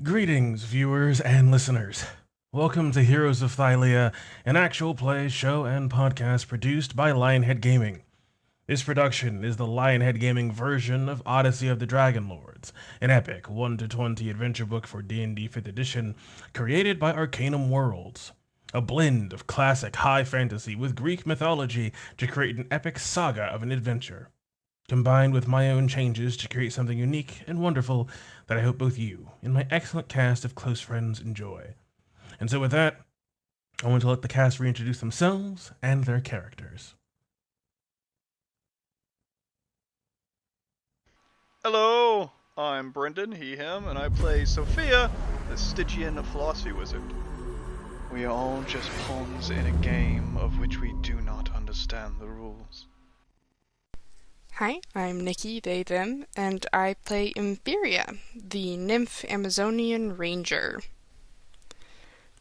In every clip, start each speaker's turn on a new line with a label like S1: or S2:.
S1: Greetings, viewers and listeners. Welcome to Heroes of Thylea, an actual play, show, and podcast produced by Lionhead Gaming. This production is the Lionhead Gaming version of Odyssey of the Dragon Lords, an epic 1 to 20 adventure book for D&D 5th edition, created by Arcanum Worlds. A blend of classic high fantasy with Greek mythology to create an epic saga of an adventure, combined with my own changes to create something unique and wonderful that I hope both you and my excellent cast of close friends enjoy. And so, with that, I want to let the cast reintroduce themselves and their characters.
S2: Hello, I'm Brendan, he, him, and I play Sophia, the Stygian philosophy wizard. We are all just pawns in a game of which we do not understand the rules.
S3: Hi, I'm Nikki, they, them, and I play Imperia, the nymph Amazonian ranger.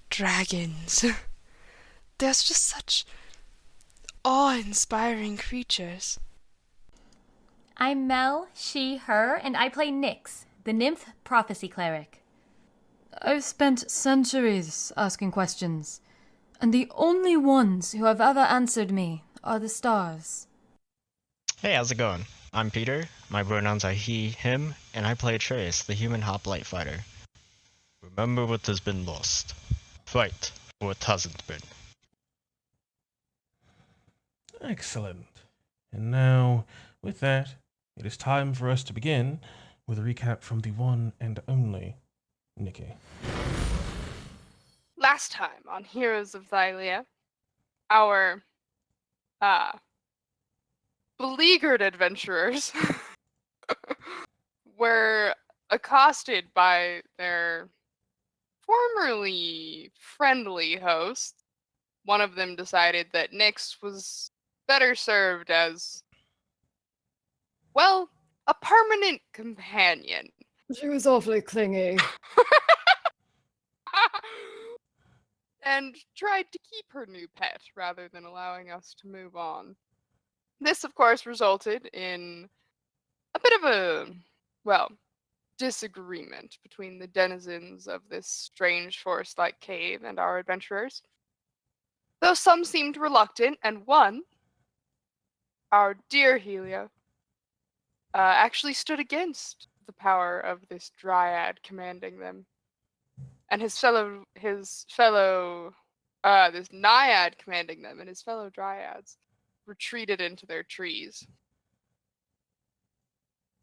S3: Dragons. They're just such awe-inspiring creatures.
S4: I'm Mel, she, her, and I play Nyx, the nymph prophecy cleric.
S5: I've spent centuries asking questions, and the only ones who have ever answered me are the stars.
S6: Hey, how's it going? I'm Peter, my pronouns are he, him, and I play Trace, the human hoplite fighter. Remember what has been lost. Fight for what hasn't been.
S1: Excellent. And now, with that, it is time for us to begin with a recap from the one and only Nikki.
S3: Last time on Heroes of Thylea, our beleaguered adventurers were accosted by their formerly friendly hosts. One of them decided that Nyx was better served as, well, a permanent companion.
S7: She was awfully clingy.
S3: And tried to keep her new pet rather than allowing us to move on. This, of course, resulted in a bit of a, well, disagreement between the denizens of this strange forest-like cave and our adventurers. Though some seemed reluctant, and one, our dear Thylea, actually stood against the power of this dryad commanding them. And this naiad commanding them, and his fellow dryads retreated into their trees.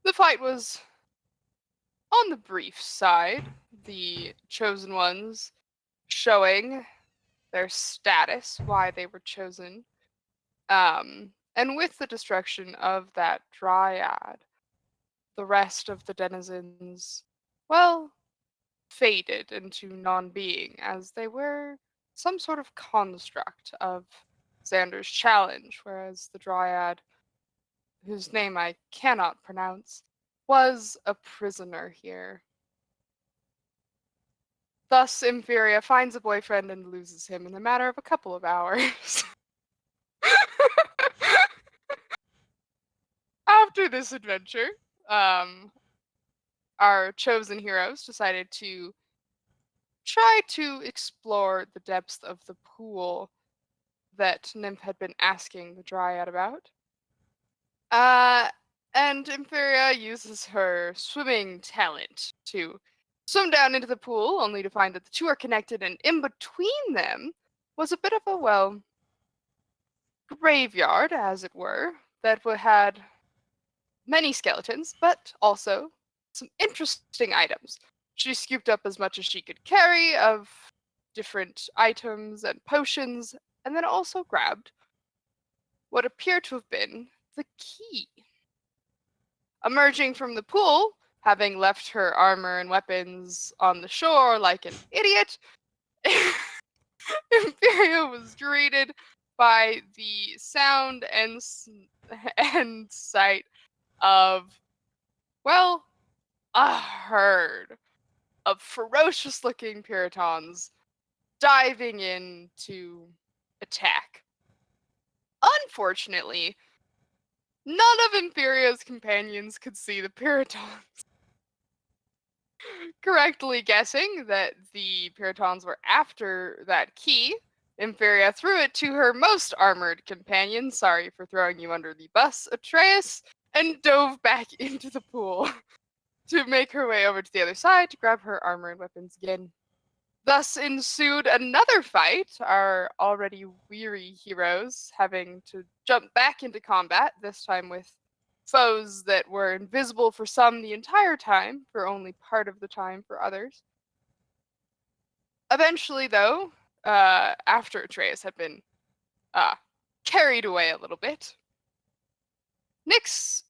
S3: The fight was on the brief side, the chosen ones showing their status, why they were chosen. And with the destruction of that dryad, the rest of the denizens, well, faded into non-being, as they were some sort of construct of Xander's challenge, whereas the dryad, whose name I cannot pronounce, was a prisoner here. Thus, Imperia finds a boyfriend and loses him in the matter of a couple of hours. After this adventure, our chosen heroes decided to try to explore the depths of the pool that Nymph had been asking the Dryad about. And Imperia uses her swimming talent to swim down into the pool, only to find that the two are connected, and in between them was a bit of a, well, graveyard, as it were, that had many skeletons, but also some interesting items. She scooped up as much as she could carry of different items and potions, and then also grabbed what appeared to have been the key. Emerging from the pool, having left her armor and weapons on the shore like an idiot, Imperia was greeted by the sound and sight of, well, a herd of ferocious-looking Puritans diving in to attack. Unfortunately, none of Imperia's companions could see the Puritans. Correctly guessing that the Puritans were after that key, Impheria threw it to her most armored companion, sorry for throwing you under the bus, Atreus, and dove back into the pool to make her way over to the other side to grab her armor and weapons again. Thus ensued another fight, our already weary heroes having to jump back into combat, this time with foes that were invisible for some the entire time, for only part of the time for others. Eventually, though, after Atreus had been carried away a little bit, Nyx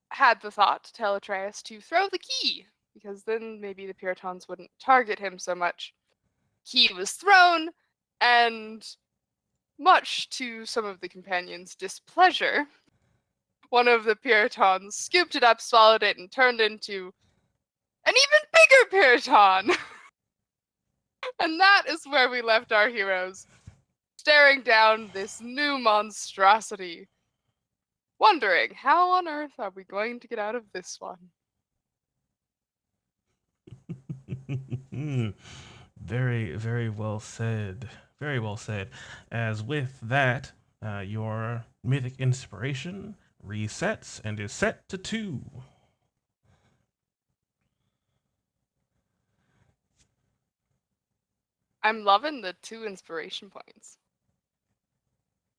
S3: had the thought to tell Atreus to throw the key, because then maybe the Puritans wouldn't target him so much. Key was thrown, and much to some of the companions' displeasure, one of the Puritans scooped it up, swallowed it, and turned into an even bigger Puritan. And that is where we left our heroes, staring down this new monstrosity, wondering how on earth are we going to get out of this one?
S1: Very, very well said. Very well said. As with that, your mythic inspiration resets and is set to 2.
S3: I'm loving the 2 inspiration points.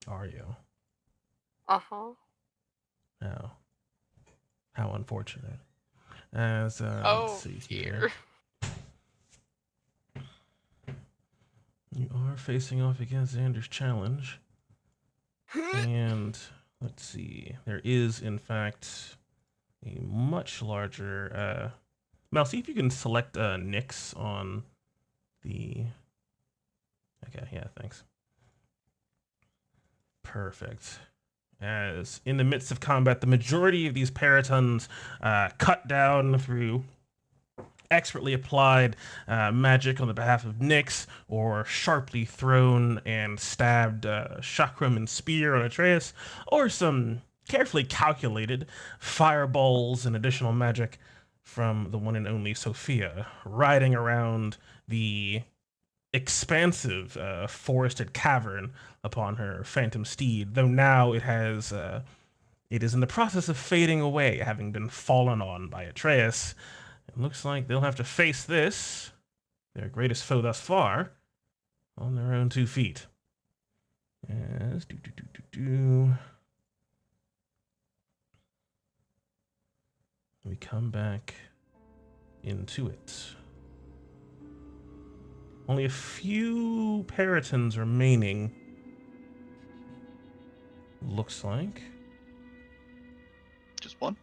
S1: Are you?
S3: Uh-huh.
S1: Oh. How unfortunate. As, let's see here. You are facing off against Xander's challenge. And let's see. There is, in fact, a much larger. Mel, see if you can select Nyx on the. Okay, yeah, thanks. Perfect. As in the midst of combat, the majority of these Paratons cut down through expertly applied magic on the behalf of Nyx, or sharply thrown and stabbed chakram and spear on Atreus, or some carefully calculated fireballs and additional magic from the one and only Sophia, riding around the expansive forested cavern upon her phantom steed, though now it has it is in the process of fading away, having been fallen on by Atreus. It looks like they'll have to face this, their greatest foe thus far, on their own 2 feet. Yes, we come back into it. Only a few Paratons remaining, looks like.
S2: Just one?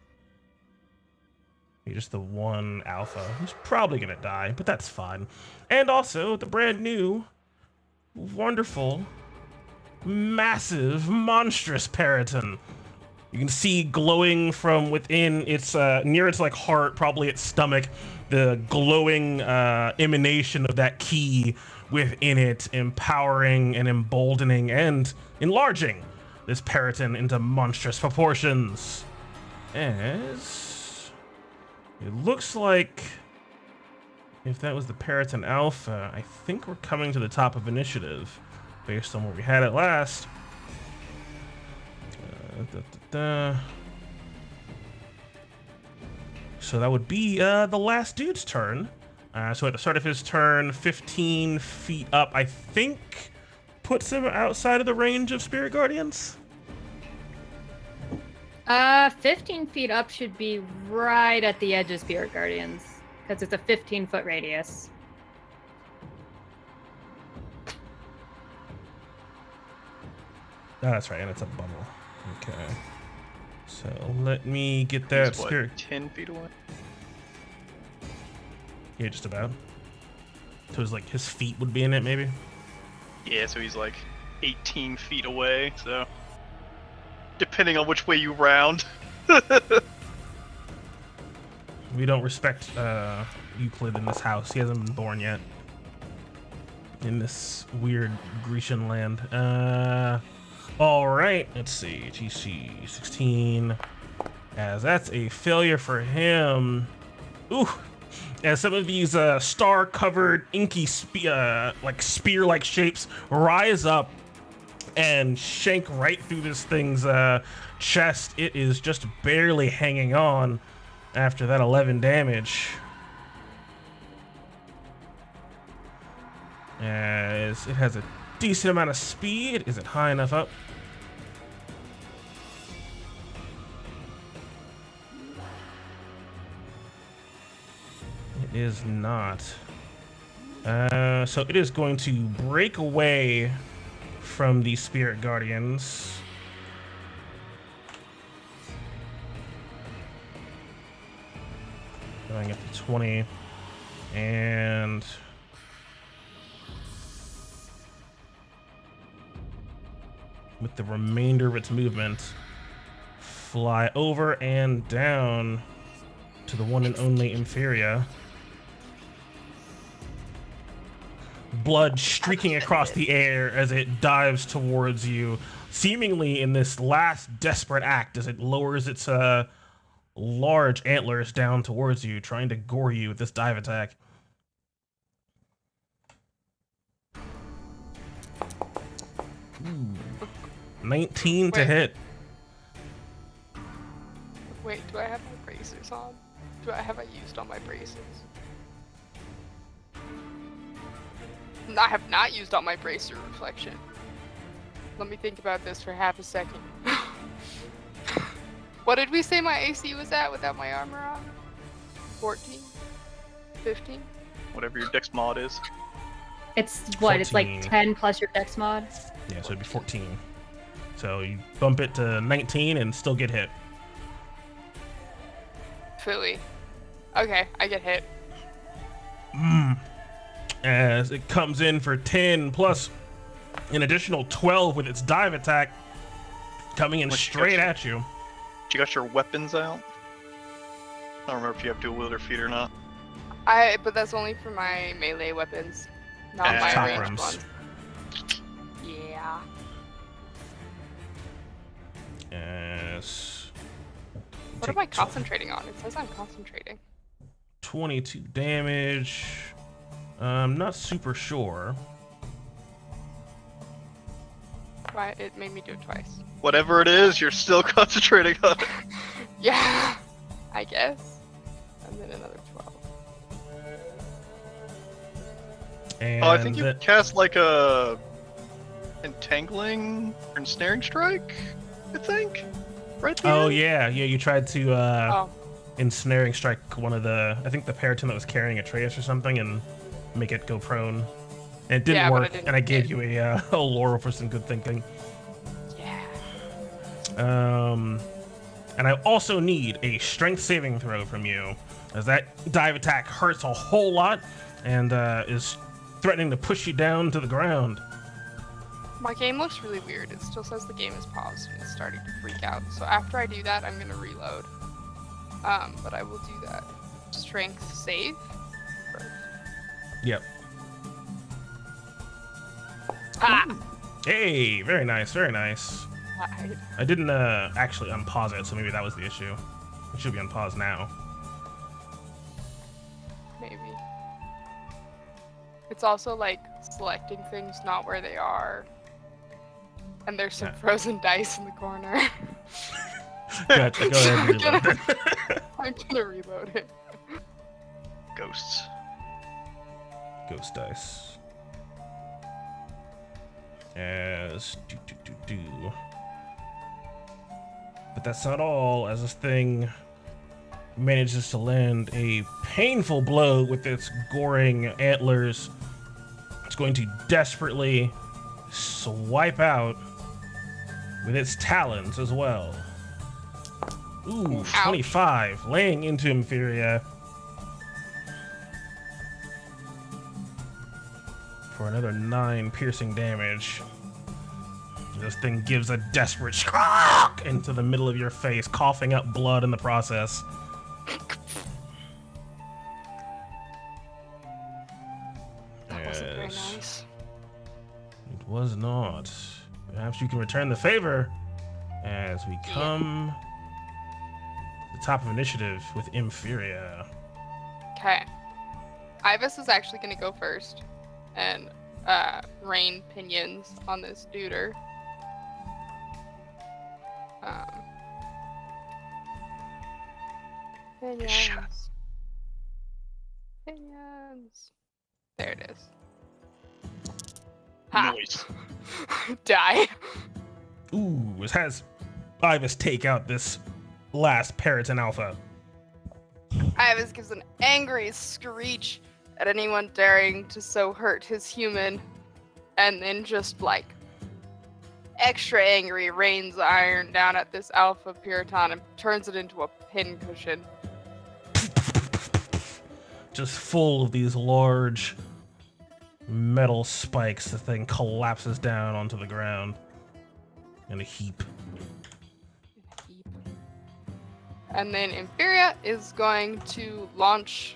S1: Just the one alpha, who's probably gonna die, but that's fine. And also the brand new, wonderful, massive, monstrous Paraton. You can see glowing from within its near its like heart, probably its stomach, the glowing emanation of that key within it, empowering and emboldening and enlarging this Paraton into monstrous proportions. As it looks like, if that was the Paraton Alpha, I think we're coming to the top of initiative based on where we had it last. So that would be the last dude's turn. So at the start of his turn, 15 feet up, I think, puts him outside of the range of Spirit Guardians.
S5: 15 feet up should be right at the edge of Spirit Guardians, because it's a 15-foot radius.
S1: Oh, that's right, and it's a bubble. Okay. So let me get that
S2: He's, what,
S1: spirit.
S2: 10 feet away?
S1: Yeah, just about. So it's like his feet would be in it, maybe?
S2: Yeah, so he's like 18 feet away, so depending on which way you round.
S1: We don't respect Euclid in this house. He hasn't been born yet. In this weird Grecian land. All right, let's see. GC 16. As that's a failure for him. Ooh, as some of these star-covered, inky, like spear-like shapes rise up and shank right through this thing's chest. It is just barely hanging on after that 11 damage. As it has a decent amount of speed. Is it high enough up? It is not. So it is going to break away from the Spirit Guardians. Going up to 20. And with the remainder of its movement, fly over and down to the one and only Inferior. Blood streaking across the air as it dives towards you, seemingly in this last desperate act as it lowers its large antlers down towards you, trying to gore you with this dive attack. Ooh. 19 to hit.
S3: Wait, do I have my bracers on? Have I used all my braces? I have not used all my bracer reflection. Let me think about this for half a second. What did we say my AC was at without my armor on? 14? 15?
S2: Whatever your dex mod is.
S8: It's what?
S1: 14.
S8: It's like 10 plus your dex mod?
S1: Yeah, so it'd be 14. So you bump it to 19 and still get hit.
S3: Philly. Okay, I get hit.
S1: As it comes in for 10 plus an additional 12 with its dive attack, coming in straight at you.
S2: You got your weapons out? I don't remember if you have dual wield or feet or not.
S3: But that's only for my melee weapons, not my
S1: top
S3: ranged
S1: rooms.
S3: ones. Yeah.
S1: Yes.
S3: What am I concentrating on? It says I'm concentrating.
S1: 22 damage. I'm not super sure.
S3: Why? It made me do it twice.
S2: Whatever it is, you're still concentrating on it.
S3: Yeah, I guess. And then another 12.
S1: And
S2: Oh, I think you cast like a entangling or ensnaring strike, I think. Right there.
S1: Oh yeah, you tried to
S3: Oh,
S1: ensnaring strike one of the, I think the Periton that was carrying Atreus or something, and make it go prone. And it didn't
S3: Yeah, but
S1: work,
S3: it didn't
S1: and I gave
S3: hit.
S1: you a laurel for some good thinking.
S3: yeah.
S1: And I also need a strength saving throw from you, as that dive attack hurts a whole lot and is threatening to push you down to the ground.
S3: My game looks really weird. It still says the game is paused and it's starting to freak out. So after I do that, I'm gonna reload. But I will do that. Strength save first.
S1: Yep.
S3: Ah!
S1: Hey, very nice, very nice.
S3: Died.
S1: I didn't actually unpause it, so maybe that was the issue. It should be unpaused now.
S3: Maybe. It's also like selecting things not where they are. And there's some
S1: Yeah.
S3: frozen dice in the corner.
S1: Gotcha, go ahead and reload it.
S3: I'm gonna reload it.
S2: Ghosts.
S1: Ghost dice. As do. But that's not all, as this thing manages to land a painful blow with its goring antlers. It's going to desperately swipe out with its talons as well. Ooh,
S3: Ouch.
S1: 25, laying into Inferior for another 9 piercing damage. This thing gives a desperate shriek into the middle of your face, coughing up blood in the process.
S3: That wasn't very
S1: Yes.
S3: nice.
S1: It was not. Perhaps you can return the favor as we come to the top of initiative with Inferior.
S3: Okay. Ibis is actually going to go first and rain pinions on this duder. Pinions. Pinions. There it is. Ha.
S2: Noise.
S3: Die.
S1: Ooh, it has Ibis take out this last Periton Alpha.
S3: Ibis gives an angry screech at anyone daring to so hurt his human, and then just like extra angry rains iron down at this Alpha Puritan and turns it into a pincushion.
S1: Just full of these large metal spikes, the thing collapses down onto the ground in a heap.
S3: And then Imperia is going to launch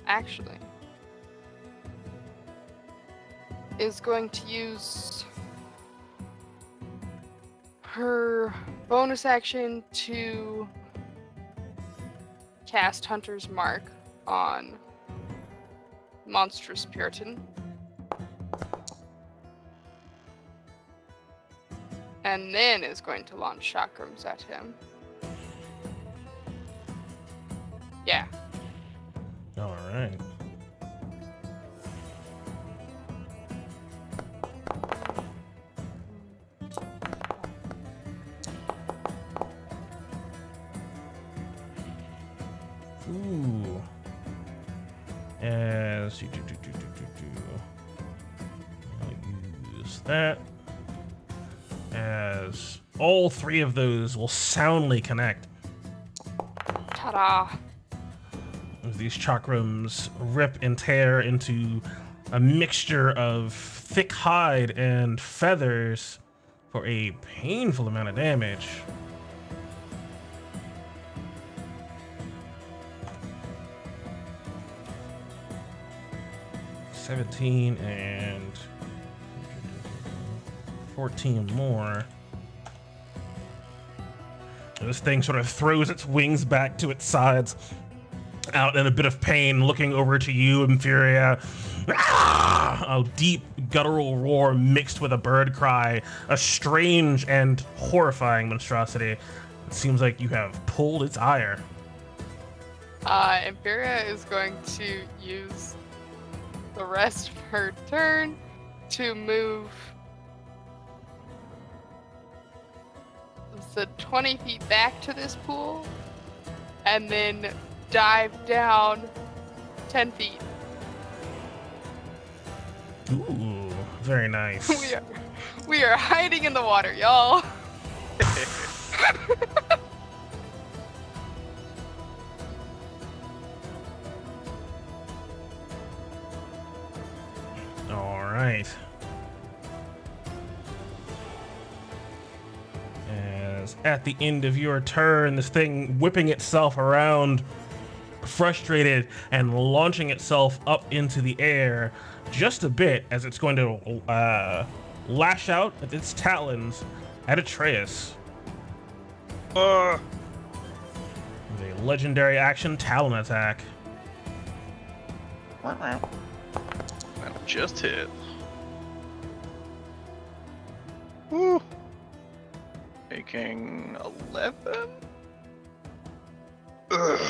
S3: actually is going to use her bonus action to cast Hunter's Mark on Monstrous Puritan. And then is going to launch chakrams at him. Yeah.
S1: All right. Ooh. As you I'll use that. As all three of those will soundly connect.
S3: Ta-da!
S1: As these chakrams rip and tear into a mixture of thick hide and feathers for a painful amount of damage. $17 and 14 more. This thing sort of throws its wings back to its sides, out in a bit of pain, looking over to you, Infuriae. A deep guttural roar mixed with a bird cry, a strange and horrifying monstrosity. It seems like you have pulled its ire.
S3: Imperia is going to use the rest of her turn to move the 20 feet back to this pool and then dive down 10 feet.
S1: Ooh, very nice.
S3: We are hiding in the water, y'all.
S1: All right. As at the end of your turn, this thing whipping itself around, frustrated and launching itself up into the air just a bit as it's going to lash out at its talons at Atreus. With a legendary action talon attack.
S2: That just hit. Woo! Making 11? Ugh.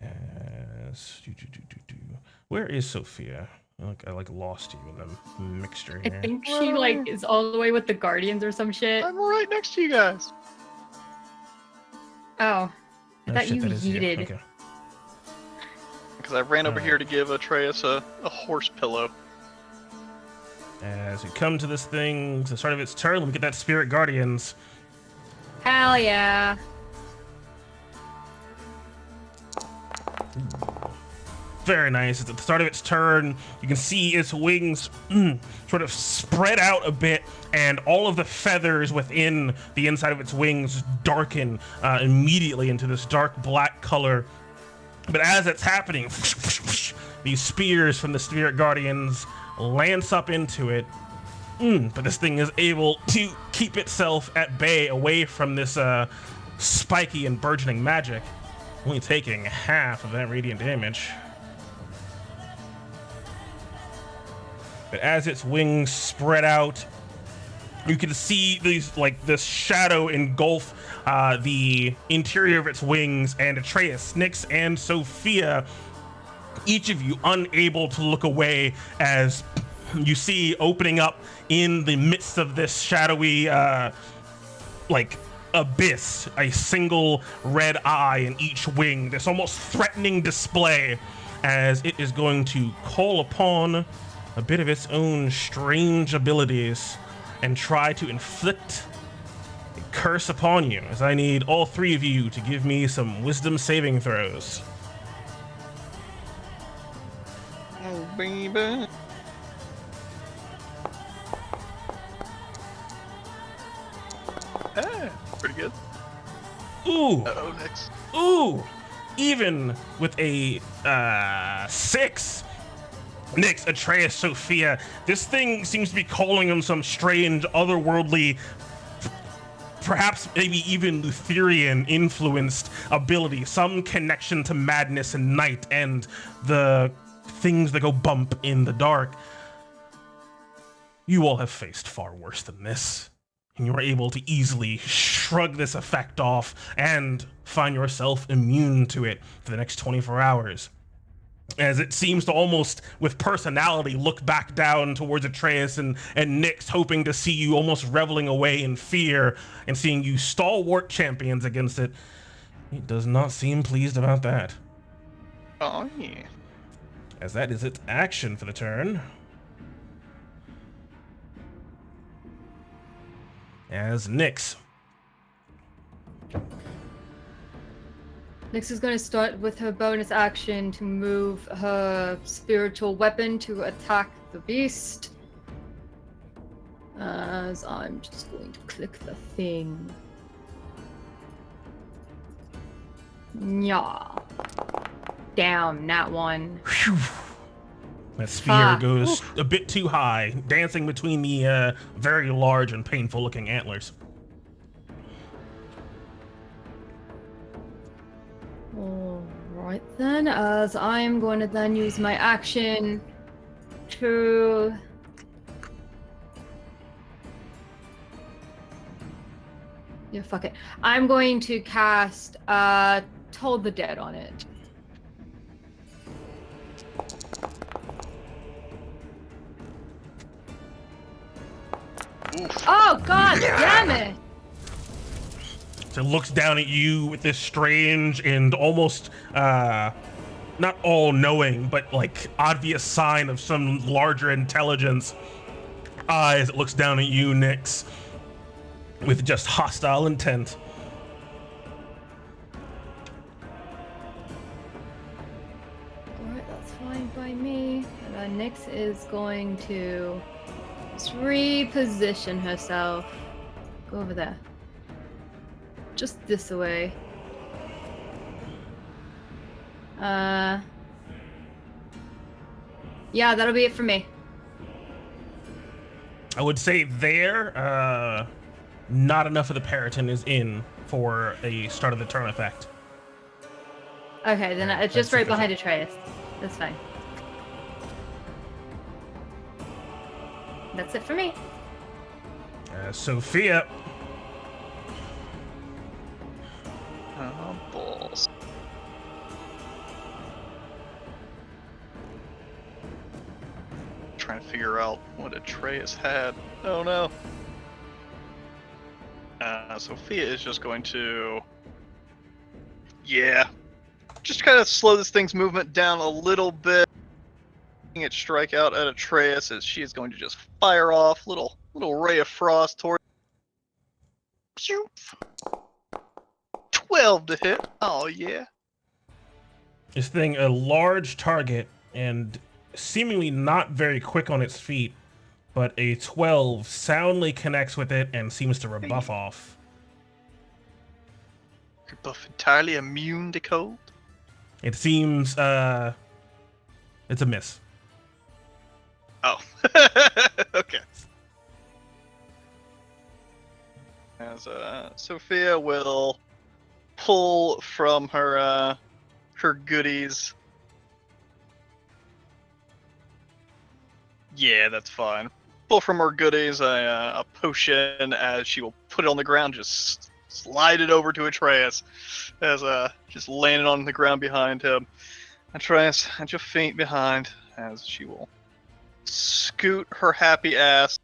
S1: Yes. Where is Sophia? I lost you in the mixture
S8: I
S1: here.
S8: think she is all the way with the Guardians or some shit.
S2: I'm right next to you guys.
S8: Oh, I thought
S1: shit,
S8: you
S1: that is you.
S8: yeeted.
S1: Okay.
S2: Because I ran over
S1: Alright.
S2: here to give Atreus a horse pillow.
S1: As we come to this thing, to the start of its turn, let me get that Spirit Guardians.
S8: Hell yeah.
S1: Very nice. At the start of its turn, you can see its wings sort of spread out a bit, and all of the feathers within the inside of its wings darken immediately into this dark black color. But as it's happening, these spears from the Spirit Guardians lance up into it, But this thing is able to keep itself at bay away from this spiky and burgeoning magic, only taking half of that radiant damage. But as its wings spread out, you can see this shadow engulf the interior of its wings, and Atreus, Nyx, and Sophia, each of you unable to look away as you see opening up in the midst of this shadowy abyss, a single red eye in each wing, this almost threatening display as it is going to call upon a bit of its own strange abilities and try to inflict a curse upon you, as I need all three of you to give me some wisdom saving throws.
S2: Oh, baby. Pretty good.
S1: Ooh.
S2: Uh-oh, next.
S1: Ooh. Even with a 6. Nyx, Atreus, Sophia, this thing seems to be calling on some strange, otherworldly, perhaps maybe even Lutherian influenced ability, some connection to madness and night and the things that go bump in the dark. You all have faced far worse than this, and you are able to easily shrug this effect off and find yourself immune to it for the next 24 hours. As it seems to almost, with personality, look back down towards Atreus and Nyx, hoping to see you almost reveling away in fear, and seeing you stalwart champions against it. It does not seem pleased about that.
S2: Oh, yeah.
S1: As that is its action for the turn. As Nyx.
S5: Nyx is going to start with her bonus action to move her spiritual weapon to attack the beast. As I'm just going to click the thing. Yeah. Damn, that one.
S1: Whew. That spear
S5: Fuck.
S1: goes
S5: Oof.
S1: a bit too high, dancing between the very large and painful looking antlers.
S5: Alright then, as I'm going to then use my action to... Yeah, fuck it. I'm going to cast Toll the Dead on it.
S2: Oof.
S5: Oh, god damn it!
S1: So it looks down at you with this strange and almost, not all-knowing, but like obvious sign of some larger intelligence eyes. It looks down at you, Nyx, with just hostile intent.
S5: Alright, that's fine by me. And then Nyx is going to just reposition herself. Go over there. Just this way. Yeah, that'll be it for me.
S1: I would say there, not enough of the Periton is in for a start of the turn effect.
S5: Okay, then it's just
S1: That's
S5: right behind Atreus. That's fine. That's it for me.
S1: Sophia.
S2: Oh, balls. Trying to figure out what Atreus had. Oh no. Sophia is just going to... Yeah. Just kind of slow this thing's movement down a little bit. It strike out at Atreus as she is going to just fire off little ray of frost toward... 12 to hit. Oh yeah.
S1: This thing, a large target and seemingly not very quick on its feet, but a 12 soundly connects with it and seems to rebuff off.
S2: Rebuff entirely immune to cold.
S1: It seems, it's a miss.
S2: Oh. Okay. As Sophia will pull from her goodies. Yeah, that's fine. Pull from her goodies a potion, as she will put it on the ground, just slide it over to Atreus, as just landing on the ground behind him. Atreus, and just faint behind, as she will scoot her happy ass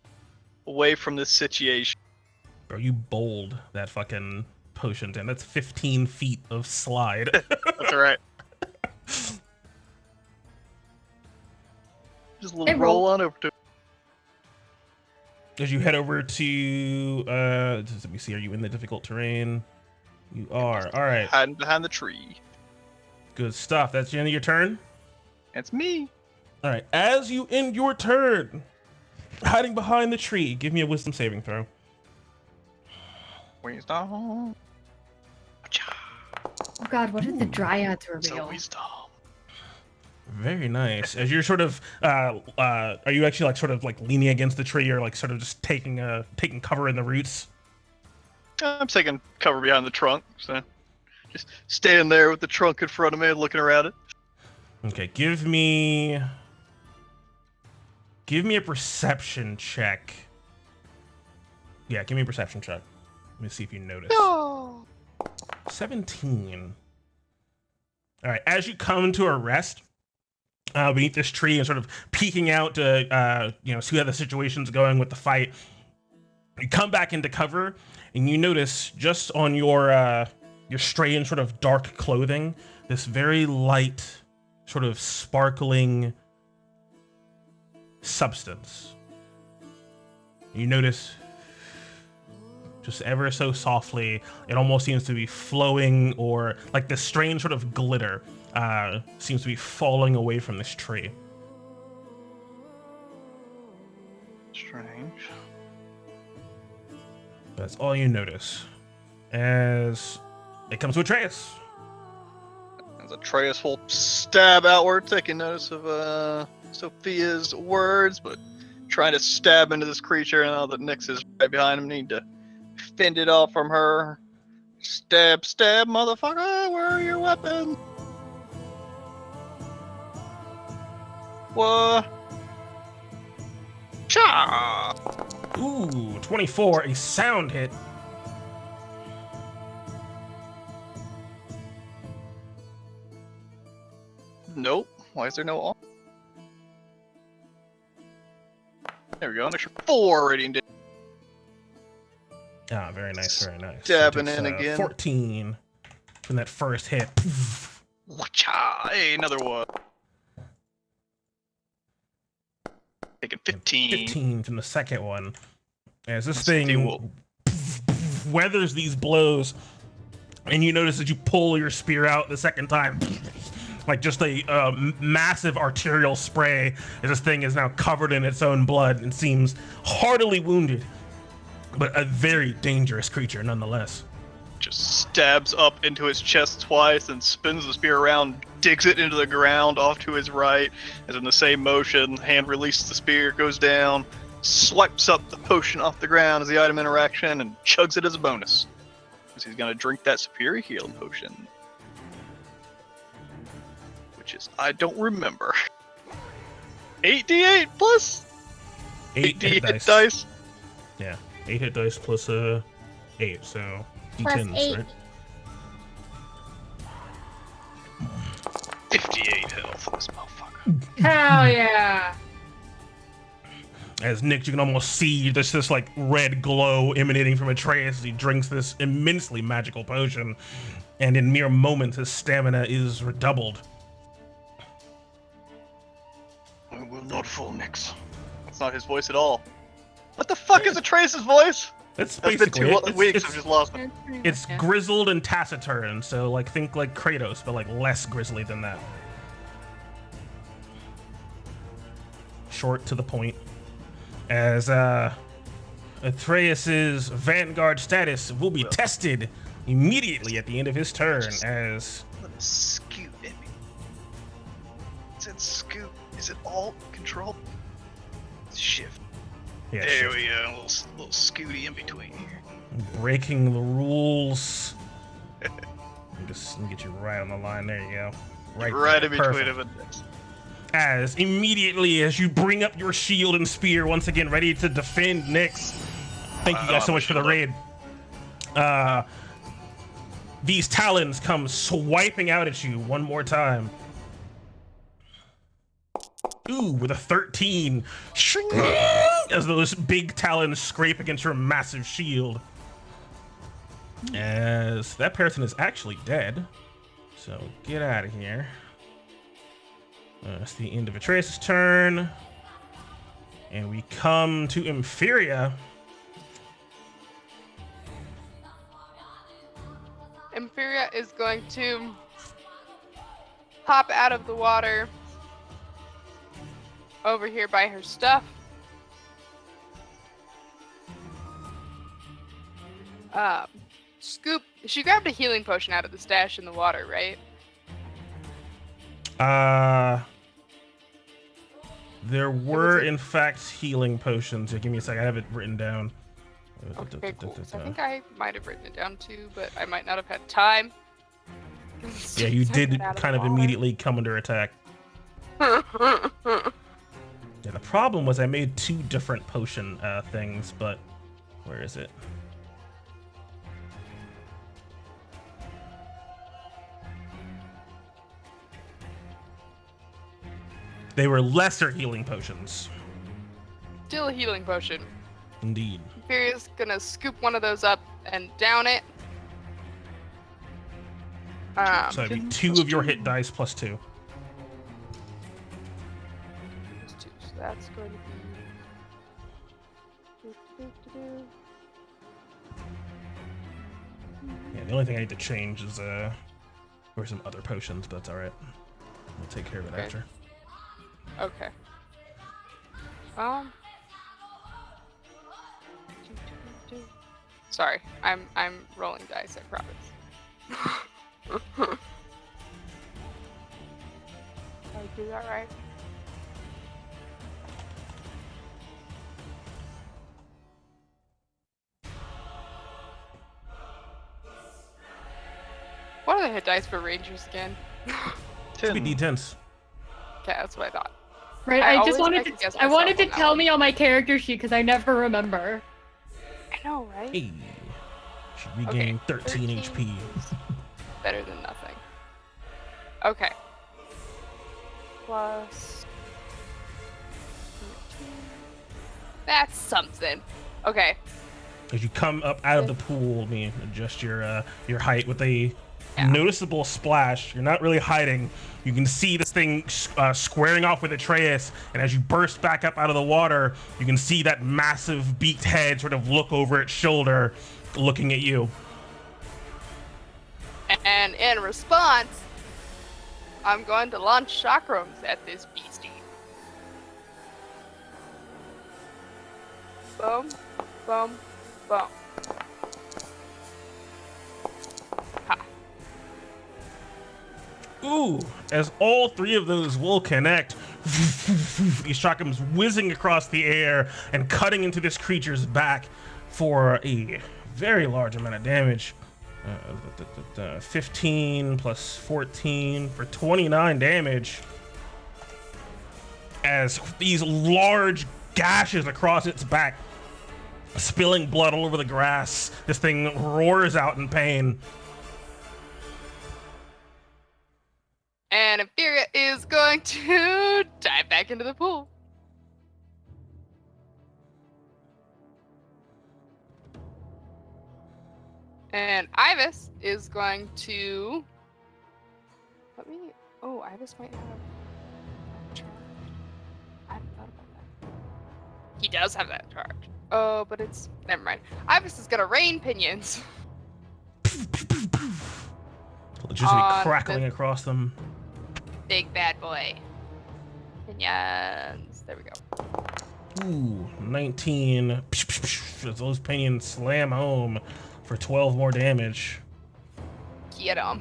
S2: away from this situation.
S1: Bro, you bowled that fucking potion, and that's 15 feet of slide.
S2: That's alright. Just a little
S8: Hey,
S2: roll
S8: roll.
S2: on over to.
S1: As you head over to, let me see, are you in the difficult terrain? You are. All right.
S2: Hiding behind the tree.
S1: Good stuff. That's the end of your turn?
S2: It's me.
S1: All right. As you end your turn, hiding behind the tree, give me a wisdom saving throw.
S2: Wisdom.
S8: Oh god, what did the dryads
S2: So
S8: reveal?
S2: wisdom.
S1: Very nice. As you're sort of, are you actually like sort of like leaning against the tree, or like sort of just taking cover in the roots?
S2: I'm taking cover behind the trunk, so just standing there with the trunk in front of me, looking around it.
S1: Okay, give me a perception check. Yeah, give me a perception check. Let me see if you notice.
S2: No.
S1: 17. All right, as you come to a rest beneath this tree and sort of peeking out to see how the situation's going with the fight, you come back into cover and you notice just on your strange sort of dark clothing this very light sort of sparkling substance. You notice just ever so softly, it almost seems to be flowing, or like this strange sort of glitter seems to be falling away from this tree.
S2: Strange.
S1: That's all you notice as it comes to Atreus.
S2: As Atreus will stab outward, taking notice of Sophia's words, but trying to stab into this creature now that Nyx is right behind him. Need to fend it off from her. Stab, stab, motherfucker! Where are your weapons? What? Cha!
S1: Ooh, 24, a sound hit.
S2: Nope. Why is there no all? There we go. An extra 4 radiant damage.
S1: Ah, very nice, very nice.
S2: Stabbing
S1: So it
S2: in
S1: takes,
S2: again.
S1: 14 from that first hit.
S2: Wacha! Hey, another one. Taking 15.
S1: 15 from the second one. As this
S2: That's
S1: thing
S2: 15 will-
S1: weathers these blows, and you notice as you pull your spear out the second time, like just a massive arterial spray, as this thing is now covered in its own blood and seems heartily wounded, but a very dangerous creature nonetheless.
S2: Just stabs up into his chest twice and spins the spear around, digs it into the ground off to his right, as in the same motion, hand releases the spear, goes down, swipes up the potion off the ground as the item interaction, and chugs it as a bonus. Because he's going to drink that superior healing potion. Which is, I don't remember. 8d8 plus
S1: 8 hit
S2: dice.
S1: Yeah, 8 hit dice plus 8, so
S4: Plus
S1: d10s,
S4: 8.
S1: right?
S2: 58 health for this motherfucker.
S8: Hell yeah!
S1: As Nick, you can almost see this like red glow emanating from Atreus as he drinks this immensely magical potion, and in mere moments his stamina is redoubled.
S2: I will not fall, Nyx. That's not his voice at all. What the fuck is Atreus' voice?
S1: That's
S2: That's been
S1: basically it.
S2: 2 weeks, I've just lost it.
S1: It's
S8: Yeah.
S1: grizzled and taciturn, so like think like Kratos, but like less grisly than that. Short to the point. As Atreus's vanguard status will be tested immediately at the end of his turn. As
S2: Let me scoot in me. It said scoot. Is it alt control? Shift.
S1: yeah,
S2: There
S1: shift.
S2: we go. A little scooty in between here.
S1: Breaking the rules. Let me get you right on the line. There you go.
S2: Right
S1: there.
S2: in between
S1: Perfect.
S2: him and Nix.
S1: As immediately as you bring up your shield and spear, once again ready to defend Nyx. Thank you guys so much for the raid. These talons come swiping out at you one more time. Ooh, with a 13. As those big talons scrape against your massive shield. As that person is actually dead. So get out of here. That's the end of Atreus' turn. And we come to Impheria.
S3: Impheria is going to hop out of the water over here by her stuff. Scoop. She grabbed a healing potion out of the stash in the water, right?
S1: There were in fact healing potions. Yeah, give me a second. I have it written down.
S3: Okay, cool. So I think I might have written it down too, but I might not have had time.
S1: Yeah, you did kind of immediately come under attack. Yeah, the problem was I made 2 different potion things, but where is it? They were lesser healing potions.
S3: Still a healing potion.
S1: Indeed.
S3: Imperia's gonna scoop one of those up and down it.
S1: So that'd be 2 of your hit dice plus 2.
S3: So that's going to be.
S1: Yeah, the only thing I need to change is or some other potions, but that's all right. We'll take care of it after.
S3: Okay. Sorry, I'm rolling dice. I promise. Did I do that right? What are the hit dice for Rangers again?
S1: Should be D10s.
S3: Okay, that's what I thought.
S5: Right,
S3: I
S5: I just
S3: always
S5: wanted
S3: make a
S5: to.
S3: guess
S5: I wanted to
S3: myself on that
S5: tell
S3: one.
S5: me on my character sheet because I never remember.
S3: I know, right?
S1: Hey. Should regain
S3: Okay,
S1: 13 HP.
S3: Better than nothing. Okay. Plus 13. That's something. Okay.
S1: As you come up out of the pool, let me adjust your height with a noticeable splash. You're not really hiding. You can see this thing squaring off with Atreus, and as you burst back up out of the water, you can see that massive beaked head sort of look over its shoulder, looking at you.
S3: And in response, I'm going to launch chakrams at this beastie. Boom, boom, boom. Ha.
S1: Ooh, as all 3 of those will connect, these chakrams whizzing across the air and cutting into this creature's back for a very large amount of damage. 15 plus 14 for 29 damage. As these large gashes across its back, spilling blood all over the grass, this thing roars out in pain.
S3: And Impheria is going to dive back into the pool. And Ibis is going to... Oh, Ibis might have... charge. I hadn't thought about that. He does have that charge. Oh, but it's... Never mind. Ibis is going to rain pinions.
S1: Electricity crackling across them.
S3: Big bad boy. Pinions. There we go.
S1: Ooh, 19. As those pinions slam home for 12 more damage.
S3: Get 'em.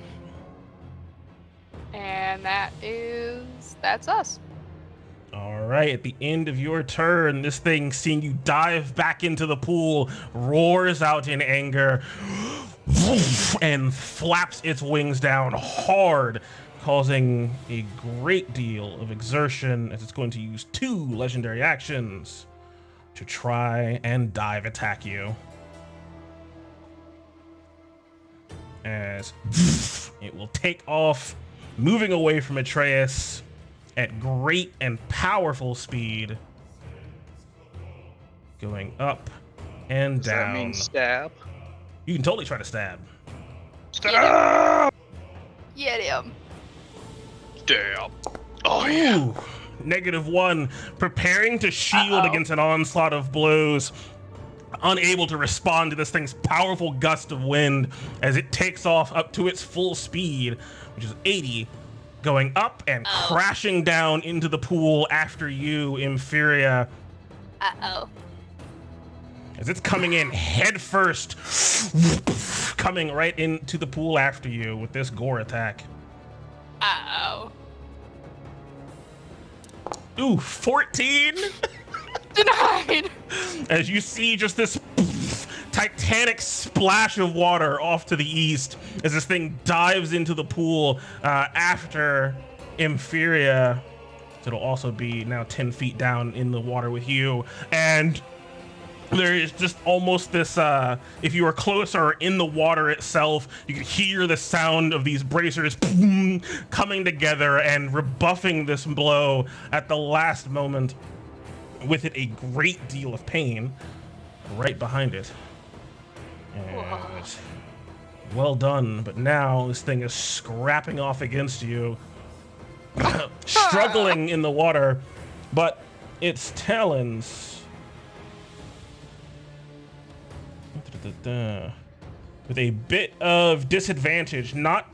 S3: And that's us.
S1: All right, at the end of your turn, this thing, seeing you dive back into the pool, roars out in anger and flaps its wings down hard, causing a great deal of exertion as it's going to use 2 legendary actions to try and dive attack you. As it will take off, moving away from Atreus at great and powerful speed, going up and
S2: Does
S1: down.
S2: that mean stab?
S1: You can totally try to stab.
S2: Stab!
S3: Get him.
S2: Stab! Oh yeah!
S1: Ooh, -1, preparing to shield against an onslaught of blows, unable to respond to this thing's powerful gust of wind as it takes off up to its full speed, which is 80, going up and crashing down into the pool after you, Inferior.
S3: Uh-oh.
S1: As it's coming in head first, coming right into the pool after you with this gore attack.
S3: Uh-oh.
S1: Ooh, 14?
S3: Denied!
S1: As you see just this titanic splash of water off to the east as this thing dives into the pool after Inferior. So it'll also be now 10 feet down in the water with you. And there is just almost this, if you were closer in the water itself, you could hear the sound of these bracers coming together and rebuffing this blow at the last moment, with it a great deal of pain right behind it. And well done, but now this thing is scrapping off against you, struggling in the water, but its talons with a bit of disadvantage, not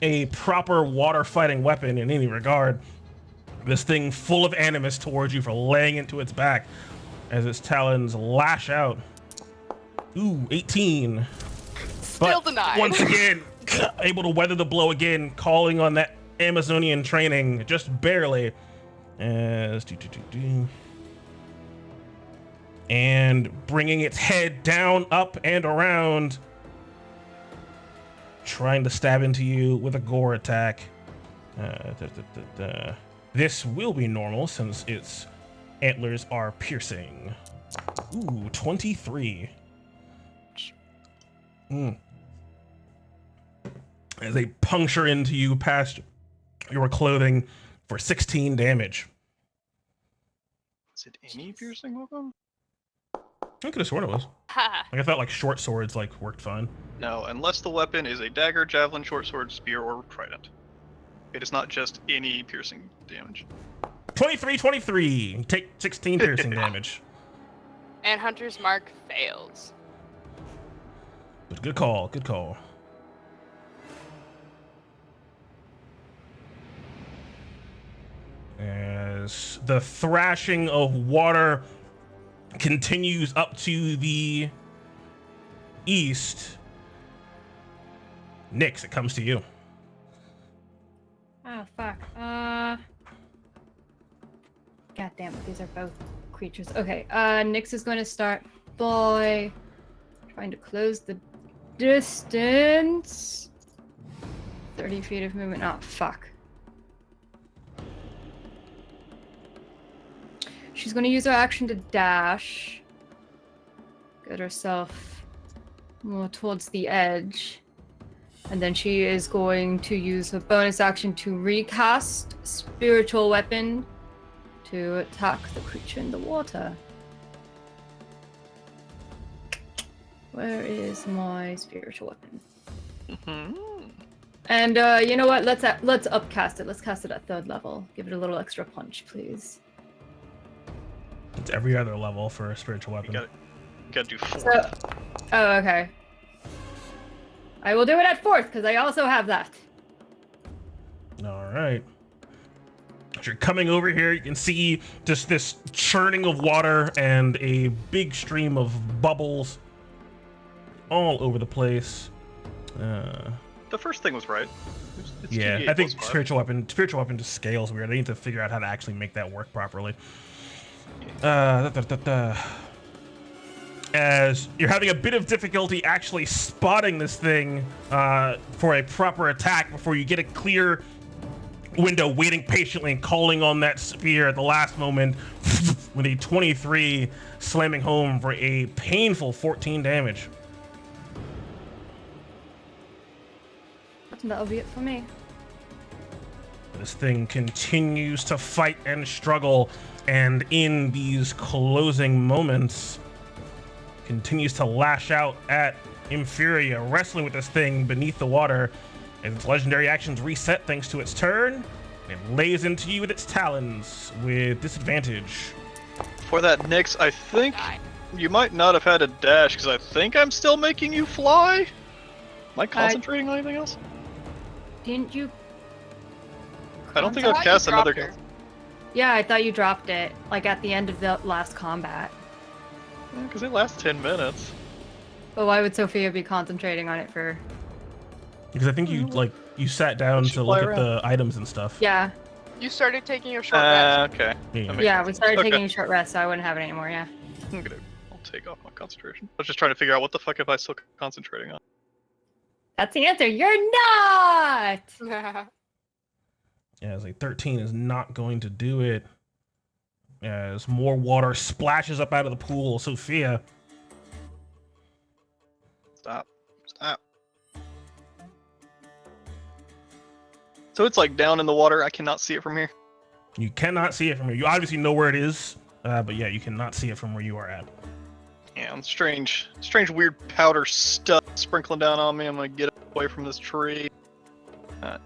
S1: a proper water fighting weapon in any regard. This thing full of animus towards you for laying into its back as its talons lash out. Ooh, 18.
S3: Still
S1: but
S3: denied.
S1: Once again, able to weather the blow again, calling on that Amazonian training just barely. As and bringing its head down, up, and around, trying to stab into you with a gore attack. This will be normal since its antlers are piercing. Ooh, 23. As they puncture into you past your clothing for 16 damage.
S2: Is it any piercing weapon?
S1: I could have sworn it was.
S3: Ha.
S1: Like I thought like short swords like worked fine.
S2: No, unless the weapon is a dagger, javelin, short sword, spear, or trident. It is not just any piercing damage.
S1: 23. Take 16 piercing damage.
S3: And Hunter's Mark fails.
S1: But good call, good call. As the thrashing of water continues up to the east, Nyx, it comes to you.
S5: Oh, fuck. God damn it, these are both creatures. Okay, Nyx is going to start by trying to close the distance. 30 feet of movement. Oh, fuck. She's going to use her action to dash. Get herself more towards the edge. And then she is going to use her bonus action to recast Spiritual Weapon to attack the creature in the water. Where is my Spiritual Weapon? And you know what? Let's upcast it. Let's cast it at 3rd level. Give it a little extra punch, please.
S1: It's every other level for a spiritual weapon.
S2: You gotta do 4.
S5: So, oh, okay. I will do it at 4th because I also have that.
S1: All right. As you're coming over here, you can see just this churning of water and a big stream of bubbles all over the place.
S2: the first thing was right. It's
S1: Yeah,
S2: 2d8
S1: I think
S2: plus 5.
S1: spiritual weapon just scales weird. I need to figure out how to actually make that work properly. As you're having a bit of difficulty actually spotting this thing for a proper attack before you get a clear window, waiting patiently and calling on that spear at the last moment with a 23 slamming home for a painful 14 damage.
S5: That'll be it for me.
S1: This thing continues to fight and struggle, and in these closing moments continues to lash out at Inferior, wrestling with this thing beneath the water as its legendary actions reset thanks to its turn. It lays into you with its talons with disadvantage.
S2: For that, Nyx, I think you might not have had a dash, because I think I'm still making you fly? Am I concentrating on anything else?
S5: Didn't you?
S2: I don't think
S3: I
S2: I've
S3: thought you
S2: cast another...
S3: dropped her.
S5: Yeah, I thought you dropped it, like at the end of the last combat.
S2: Because it lasts 10 minutes.
S5: But why would Sophia be concentrating on it for?
S1: Because I think you sat down
S2: Let's
S1: to
S2: fly
S1: look at
S2: around.
S1: the items and stuff.
S5: Yeah,
S3: You started taking your short rest.
S2: Okay.
S1: Yeah.
S2: That makes
S5: yeah, we started
S2: Okay.
S5: taking a short rest, so I wouldn't have it anymore. Yeah.
S2: I'll take off my concentration. I was just trying to figure out what the fuck am I still concentrating on.
S5: That's the answer. You're not.
S1: Yeah, it's like 13 is not going to do it. As more water splashes up out of the pool, Sophia.
S2: Stop. So it's like down in the water. I cannot see it from here.
S1: You cannot see it from here. You obviously know where it is, but yeah, you cannot see it from where you are at.
S2: Yeah, and strange, weird powder stuff sprinkling down on me. I'm gonna get away from this tree.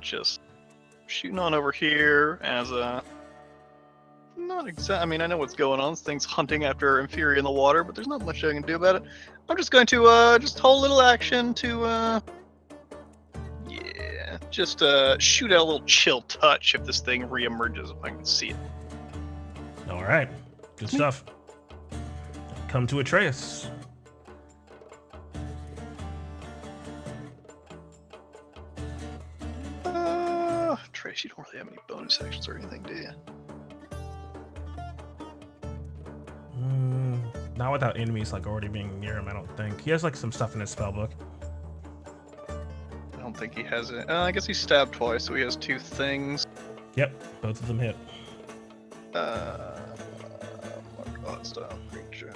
S2: Just shooting on over here as a. Not exact. I mean, I know what's going on. This thing's hunting after Inferi in the water, but there's not much I can do about it. I'm just going to just hold a little action to yeah, just shoot out a little chill touch if this thing reemerges if I can see it.
S1: All right, good stuff. Come to Atreus.
S2: Trace, you don't really have any bonus actions or anything, do you?
S1: Not without enemies like already being near him, I don't think. He has like some stuff in his spellbook.
S2: I don't think he has it. I guess he's stabbed twice, so he has 2 things.
S1: Yep, both of them hit.
S2: Style creature.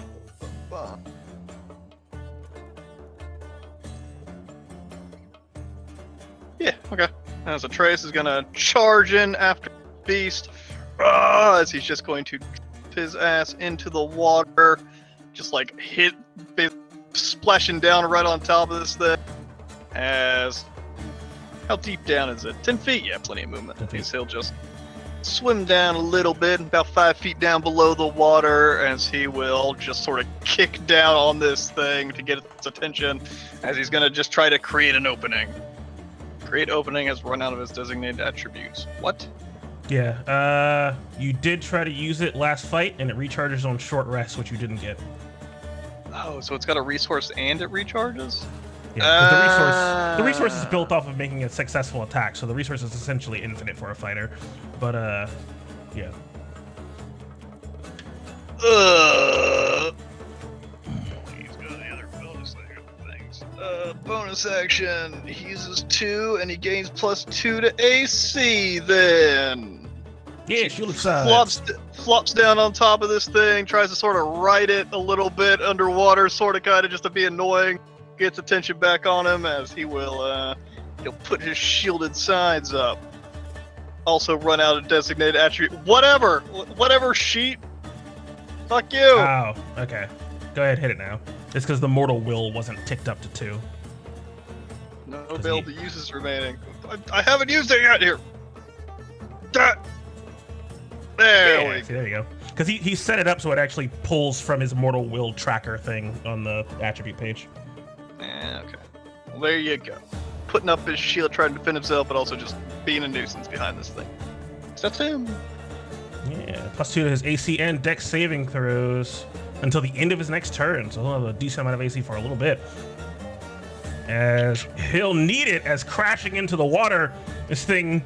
S2: Yeah, okay. As Atreus is gonna charge in after Beast, as he's just going to his ass into the water, just like hit, splashing down right on top of this thing. As how deep down is it? 10 feet? Yeah, plenty of movement.
S1: 10 feet.
S2: He'll just swim down a little bit, about 5 feet down below the water, as he will just sort of kick down on this thing to get its attention, as he's gonna just try to create an opening. Create opening has run out of his designated attributes. What?
S1: Yeah, you did try to use it last fight, and it recharges on short rest, which you didn't get.
S2: Oh, so it's got a resource and it recharges?
S1: Yeah, 'cause the resource is built off of making a successful attack, so the resource is essentially infinite for a fighter. But yeah.
S2: He's got the other bonus things. Bonus action. He uses 2 and he gains +2 to AC. Then
S1: Yeah, shield of sides.
S2: flops down on top of this thing, tries to sort of ride it a little bit underwater, sort of kind of just to be annoying. Gets attention back on him as he will he'll put his shielded sides up. Also run out of designated attribute. Whatever sheet. Fuck you.
S1: Oh, okay. Go ahead, hit it now. It's because the mortal will wasn't ticked up to 2.
S2: No available uses remaining. I haven't used it yet here. There we
S1: See, there you go. Because he set it up so it actually pulls from his mortal will tracker thing on the attribute page.
S2: Yeah, okay. Well, there you go. Putting up his shield, trying to defend himself, but also just being a nuisance behind this thing. So that's him.
S1: Yeah, +2 to his AC and Dex saving throws until the end of his next turn, so he'll have a decent amount of AC for a little bit. as he'll need it as crashing into the water, this thing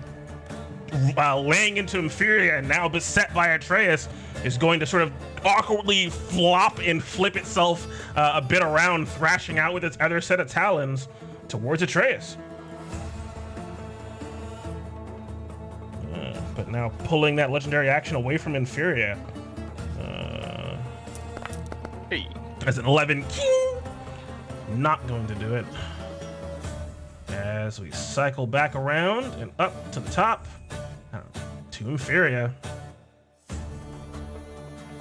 S1: laying into Inferior and now beset by Atreus is going to sort of awkwardly flop and flip itself a bit around, thrashing out with its other set of talons towards Atreus. But now pulling that legendary action away from Inferior.
S2: Hey.
S1: As an 11, not going to do it. As we cycle back around and up to the top, to Inferior.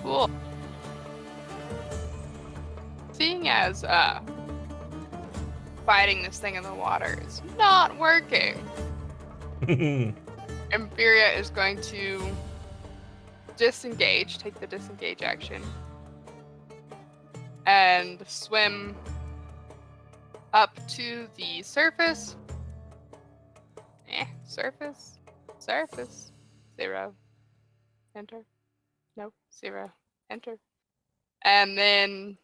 S3: Cool. Seeing as fighting this thing in the water is not working, Inferior is going to disengage, take the disengage action, and swim up to the surface. Surface. 0. Enter. Nope. 0. Enter. And then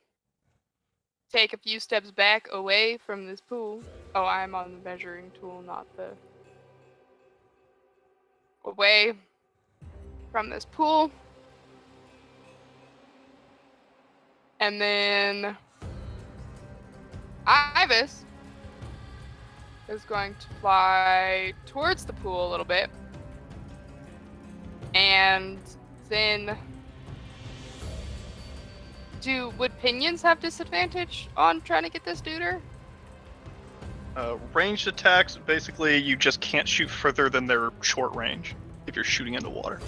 S3: take a few steps back away from this pool. Oh, I'm on the measuring tool, not the... Away from this pool. And then Ibis is going to fly towards the pool a little bit. And then would Pinions have disadvantage on trying to get this duder?
S2: Ranged attacks, basically, you just can't shoot further than their short range if you're shooting into water.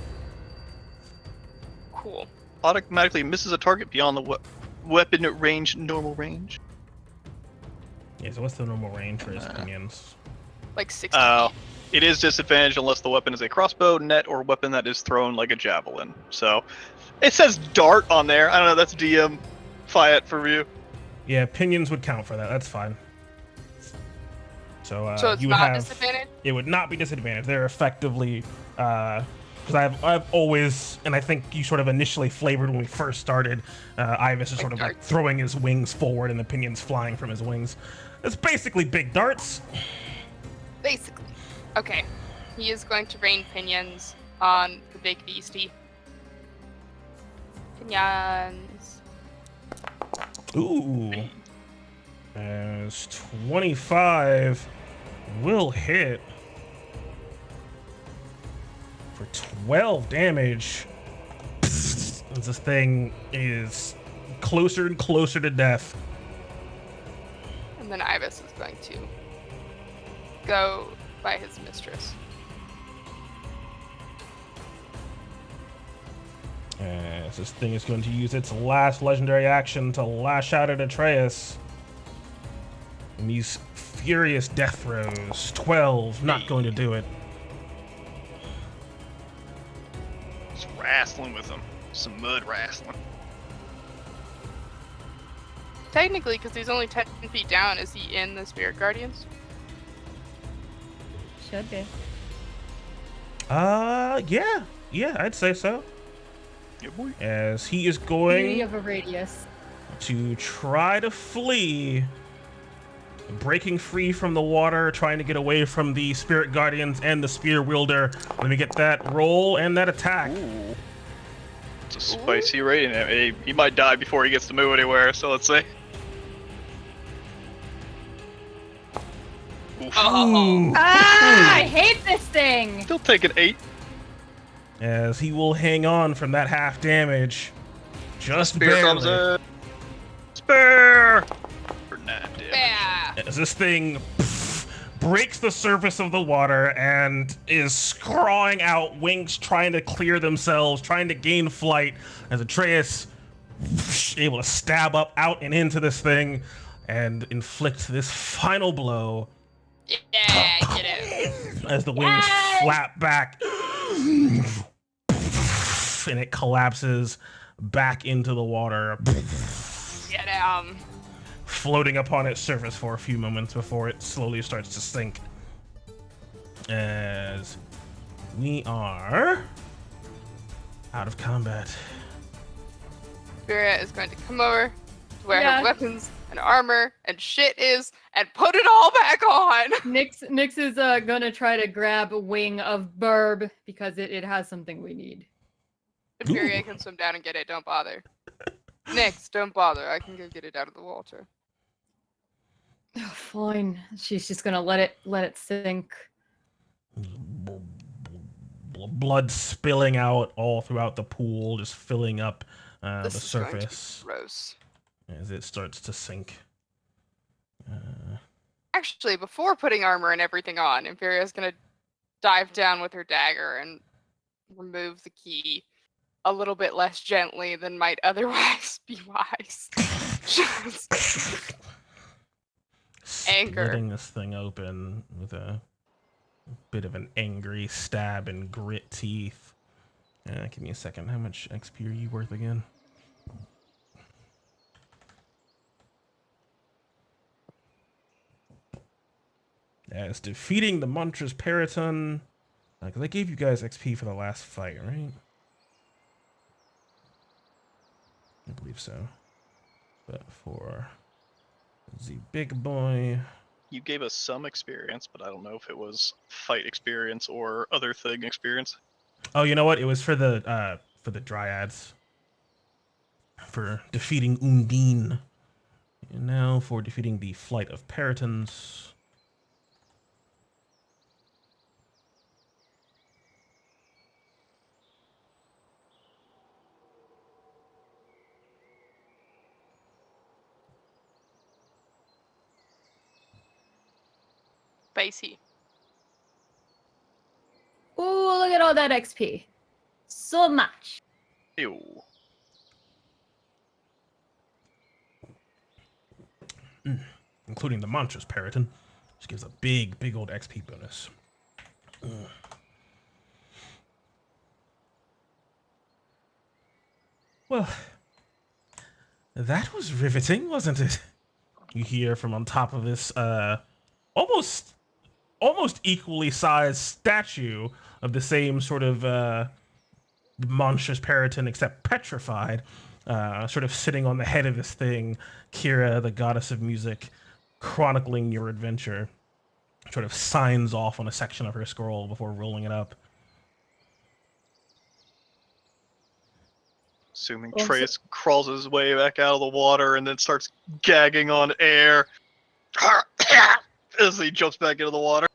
S3: Cool.
S2: Automatically misses a target beyond the weapon range, normal range.
S1: Yeah, so what's the normal range for his Pinions?
S3: Like 60 feet.
S2: It is disadvantaged unless the weapon is a crossbow, net, or weapon that is thrown like a javelin. So, it says dart on there. I don't know, that's DM Fiat for you.
S1: Yeah, Pinions would count for that. That's fine. So
S3: it's
S1: you would
S3: not
S1: have
S3: disadvantage?
S1: It would not be disadvantaged. They're effectively because I've always, and I think you sort of initially flavored when we first started, Ibis is
S3: Like
S1: sort of like
S3: darts.
S1: throwing his wings forward and the pinions flying from his wings. It's basically big darts.
S3: Basically. Okay. He is going to rain pinions on the big beastie. Pinions.
S1: Ooh. As 25 will hit for 12 damage. As this thing is closer and closer to death.
S3: And then Ibis is going to go by his mistress.
S1: As this thing is going to use its last legendary action to lash out at Atreus. And these furious death throws. 12, not going to do it.
S2: Just wrestling with them. Some mud wrestling.
S3: Technically, because he's only 10 feet down, is he in the Spirit Guardians?
S5: Should be.
S1: Yeah, I'd say so.
S2: Yeah, boy.
S1: As he is
S5: Beauty
S1: going
S5: of a radius.
S1: to try to flee, breaking free from the water, trying to get away from the Spirit Guardians and the Spear Wielder. Let me get that roll and that attack.
S2: Ooh. It's a spicy rating. He might die before he gets to move anywhere, so let's see. Oof.
S3: Oh.
S5: Ah! I hate this thing!
S2: Still taking 8.
S1: As he will hang on from that half damage. Just
S2: Spear
S1: barely.
S2: comes in. Spear! For 9 damage.
S3: Yeah.
S1: As this thing breaks the surface of the water and is scrawling out, wings trying to clear themselves, trying to gain flight, as Atreus able to stab up out and into this thing and inflict this final blow
S3: Yeah, get it.
S1: as the wings flap back and it collapses back into the water,
S3: Get him.
S1: floating upon its surface for a few moments before it slowly starts to sink. As we are out of combat.
S3: Spirit is going to come over to where
S5: Yeah.
S3: her weapons and armor and shit is and put it all back on.
S5: Nyx is gonna try to grab a wing of Burb because it has something we need.
S3: Infuriate
S1: Ooh.
S3: can swim down and get it. Don't bother. Nyx, don't bother. I can go get it out of the water.
S5: Oh, fine. She's just gonna let it sink.
S1: Blood spilling out all throughout the pool, just filling up the
S3: This is going to be
S1: surface
S3: gross.
S1: as it starts to sink.
S3: Actually, before putting armor and everything on, Infuria's gonna dive down with her dagger and remove the key a little bit less gently than might otherwise be wise. Just anger.
S1: Splitting this thing open with a bit of an angry stab and grit teeth. Give me a second. How much XP are you worth again? As defeating the Monstrous Periton. Because I gave you guys XP for the last fight, right? I believe so. But for the big boy.
S2: You gave us some experience, but I don't know if it was fight experience or other thing experience.
S1: Oh, you know what? It was for the dryads. For defeating Undine. And now for defeating the flight of Peritons.
S3: Spicy.
S5: Ooh, look at all that XP. So much.
S2: Ew.
S1: Including the Monstrous Periton. Which gives a big old XP bonus. Well, that was riveting, wasn't it? You hear from on top of this almost equally sized statue of the same sort of monstrous Periton, except petrified, sort of sitting on the head of this thing. Kira, the goddess of music, chronicling your adventure, sort of signs off on a section of her scroll before rolling it up.
S2: Assuming
S5: Also-
S2: Trace crawls his way back out of the water and then starts gagging on air as he jumps back into the water.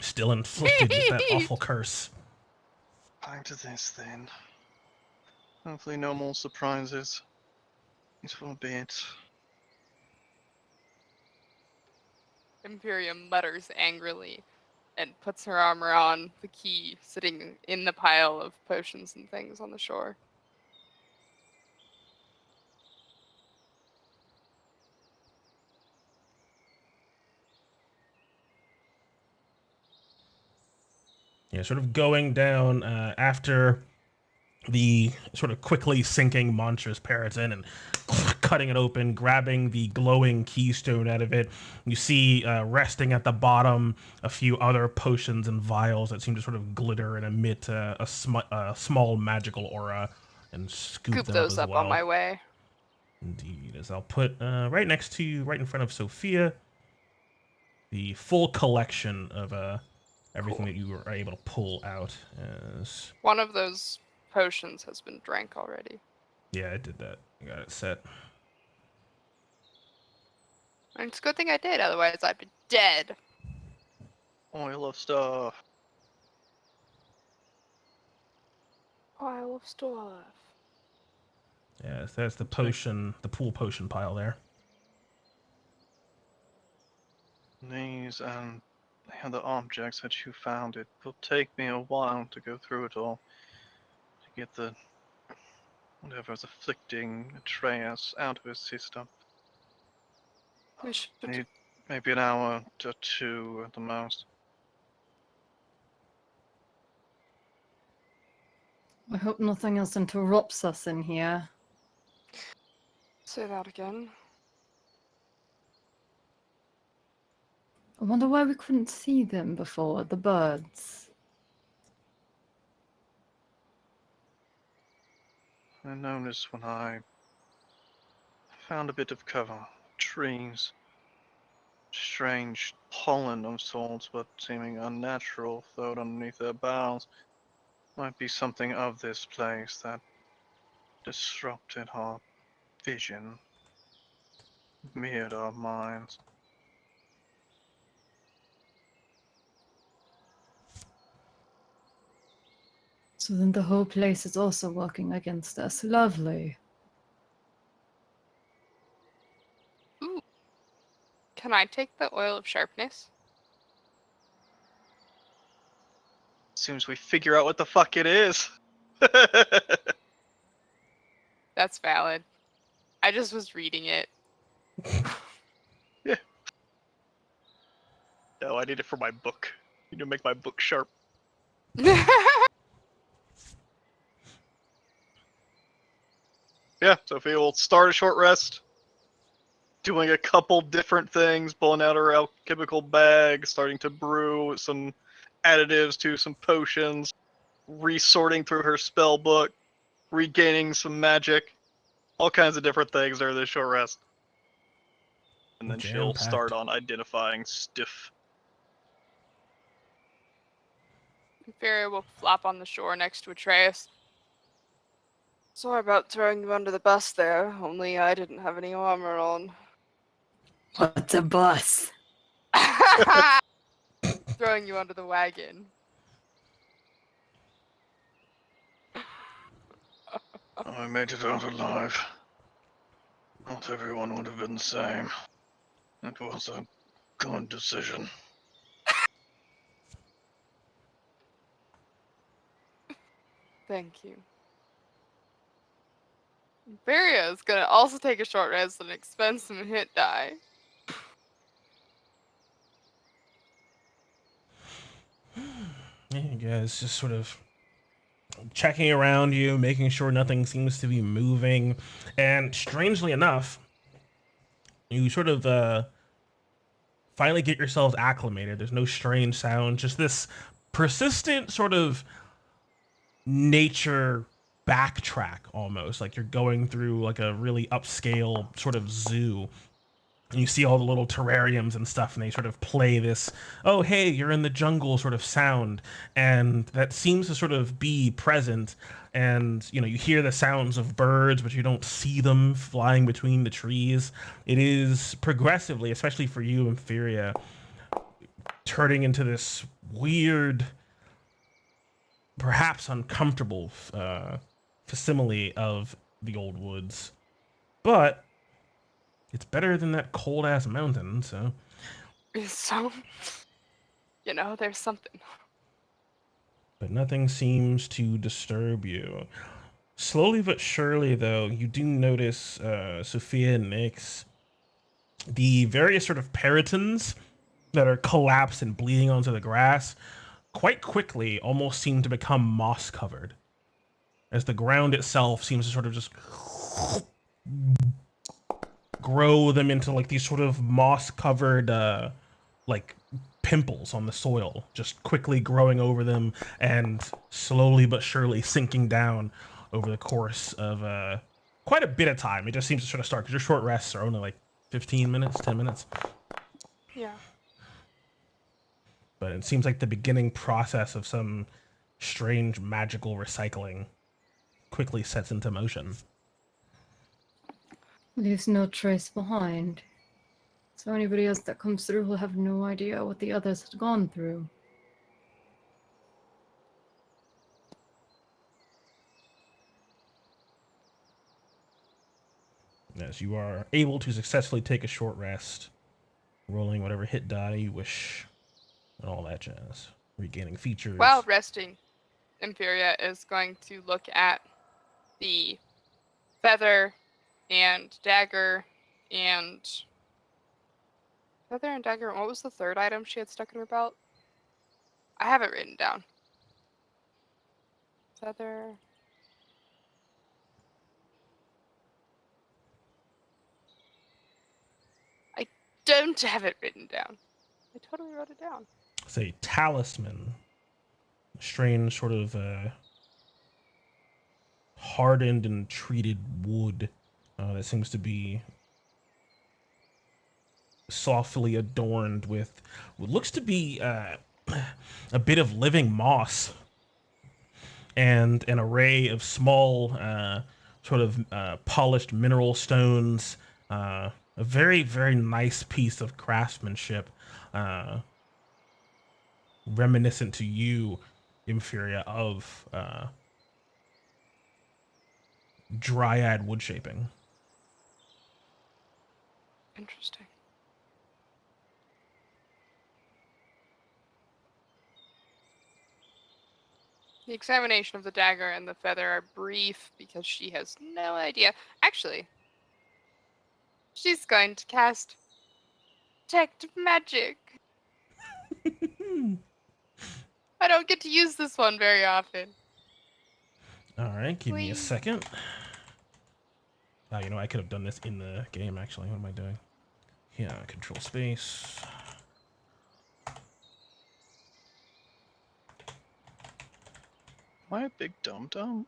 S1: Still inflicted with that awful curse.
S2: Back to this then. Hopefully no more surprises. This for a bit.
S3: Imperium mutters angrily and puts her armor on the key sitting in the pile of potions and things on the shore.
S1: Yeah, sort of going down after the sort of quickly sinking monstrous Periton and cutting it open, grabbing the glowing keystone out of it. You see resting at the bottom a few other potions and vials that seem to sort of glitter and emit a small magical aura, and scoop them
S3: Those
S1: as
S3: up
S1: well.
S3: on my way.
S1: Indeed, as I'll put right next to you, right in front of Sophia, the full collection of everything that you were able to pull out. As
S3: One of those potions has been drank already.
S1: yeah, I did that. I got it set.
S3: And it's a good thing I did, otherwise I'd be dead.
S2: Oil of stuff.
S3: Pile of stuff.
S1: Yeah, there's the potion, the pool potion pile there.
S2: These and the other objects that you found, it will take me a while to go through it all. To get the whatever's afflicting Atreus out of his system.
S3: We should
S2: Need maybe an hour to two at the most.
S5: I hope nothing else interrupts us in here.
S3: say that again.
S5: I wonder why we couldn't see them before, the birds.
S2: I noticed when I Found a bit of cover. Trees. Strange pollen of sorts, but seeming unnatural, flowed underneath their boughs. Might be something of this place that disrupted our vision, mirrored our minds.
S7: So then the whole place is also working against us. Lovely.
S3: Ooh. Can I take the oil of sharpness?
S2: As soon as we figure out what the fuck it is.
S3: That's valid. I just was reading it.
S2: Yeah. No, I need it for my book. I need to make my book sharp. Yeah, Sophia will start a short rest, doing a couple different things, pulling out her alchemical bag, starting to brew some additives to some potions, resorting through her spell book, regaining some magic, all kinds of different things during this short rest. And then she'll
S1: Jam-packed.
S2: start on identifying stiff.
S3: Inferior will flop on the shore next to Atreus. Sorry about throwing you under the bus there, only I didn't have any armor on.
S8: What's a bus?
S3: Throwing you under the wagon.
S2: I made it out alive. Not everyone would have been the same. It was a good decision.
S3: Thank you. Inferior is gonna also take a short rest and expend some hit die.
S1: Yeah, you guys just sort of checking around you, making sure nothing seems to be moving. And strangely enough, you sort of finally get yourselves acclimated. There's no strange sound, just this persistent sort of nature backtrack almost. Like you're going through like a really upscale sort of zoo. And you see all the little terrariums and stuff, and they sort of play this, oh, hey, you're in the jungle sort of sound. And that seems to sort of be present. And, you know, you hear the sounds of birds, but you don't see them flying between the trees. It is progressively, especially for you, Inferior, turning into this weird, perhaps uncomfortable facsimile of the old woods. But it's better than that cold ass mountain, so.
S3: So, you know, there's something.
S1: But nothing seems to disturb you. Slowly but surely, though, you do notice, Sophia and Nyx, the various sort of peritons that are collapsed and bleeding onto the grass quite quickly almost seem to become moss covered, as the ground itself seems to sort of just grow them into like these sort of moss covered like pimples on the soil, just quickly growing over them and slowly but surely sinking down over the course of quite a bit of time. It just seems to sort of start because your short rests are only like 15 minutes, 10 minutes.
S3: Yeah.
S1: But it seems like the beginning process of some strange magical recycling quickly sets into motion.
S5: Leaves no trace behind. So anybody else that comes through will have no idea what the others had gone through.
S1: As you are able to successfully take a short rest, rolling whatever hit die you wish, and all that jazz. Regaining features.
S3: While resting, Imperia is going to look at the feather and dagger and feather and dagger. What was the third item she had stuck in her belt? I have it written down. Feather. I don't have it written down. I totally wrote it down.
S1: It's a talisman. A strange sort of hardened and treated wood that seems to be softly adorned with what looks to be a bit of living moss and an array of small, sort of polished mineral stones. A very, very nice piece of craftsmanship, reminiscent to you, Inferior, of dryad wood shaping.
S3: Interesting. The examination of the dagger and the feather are brief because she has no idea. Actually, she's going to cast Detect Magic. I don't get to use this one very often.
S1: All right, give me a
S3: Whee!
S1: second. I could have done this in the game, actually. What am I doing? Yeah, control space.
S2: Am I a big dum-dum?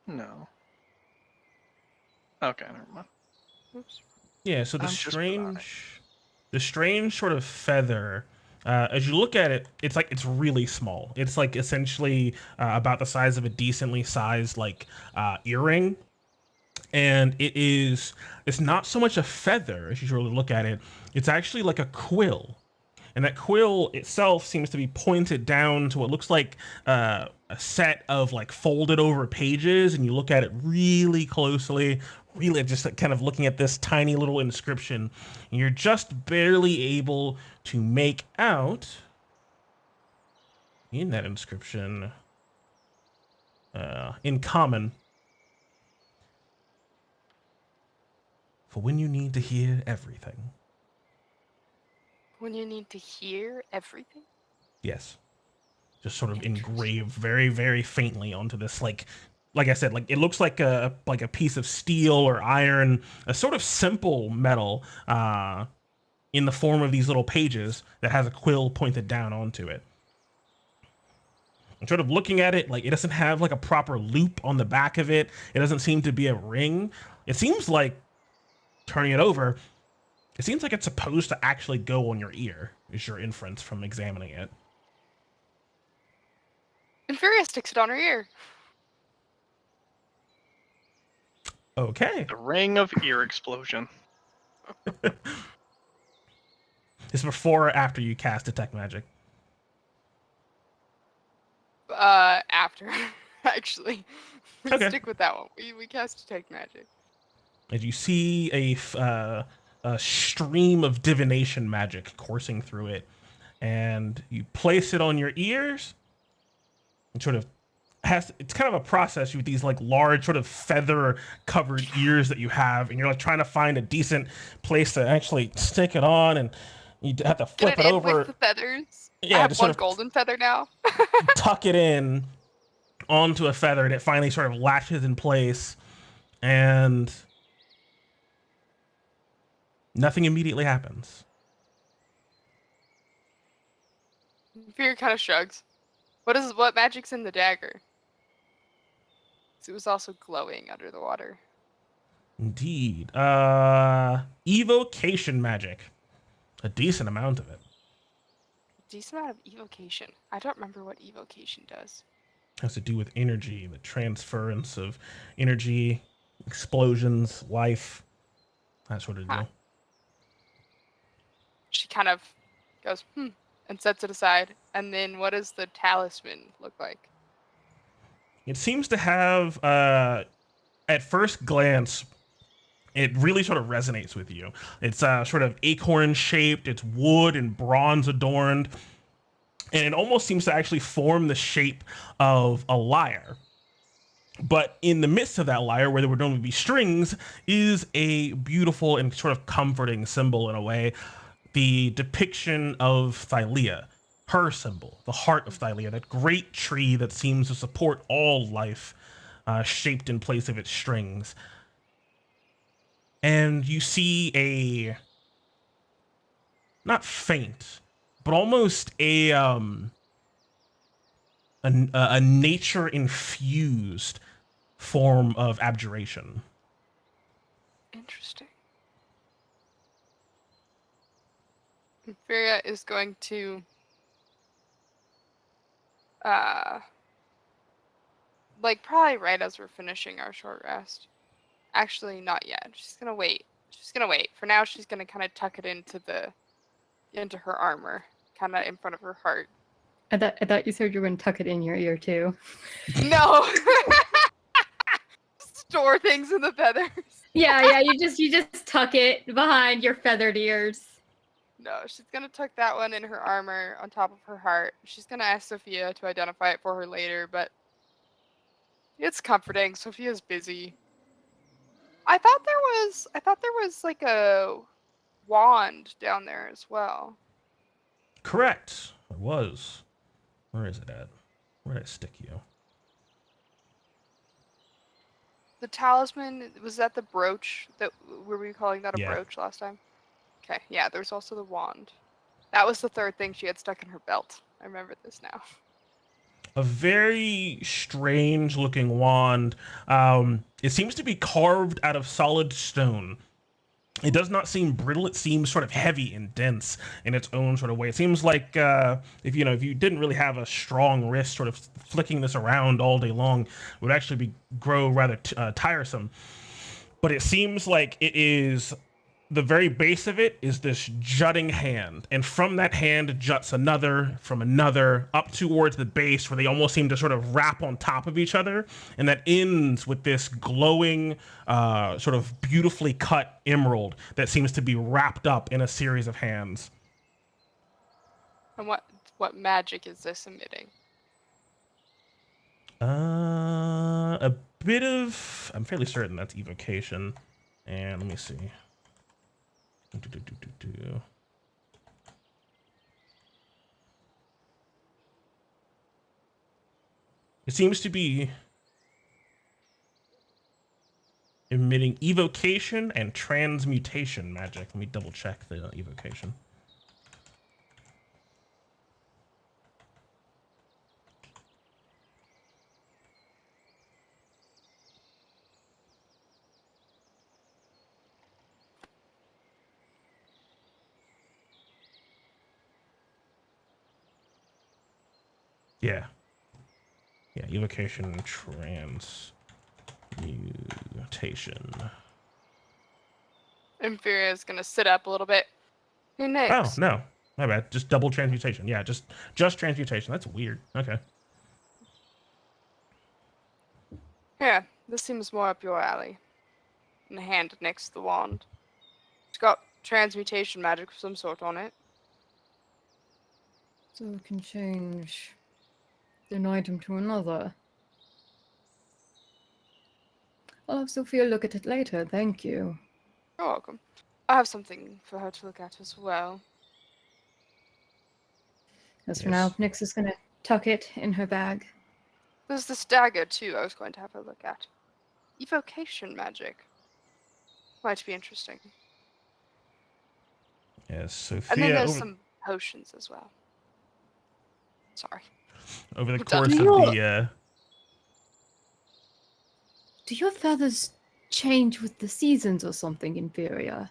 S2: No. Okay, never mind.
S3: Oops.
S1: Yeah, so
S2: I'm just blind.
S1: the strange sort of feather, as you look at it, it's really small. It's like essentially about the size of a decently sized earring, and it's not so much a feather as you really look at it. It's actually like a quill, and that quill itself seems to be pointed down to what looks like a set of like folded over pages, and you look at it really closely, really just kind of looking at this tiny little inscription, and you're just barely able to make out in that inscription, in common, for when you need to hear everything.
S3: When you need to hear everything?
S1: Yes. Just sort of
S3: Interesting.
S1: engraved very, very faintly onto this, like I said, like it looks like a piece of steel or iron, a sort of simple metal, in the form of these little pages that has a quill pointed down onto it. I'm sort of looking at it, like it doesn't have like a proper loop on the back of it. It doesn't seem to be a ring. It seems like, turning it over, it seems like it's supposed to actually go on your ear, is your inference from examining it.
S3: Inferior sticks it on her ear.
S1: Okay.
S2: The ring of ear explosion.
S1: Is before or after you cast Detect Magic?
S3: After, actually.
S1: Okay.
S3: Stick with that one. We cast Detect Magic.
S1: As you see a stream of divination magic coursing through it, and you place it on your ears. It sort of it's kind of a process with these like large sort of feather covered ears that you have, and you're like trying to find a decent place to actually stick it on, and you have to flip
S3: Get
S1: it
S3: in
S1: over.
S3: with the feathers. I
S1: Yeah,
S3: have
S1: just
S3: one
S1: sort of
S3: golden feather now.
S1: tuck it in onto a feather, and it finally sort of latches in place, and nothing immediately happens.
S3: Inferior kind of shrugs. What magic's in the dagger? 'Cause it was also glowing under the water.
S1: Indeed. Evocation magic. A decent amount of it.
S3: Decent amount of evocation. I don't remember what evocation does.
S1: Has to do with energy, the transference of energy, explosions, life, that sort of deal.
S3: She kind of goes, and sets it aside. And then what does the talisman look like?
S1: It seems to have, at first glance, it really sort of resonates with you. It's sort of acorn shaped, it's wood and bronze adorned, and it almost seems to actually form the shape of a lyre. But in the midst of that lyre, where there would normally be strings, is a beautiful and sort of comforting symbol in a way. The depiction of Thylea, her symbol, the heart of Thylea, that great tree that seems to support all life, shaped in place of its strings. And you see not faint, but almost a nature infused form of abjuration.
S3: Interesting. Furia is going to probably right as we're finishing our short rest. Actually, not yet. She's gonna wait. For now, she's gonna kind of tuck it into her armor, kind of in front of her heart.
S5: I thought you said you were going to tuck it in your ear too.
S3: No. Store things in the feathers.
S5: Yeah, you just tuck it behind your feathered ears.
S3: No, she's gonna tuck that one in her armor on top of her heart. She's gonna ask Sophia to identify it for her later, but it's comforting. Sophia's busy. I thought there was like a wand down there as well.
S1: Correct. It was. Where is it at? Where did I stick you?
S3: The talisman, was that the brooch? Were we calling that a
S1: Yeah.
S3: brooch last time? Okay, yeah, there's also the wand. That was the third thing she had stuck in her belt. I remember this now.
S1: A very strange looking wand. It seems to be carved out of solid stone. It does not seem brittle. It seems sort of heavy and dense in its own sort of way. It seems like if you didn't really have a strong wrist, sort of flicking this around all day long would actually grow rather tiresome. But it seems like it is the very base of it is this jutting hand, and from that hand juts another, from another, up towards the base where they almost seem to sort of wrap on top of each other, and that ends with this glowing, sort of beautifully cut emerald that seems to be wrapped up in a series of hands.
S3: And what magic is this emitting?
S1: A bit of, I'm fairly certain that's evocation, and let me see. It seems to be emitting evocation and transmutation magic. Let me double check the evocation. Yeah. Yeah, evocation and transmutation.
S3: Inferior is gonna sit up a little bit. Hey, Nix.
S1: Oh, no. My bad. Just double transmutation. Yeah, just transmutation. That's weird. Okay.
S3: Yeah, this seems more up your alley. And the hand next to the wand. It's got transmutation magic of some sort on it.
S5: So we can change an item to another. I'll have Sophia look at it later, thank you.
S3: You're welcome. I have something for her to look at as well.
S5: As for now,
S1: Yes.
S5: Nyx is gonna tuck it in her bag.
S3: There's this dagger too I was going to have her look at. Evocation magic. Might be interesting.
S1: Yes, Sophia.
S3: And then there's some potions as well. Sorry.
S1: Over the
S3: I'm done.
S1: course of the
S5: Do your feathers change with the seasons or something, Inferior?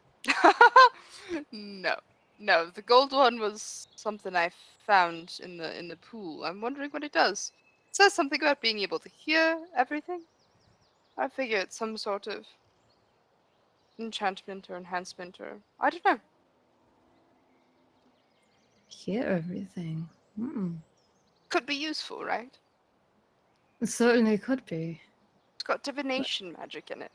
S3: No. The gold one was something I found in the pool. I'm wondering what it does. It says something about being able to hear everything. I figure it's some sort of enchantment or enhancement, or I don't know.
S5: Hear everything.
S3: Could be useful, right?
S5: It certainly could be.
S3: It's got divination magic in it.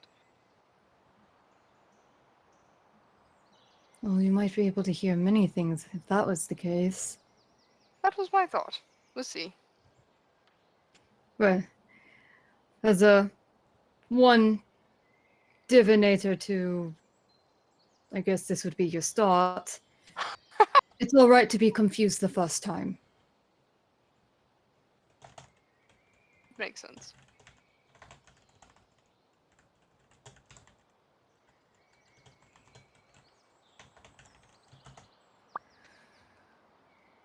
S5: Well, you might be able to hear many things if that was the case.
S3: That was my thought. We'll see.
S5: Well, as a one divinator to, I guess this would be your start. It's all right to be confused the first time.
S3: Makes sense.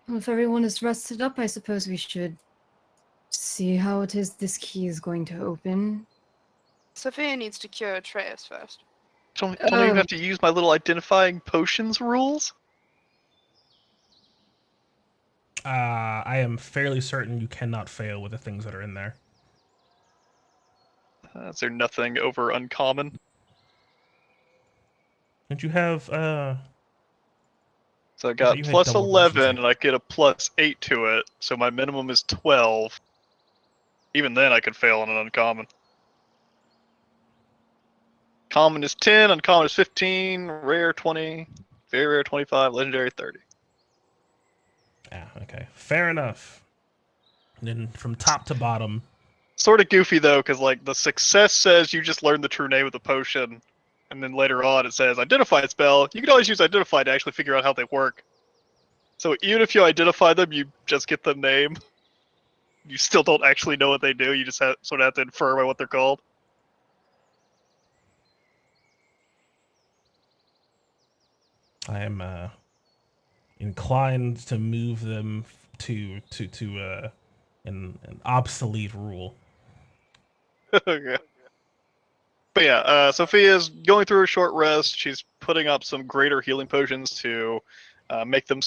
S5: Well, if everyone is rested up, I suppose we should see how it is this key is going to open.
S3: Sophia needs to cure Atreus first.
S2: Don't even have to use my little identifying potions rules?
S1: I am fairly certain you cannot fail with the things that are in there.
S2: Is there nothing over uncommon?
S1: Don't you have
S2: So I
S1: I thought
S2: got
S1: you had
S2: plus
S1: double
S2: 11
S1: proficiency.
S2: and I get a plus 8 to it, so my minimum is 12. Even then I could fail on an uncommon. Common is 10, uncommon is 15, rare 20, very rare 25, legendary 30.
S1: Ah, okay. Fair enough. And then from top to bottom,
S2: Sort of goofy though, because like the success says you just learn the true name of the potion, and then later on it says identify spell. You can always use identify to actually figure out how they work. So even if you identify them, you just get the name. You still don't actually know what they do. You just sort of have to infer by what they're called.
S1: I am inclined to move them to an obsolete rule.
S2: Okay. But yeah, Sophia's going through a short rest. She's putting up some greater healing potions to make them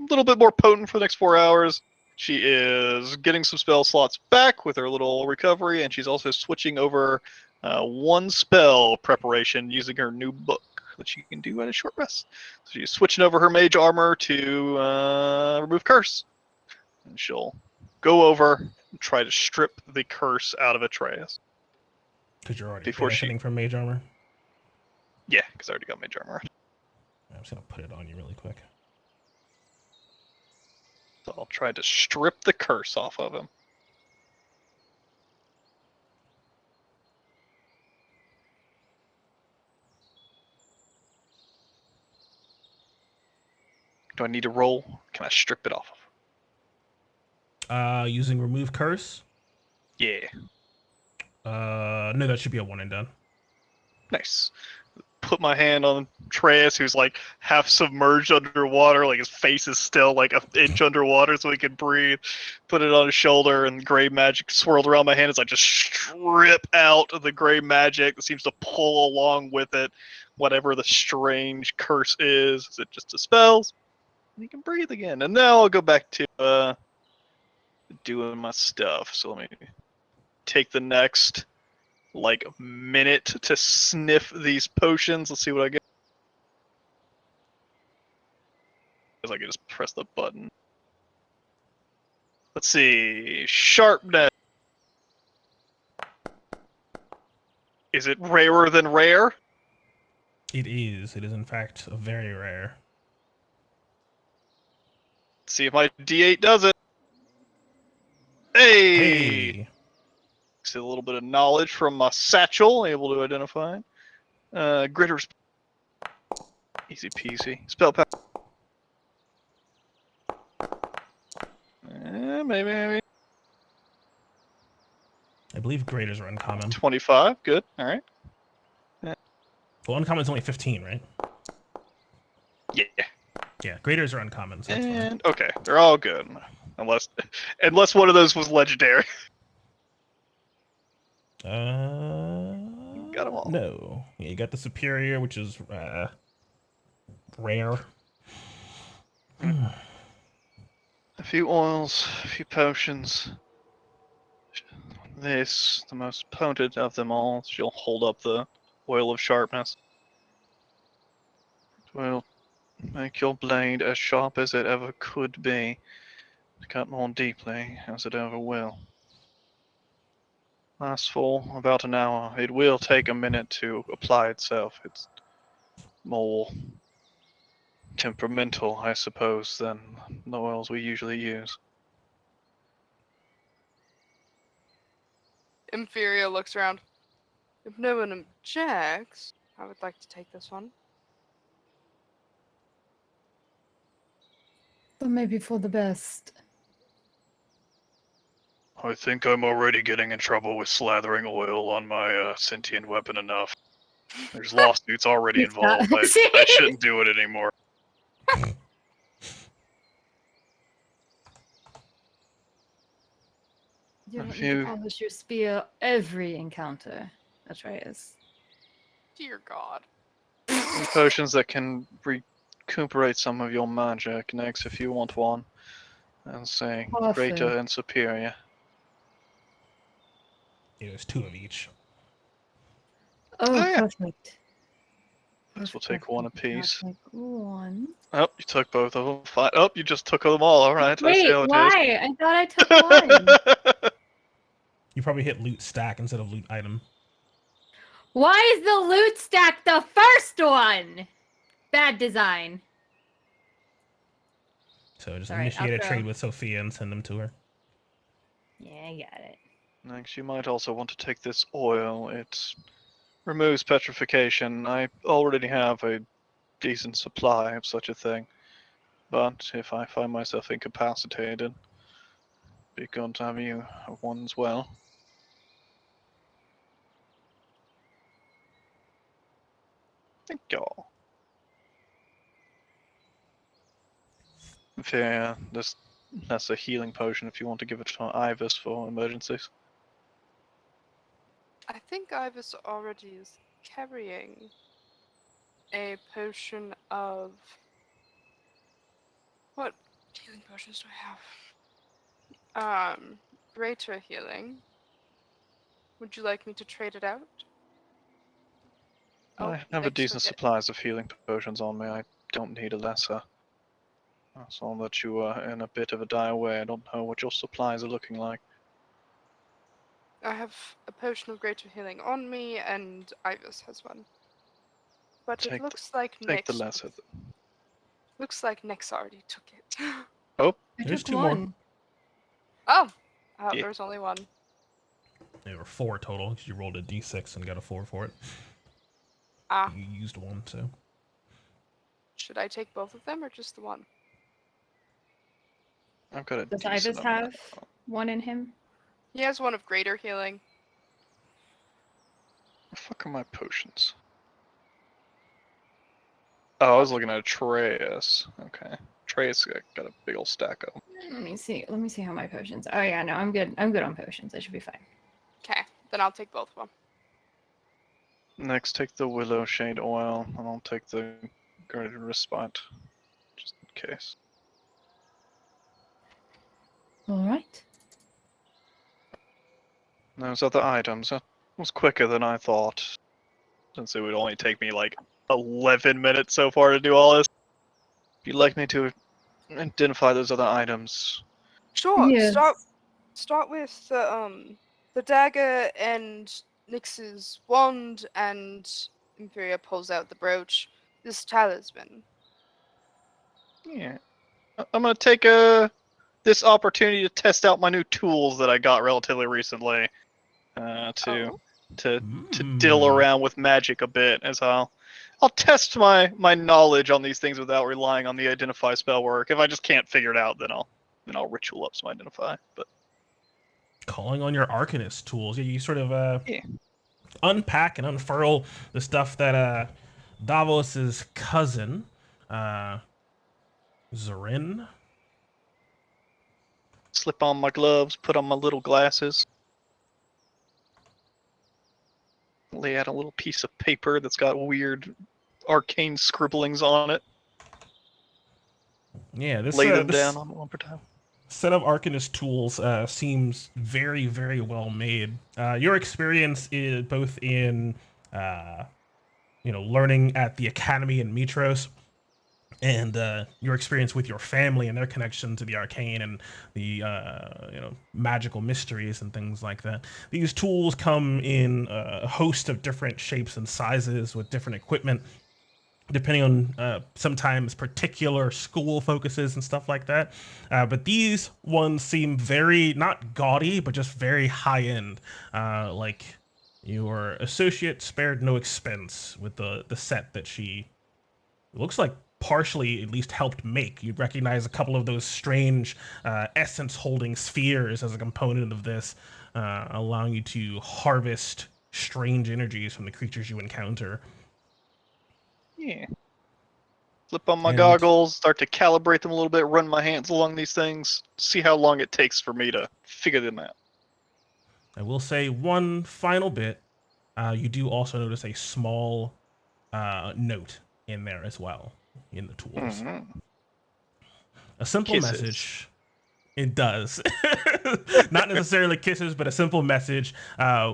S2: little bit more potent for the next 4 hours. She is getting some spell slots back with her little recovery, and she's also switching over one spell preparation using her new book that she can do at a short rest. So she's switching over her mage armor to remove curse, and she'll go over and try to strip the curse out of Atreus.
S1: Because you're already
S2: Before
S1: benefiting from mage armor.
S2: Yeah, because I already got mage armor.
S1: I'm just gonna put it on you really quick.
S2: So I'll try to strip the curse off of him. Do I need to roll? Can I strip it off?
S1: Using remove curse.
S2: Yeah.
S1: No, that should be a one and done.
S2: Nice. Put my hand on Atreus, who's like half submerged underwater, like his face is still like an inch underwater so he can breathe. Put it on his shoulder, and gray magic swirled around my hand as I just strip out the gray magic that seems to pull along with it whatever the strange curse is. Is it just dispels? And he can breathe again. And now I'll go back to doing my stuff. So let me take the next like minute to sniff these potions. Let's see what I get. I can just press the button. Let's see. Sharpness. Is it rarer than rare?
S1: It is. It is in fact very rare.
S2: Let's see if my D8 does it. Hey!
S1: Hey.
S2: See a little bit of knowledge from my satchel, able to identify. Gritter's easy peasy. Spell power. Maybe.
S1: I believe graders are uncommon.
S2: 25. Good. All right.
S1: Well, uncommon is only 15, right?
S2: Yeah.
S1: Yeah, graders are uncommon, so that's fine.
S2: And okay, they're all good, unless one of those was legendary. Got 'em all.
S1: No. Yeah, you got the superior, which is rare.
S2: A few oils, a few potions. This, the most potent of them all. She'll hold up the oil of sharpness. It will make your blade as sharp as it ever could be, to cut more deeply as it ever will. Lasts for about an hour. It will take a minute to apply itself. It's more temperamental, I suppose, than the oils we usually use.
S3: Inferior looks around. If no one objects, I would like to take this one.
S7: But maybe for the best.
S2: I think I'm already getting in trouble with slathering oil on my sentient weapon enough. There's lawsuits already
S7: It's not-
S2: involved. I shouldn't do it anymore.
S7: You don't
S2: If
S7: need
S2: you-
S7: to polish your spear every encounter, Atreus.
S3: Dear God.
S2: Some potions that can recuperate some of your magic. Next, if you want one. and say
S5: Perfect.
S2: greater and superior.
S1: Yeah, there's 2 of each.
S5: Oh,
S2: Oh, yeah.
S5: perfect.
S2: Guess we'll
S5: Perfect,
S2: take one
S5: perfect. I'll
S2: apiece.
S5: take one.
S2: Oh, you took both of them. Fine. Oh, you just took them all. All right, I see
S5: Wait,
S2: how it
S5: why? I thought I took one.
S2: is.
S1: You probably hit loot stack instead of loot item.
S5: Why is the loot stack the first one? Bad design.
S1: So just
S5: All right, I'll
S1: initiate a
S5: throw.
S1: trade with Sophia and send them to her.
S5: Yeah, I got it.
S2: Next, you might also want to take this oil. It removes petrification. I already have a decent supply of such a thing. But if I find myself incapacitated, be good to have you have one as well. Thank y'all. Yeah, that's a healing potion if you want to give it to Ivis for emergencies.
S3: I think Ivis already is carrying a potion of. What healing potions do I have? Greater healing. Would you like me to trade it out? Oh,
S2: I have a
S3: Nyx
S2: decent
S3: took it.
S2: supplies of healing potions on me. I don't need a lesser. So I'll let you in a bit of a dire way. I don't know what your supplies are looking like.
S3: I have a potion of greater healing on me, and Ivis has one. But it looks like
S2: Take the
S3: Nyx.
S2: lesser.
S3: Looks like Nyx already took it.
S2: Oh,
S5: I
S1: There's
S5: took
S1: 2 more.
S5: one.
S3: Oh,
S2: Yeah.
S3: there's only one.
S1: There were 4 total because you rolled a d6 and got a 4 for it.
S3: Ah,
S1: You used 1, so.
S3: should I take both of them or just the one?
S2: I've got a
S5: Does
S2: decent
S5: Ivis
S2: amount.
S5: have one in him?
S3: He has one of greater healing.
S2: The fuck are my potions? Oh, I was looking at Atreus. Okay. Atreus got a big old stack of them.
S5: Let me see. Let me see how my potions. Oh yeah, no, I'm good. I'm good on potions. I should be fine.
S3: Okay, then I'll take both of them.
S2: Next, take the Willow Shade Oil, and I'll take the Guarded Respite, just in case.
S5: All right.
S2: Those other items, that was quicker than I thought. Since it would only take me like 11 minutes so far to do all this. If you'd like me to identify those other items.
S3: Sure.
S5: Yes.
S3: Start with the dagger and Nyx's wand, and Imperia pulls out the brooch. This talisman.
S2: Yeah. I'm gonna take this opportunity to test out my new tools that I got relatively recently. To
S3: Oh.
S2: diddle around with magic a bit, as I'll test my knowledge on these things without relying on the identify spell work. If I just can't figure it out, then I'll ritual up some identify. But
S1: Calling on your Arcanist tools. Yeah, you sort of
S2: yeah.
S1: unpack and unfurl the stuff that Davos's cousin, Zorin.
S2: Slip on my gloves, put on my little glasses, lay out a little piece of paper that's got weird arcane scribblings on it.
S1: Yeah, this
S2: Lay them
S1: this
S2: down on one per time.
S1: set of Arcanist tools seems very, very well made. Your experience is both in, learning at the academy in Mitros, and your experience with your family and their connection to the arcane and the magical mysteries and things like that. These tools come in a host of different shapes and sizes with different equipment, depending on sometimes particular school focuses and stuff like that. But these ones seem very, not gaudy, but just very high end. Like your associate spared no expense with the set that she looks like partially at least helped make. You'd recognize a couple of those strange essence holding spheres as a component of this, allowing you to harvest strange energies from the creatures you encounter.
S2: Yeah. Flip on my
S1: And-
S2: goggles, start to calibrate them a little bit, run my hands along these things, see how long it takes for me to figure them out.
S1: I will say one final bit. You do also notice a small note in there as well in the tools.
S2: Mm-hmm.
S1: A simple
S2: Kisses.
S1: message It does. Not necessarily kisses, but a simple message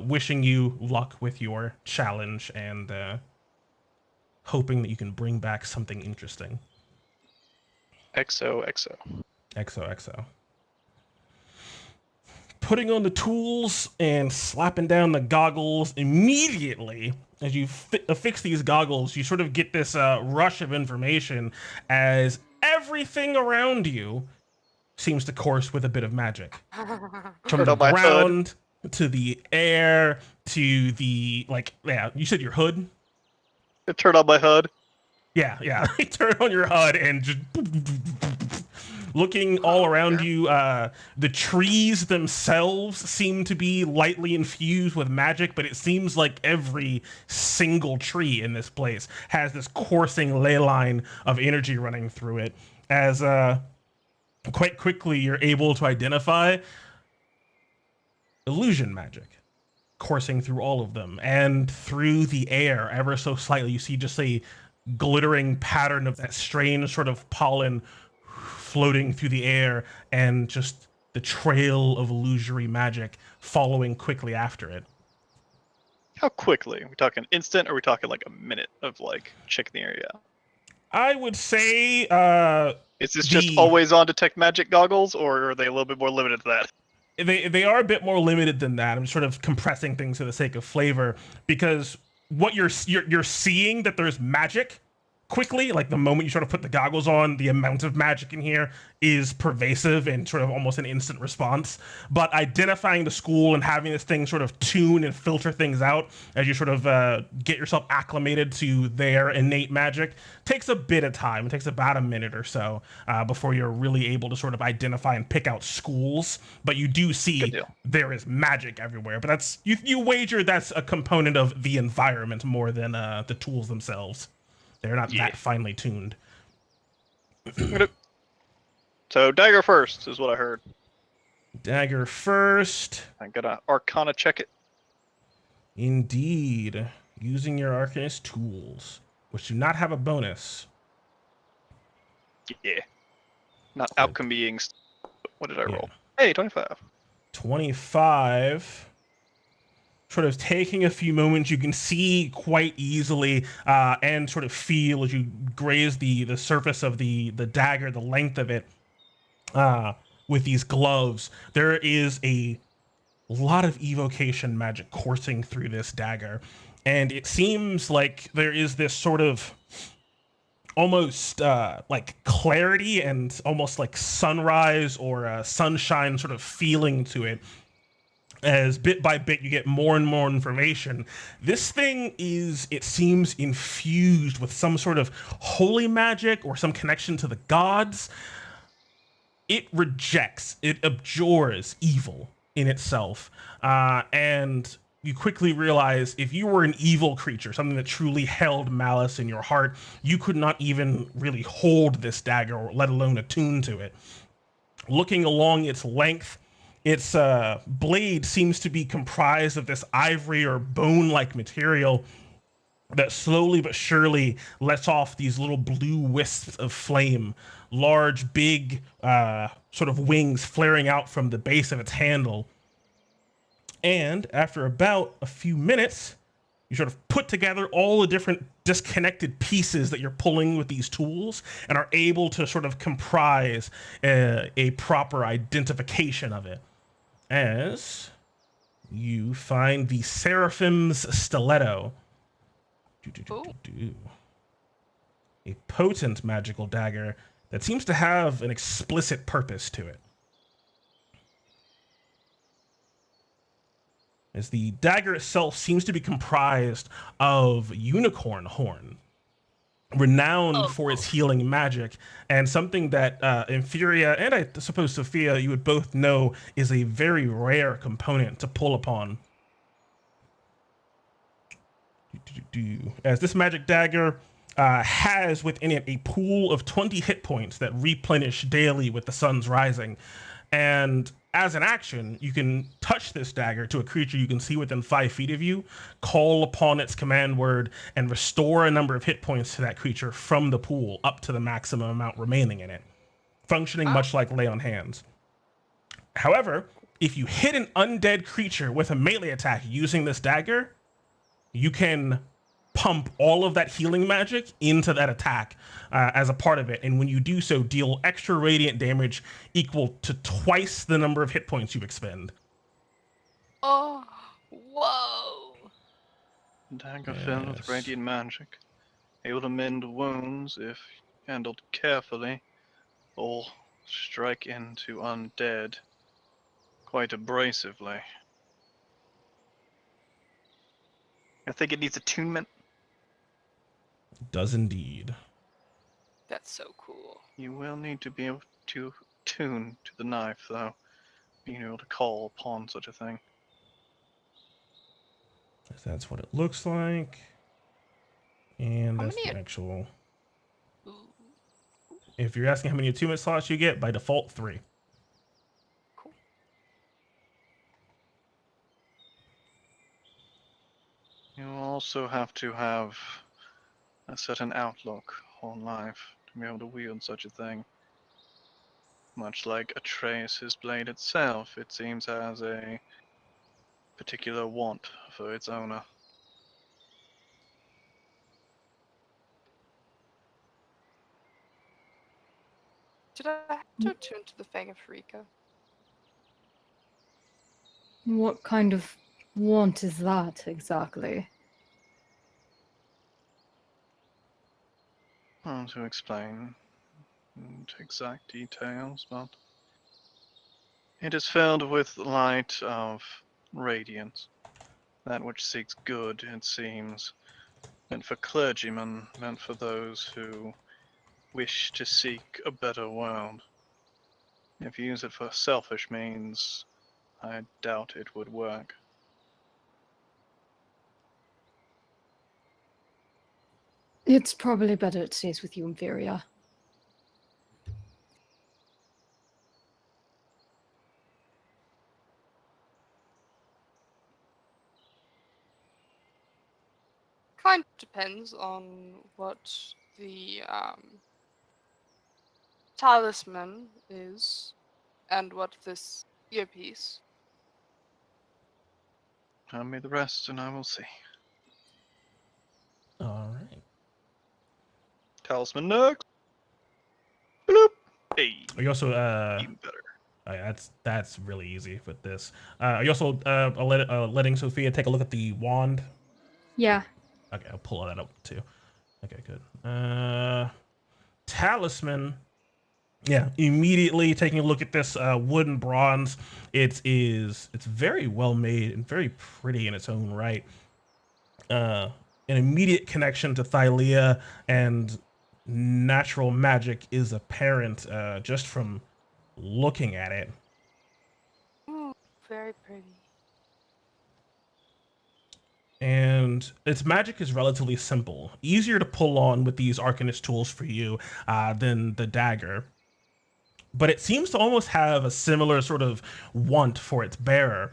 S1: wishing you luck with your challenge and hoping that you can bring back something interesting.
S2: XOXO.
S1: XOXO. Putting on the tools and slapping down the goggles immediately as you affix these goggles, you sort of get this rush of information as everything around you seems to course with a bit of magic. From the ground to the air to the, like, yeah, you said your hood?
S2: Turn on my HUD.
S1: Yeah. You turn on your HUD and just looking all around you. The trees themselves seem to be lightly infused with magic, but it seems like every single tree in this place has this coursing ley line of energy running through it. As quite quickly you're able to identify illusion magic coursing through all of them, and through the air ever so slightly you see just a glittering pattern of that strange sort of pollen floating through the air, and just the trail of illusory magic following quickly after it.
S2: How quickly? Are we talking instant, or are we talking like a minute of like checking the area out?
S1: I would say
S2: is this just always on detect magic goggles, or are they a little bit more limited to that?
S1: They are a bit more limited than that. I'm sort of compressing things for the sake of flavor, because what you're seeing that there's magic quickly, like the moment you sort of put the goggles on, the amount of magic in here is pervasive and sort of almost an instant response. But identifying the school and having this thing sort of tune and filter things out as you sort of get yourself acclimated to their innate magic takes a bit of time. It takes about a minute or so before you're really able to sort of identify and pick out schools. But you do see there is magic everywhere. But that's you wager that's a component of the environment more than the tools themselves. They're not that finely tuned.
S2: So dagger first is what I heard.
S1: Dagger first.
S2: I'm gonna Arcana check it.
S1: Indeed. Using your Arcanist tools, which do not have a bonus.
S2: Yeah. Not alchemying. What did I roll? Hey, 25.
S1: 25. Sort of taking a few moments, you can see quite easily and sort of feel as you graze the surface of the dagger, the length of it, with these gloves. There is a lot of evocation magic coursing through this dagger, and it seems like there is this sort of almost like clarity and almost like sunrise or sunshine sort of feeling to it. As bit by bit you get more and more information. This thing is, it seems, infused with some sort of holy magic or some connection to the gods. It rejects, it abjures evil in itself. And you quickly realize if you were an evil creature, something that truly held malice in your heart, you could not even really hold this dagger, or let alone attune to it. Looking along its length, its blade seems to be comprised of this ivory or bone-like material that slowly but surely lets off these little blue wisps of flame, large, big sort of wings flaring out from the base of its handle. And after about a few minutes, you sort of put together all the different disconnected pieces that you're pulling with these tools and are able to sort of comprise a proper identification of it. As you find the Seraphim's Stiletto. A potent magical dagger that seems to have an explicit purpose to it. As the dagger itself seems to be comprised of unicorn horn, renowned for its healing magic, and something that Infuria and I suppose Sophia, you would both know is a very rare component to pull upon. As this magic dagger has within it a pool of 20 hit points that replenish daily with the sun's rising. And as an action, you can touch this dagger to a creature you can see within 5 feet of you, call upon its command word, and restore a number of hit points to that creature from the pool up to the maximum amount remaining in it, functioning much like Lay on Hands. However, if you hit an undead creature with a melee attack using this dagger, you can pump all of that healing magic into that attack as a part of it. And when you do so, deal extra radiant damage equal to twice the number of hit points you expend.
S3: Oh, whoa.
S2: Dagger filled with radiant magic, able to mend wounds if handled carefully, or strike into undead quite abrasively. I think it needs attunement.
S1: Does indeed.
S3: That's so cool.
S2: You will need to be able to tune to the knife, though, being able to call upon such a thing.
S1: That's what it looks like. And
S3: How
S1: that's
S3: many
S1: the actual...
S3: Ooh.
S1: If you're asking how many attunement slots you get, by default, 3.
S3: Cool.
S2: You also have to have a certain outlook on life to be able to wield such a thing. Much like Atreus' blade itself, it seems has a particular want for its owner.
S3: Did I have to attune to the Fang of Rika?
S7: What kind of want is that exactly?
S2: Hard to explain into exact details, but it is filled with light of radiance, that which seeks good, it seems, meant for clergymen, meant for those who wish to seek a better world. If you use it for selfish means, I doubt it would work.
S7: It's probably better it stays with you, Inferior.
S3: Kind of depends on what the talisman is and what this earpiece.
S2: Tell me the rest and I will see.
S1: All right.
S2: Talisman next. Bloop. Hey,
S1: Are you also
S2: even better.
S1: that's really easy with this. Are you also letting Sophia take a look at the wand?
S5: Yeah.
S1: Okay, I'll pull that up too. Okay, good. Talisman. Yeah, immediately taking a look at this wooden bronze. It's very well made and very pretty in its own right. An immediate connection to Thylea and natural magic is apparent just from looking at it.
S3: Ooh, very pretty.
S1: And its magic is relatively simple, easier to pull on with these Arcanist tools for you than the dagger. But it seems to almost have a similar sort of want for its bearer,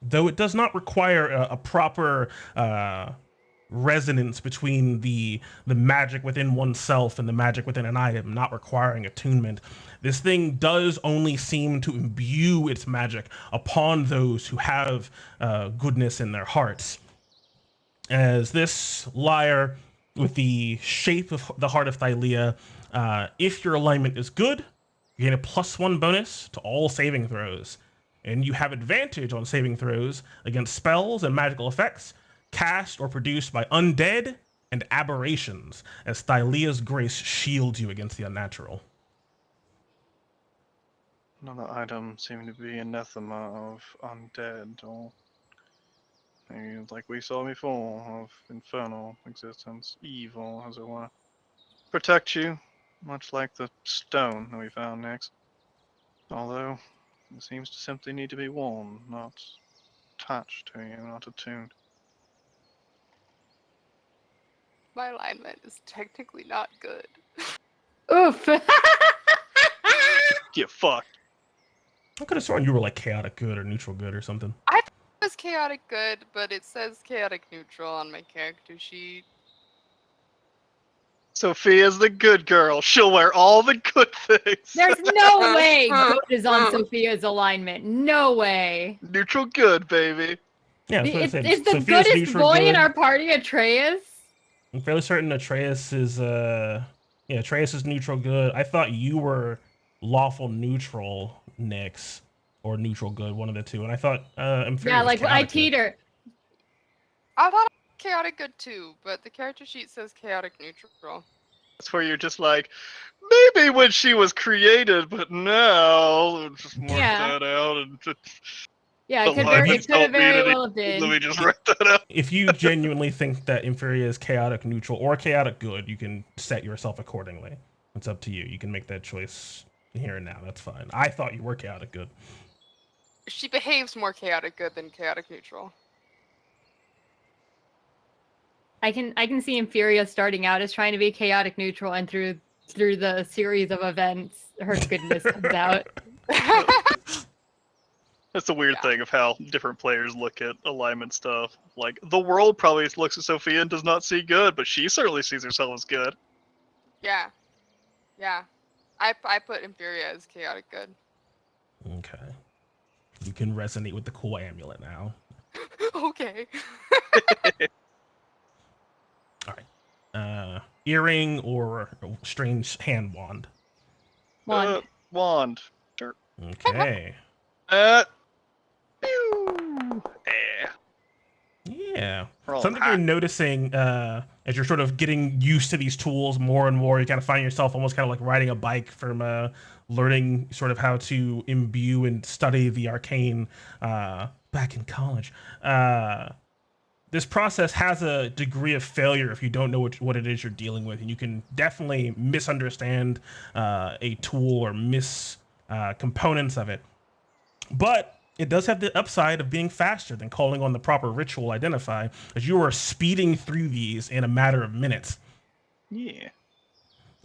S1: though it does not require a proper resonance between the magic within oneself and the magic within an item, not requiring attunement. This thing does only seem to imbue its magic upon those who have goodness in their hearts. As this lyre, with the shape of the heart of Thylea, if your alignment is good, you gain a +1 bonus to all saving throws. And you have advantage on saving throws against spells and magical effects cast or produced by undead and aberrations, as Thylea's grace shields you against the unnatural.
S2: Another item seeming to be anathema of undead, or maybe like we saw before, of infernal existence, evil, as it were. Protect you, much like the stone that we found next. Although, it seems to simply need to be worn, not attached to you, not attuned.
S3: My alignment is technically not good.
S5: Oof.
S2: Get fucked!
S1: I could have sworn you were like chaotic good or neutral good or something.
S3: I thought it was chaotic good, but it says chaotic neutral on my character sheet.
S2: Sophia's the good girl. She'll wear all the good things.
S5: There's no way good is on Sophia's alignment. No way.
S2: Neutral good, baby.
S1: Yeah, that's what I said.
S5: Is the
S1: Sophia's
S5: goodest
S1: neutral
S5: boy in
S1: good.
S5: our party Atreus?
S1: I'm fairly certain Atreus is Atreus is neutral good. I thought you were lawful neutral, Nyx, or neutral good, one of the two. And I thought Inferior
S5: Yeah,
S1: was
S5: like I
S1: chaotic good.
S5: teeter.
S3: I thought chaotic good too, but the character sheet says chaotic neutral.
S2: That's where you're just like, maybe when she was created, but now just work
S5: Yeah.
S2: that out and
S5: Yeah, it could
S2: alignments don't mean
S5: very
S2: anything.
S5: well have
S2: Let me
S5: did.
S2: just write that out.
S1: If you genuinely think that Inferior is chaotic neutral or chaotic good, you can set yourself accordingly. It's up to you. You can make that choice here and now. That's fine. I thought you were chaotic good.
S3: She behaves more chaotic good than chaotic neutral.
S5: I can see Inferior starting out as trying to be chaotic neutral, and through the series of events, her goodness comes out.
S2: That's the weird
S3: Yeah.
S2: thing of how different players look at alignment stuff. Like, the world probably looks at Sophia and does not see good, but she certainly sees herself as good.
S3: Yeah. Yeah. I put Inferior as chaotic good.
S1: Okay. You can resonate with the cool amulet now.
S3: Okay.
S1: All right. Earring or strange hand wand.
S5: Wand.
S2: Wand.
S1: Okay.
S2: Pew!
S1: Yeah.
S2: Roll
S1: Something
S2: hot.
S1: you're noticing as you're sort of getting used to these tools more and more, you kind of find yourself almost kind of like riding a bike from learning sort of how to imbue and study the arcane back in college. This process has a degree of failure if you don't know what it is you're dealing with, and you can definitely misunderstand a tool or miss components of it. But it does have the upside of being faster than calling on the proper ritual identify, as you are speeding through these in a matter of minutes.
S2: Yeah.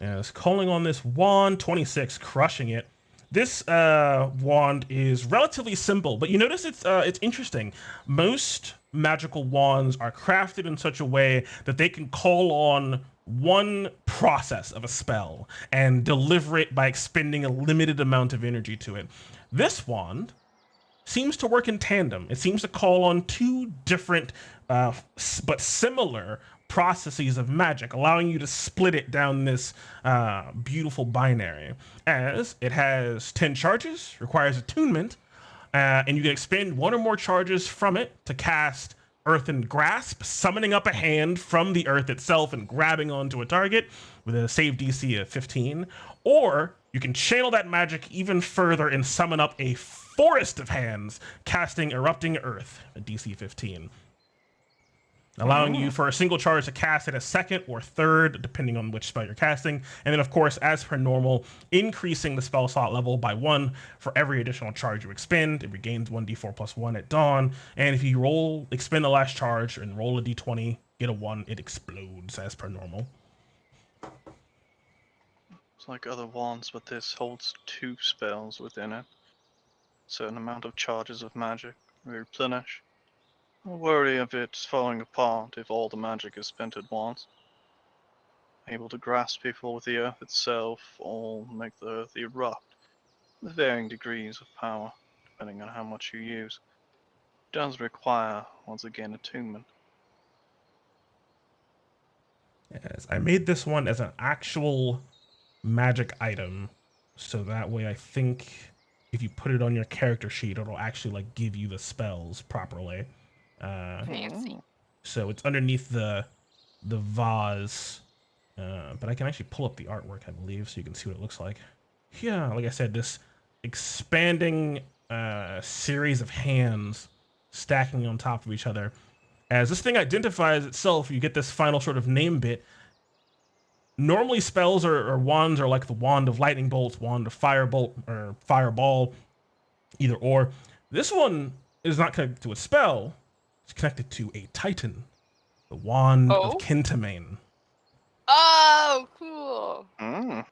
S1: As calling on this wand, 26, crushing it. This wand is relatively simple, but you notice it's interesting. Most magical wands are crafted in such a way that they can call on one process of a spell and deliver it by expending a limited amount of energy to it. This wand seems to work in tandem. It seems to call on two different but similar processes of magic, allowing you to split it down this beautiful binary. As it has 10 charges, requires attunement, and you can expend one or more charges from it to cast Earthen Grasp, summoning up a hand from the earth itself and grabbing onto a target with a save DC of 15. Or you can channel that magic even further and summon up a forest of hands, casting Erupting Earth, a DC 15. Allowing you for a single charge to cast it a second or third, depending on which spell you're casting. And then, of course, as per normal, increasing the spell slot level by 1 for every additional charge you expend. It regains 1d4 plus 1 at dawn. And if you expend the last charge and roll a d20, get a 1, it explodes as per normal.
S2: It's like other wands, but this holds 2 spells within it. Certain amount of charges of magic replenish. I worry of it falling apart if all the magic is spent at once. Able to grasp people with the earth itself, or make the earth erupt, with varying degrees of power, depending on how much you use. It does require, once again, attunement.
S1: Yes, I made this one as an actual magic item, so that way I think if you put it on your character sheet, it'll actually like give you the spells properly.
S3: Fancy.
S1: So it's underneath the vase, but I can actually pull up the artwork, I believe, so you can see what it looks like. Yeah, like I said, this expanding series of hands stacking on top of each other. As this thing identifies itself, you get this final sort of name bit. Normally spells or wands are like the wand of lightning bolts, wand of firebolt, or fireball, either or. This one is not connected to a spell. It's connected to a titan, the wand of Kentamane.
S3: Oh, cool.
S2: Mm.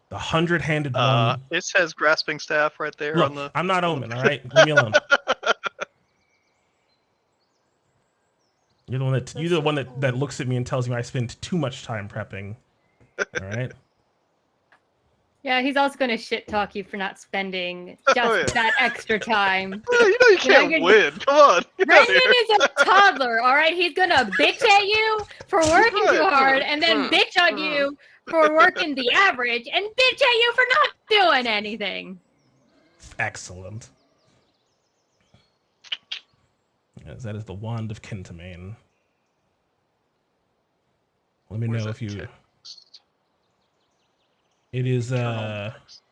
S1: The 100-handed one.
S2: It says grasping staff right there
S1: Look,
S2: on the...
S1: I'm not Omen, all right? Leave me alone. You're the one that looks at me and tells me I spend too much time prepping. All right.
S5: Yeah, he's also gonna shit talk you for not spending
S2: Oh,
S5: just
S2: yeah.
S5: that extra time.
S2: You know you can't
S5: gonna-
S2: win. Come on. Get out of
S5: Brendan
S2: here.
S5: is a toddler, all right? He's gonna bitch at you for working too
S2: Right.
S5: hard, and then bitch at you for working the average, and bitch at you for not doing anything.
S1: Excellent. Yes, that is the Wand of Kintamane. Let me
S2: Where's
S1: know
S2: that
S1: if you.
S2: text?
S1: It is
S2: Turn on the text.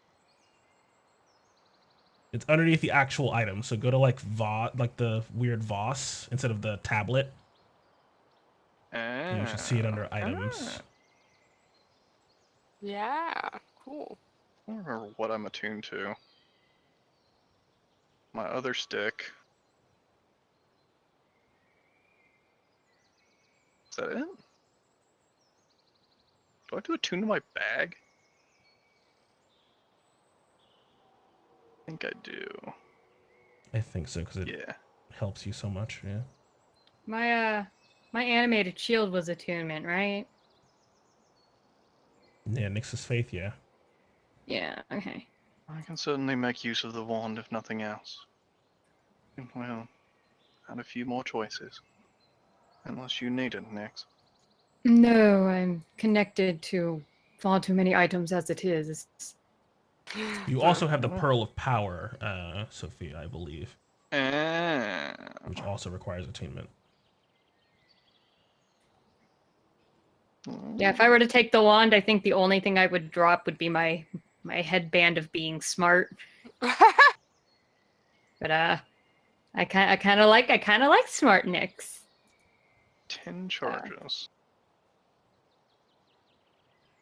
S1: it's underneath the actual item. So go to like the weird Voss instead of the tablet. And you should see it under items.
S3: Yeah, cool.
S2: I don't remember what I'm attuned to. My other stick. Is that it? Do I have to attune to my bag? I think I do.
S1: I think so because it
S2: Yeah.
S1: helps you so much. Yeah.
S5: My animated shield was attunement, right?
S1: Yeah, Nix's faith. Yeah.
S5: Yeah, okay.
S2: I can certainly make use of the wand if nothing else. Well, add a few more choices. Unless you need it, Nix.
S5: No, I'm connected to far too many items as it is.
S1: You also have the Pearl of Power, Sophia, I believe,
S2: Ah.
S1: which also requires attunement.
S5: Yeah, if I were to take the wand, I think the only thing I would drop would be my headband of being smart. But I kind of like smart Nicks.
S2: 10 charges.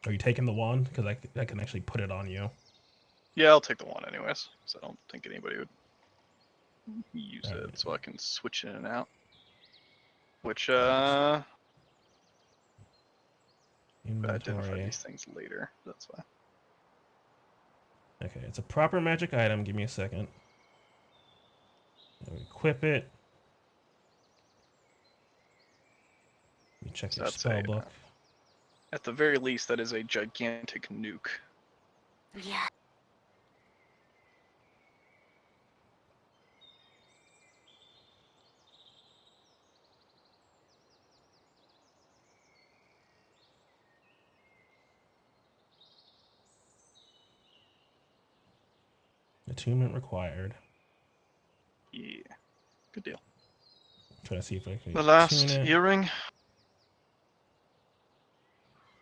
S1: Are you taking the wand? Because I can actually put it on you.
S2: Yeah, I'll take the wand anyways, because I don't think anybody would use
S1: Alright.
S2: it, so I can switch in and out. Which, identify
S1: Inventory.
S2: these things later. That's why.
S1: Okay, it's a proper magic item. Give me a second. Equip it. Let me check
S2: So
S1: your
S2: that's
S1: spell
S2: a,
S1: book.
S2: At the very least, that is a gigantic nuke.
S3: Yeah.
S1: Attunement required.
S2: Yeah. Good deal.
S1: Try to see if I can
S2: The last
S1: attune it.
S2: earring.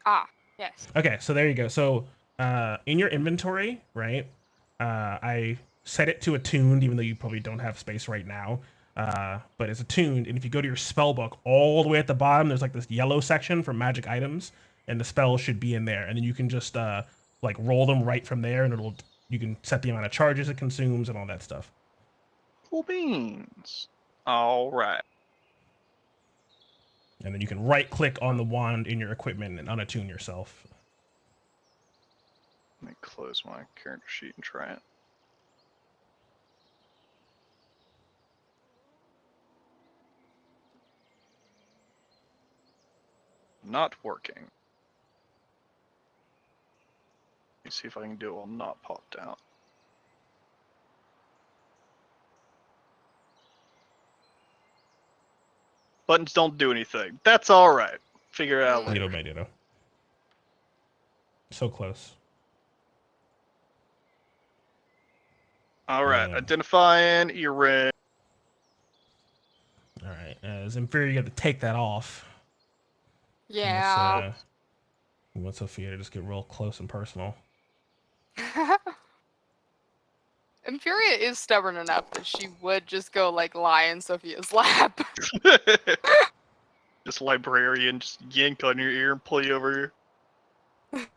S3: Ah, yes.
S1: Okay, so there you go. So in your inventory, right? I set it to attuned, even though you probably don't have space right now. But it's attuned, and if you go to your spell book, all the way at the bottom, there's like this yellow section for magic items, and the spell should be in there. And then you can just like roll them right from there, and you can set the amount of charges it consumes and all that stuff.
S2: Cool beans. Alright.
S1: And then you can right click on the wand in your equipment and unattune yourself.
S2: Let me close my character sheet and try it. Not working. Let me see if I can do it while not popped out. Buttons don't do anything. That's alright. Figure it out later.
S1: Ditto. So close.
S2: Alright, identifying earring.
S1: All right, as inferior, you have to take that off.
S3: Yeah.
S1: You want Sophia to just get real close and personal.
S3: Imperia is stubborn enough that she would just go like lie in Sophia's lap.
S2: This librarian just yank on your ear and pull you over here.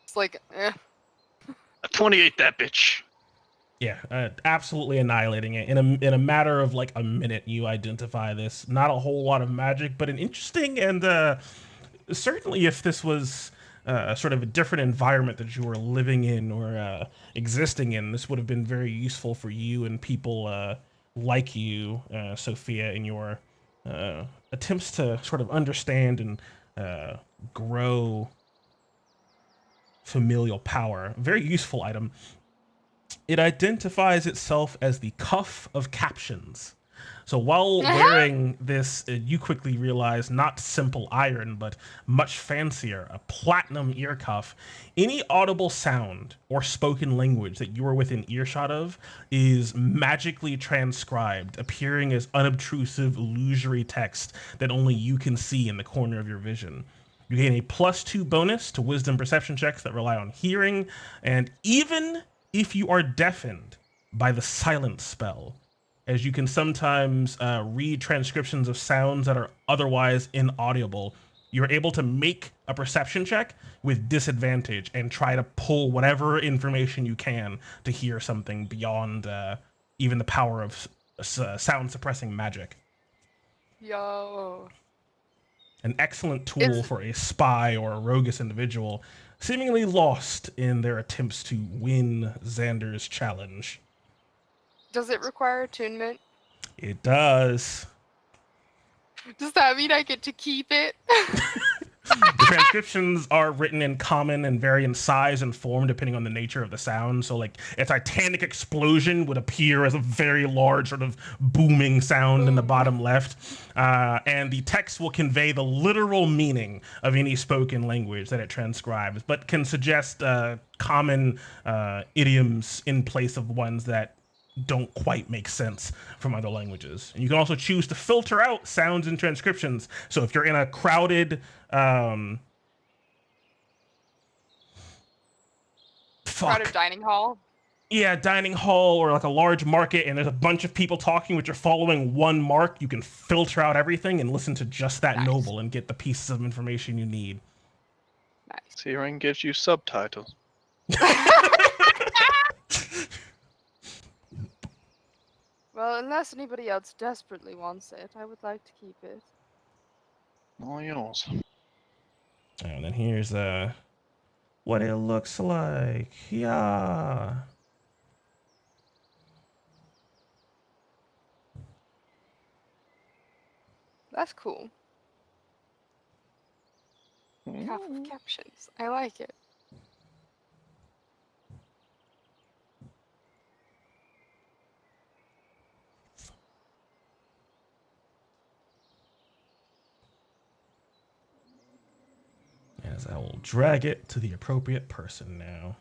S3: It's like, eh.
S2: I 28 that bitch.
S1: Yeah, absolutely annihilating it in a matter of like a minute. You identify this. Not a whole lot of magic, but an interesting and certainly if this was sort of a different environment that you were living in or existing in, this would have been very useful for you and people like you, Sophia, in your attempts to sort of understand and grow familial power. Very useful item. It identifies itself as the Cuff of Captions. So while wearing this, you quickly realize not simple iron, but much fancier, a platinum ear cuff. Any audible sound or spoken language that you are within earshot of is magically transcribed, appearing as unobtrusive, illusory text that only you can see in the corner of your vision. You gain a +2 bonus to wisdom perception checks that rely on hearing, and even if you are deafened by the silence spell, as you can sometimes read transcriptions of sounds that are otherwise inaudible, you're able to make a perception check with disadvantage and try to pull whatever information you can to hear something beyond even the power of sound suppressing magic.
S3: Yo.
S1: An excellent tool for a spy or a roguish individual seemingly lost in their attempts to win Xander's challenge.
S3: Does it require attunement?
S1: It does.
S3: Does that mean I get to keep it?
S1: The transcriptions are written in common and vary in size and form depending on the nature of the sound. So, like, a titanic explosion would appear as a very large sort of booming sound in the bottom left. And the text will convey the literal meaning of any spoken language that it transcribes, but can suggest common idioms in place of ones that don't quite make sense from other languages. And you can also choose to filter out sounds and transcriptions. So if you're in a crowded
S3: Crowded dining hall?
S1: Yeah, dining hall or like a large market and there's a bunch of people talking but you're following one mark, you can filter out everything and listen to just that noble and get the pieces of information you need.
S3: Nice.
S2: Hearing gives you subtitles.
S3: Well, unless anybody else desperately wants it, I would like to keep it.
S2: All yours.
S1: And then here's what it looks like. Yeah.
S3: That's cool. Cuff of captions. I like it.
S1: As I will drag it to the appropriate person now.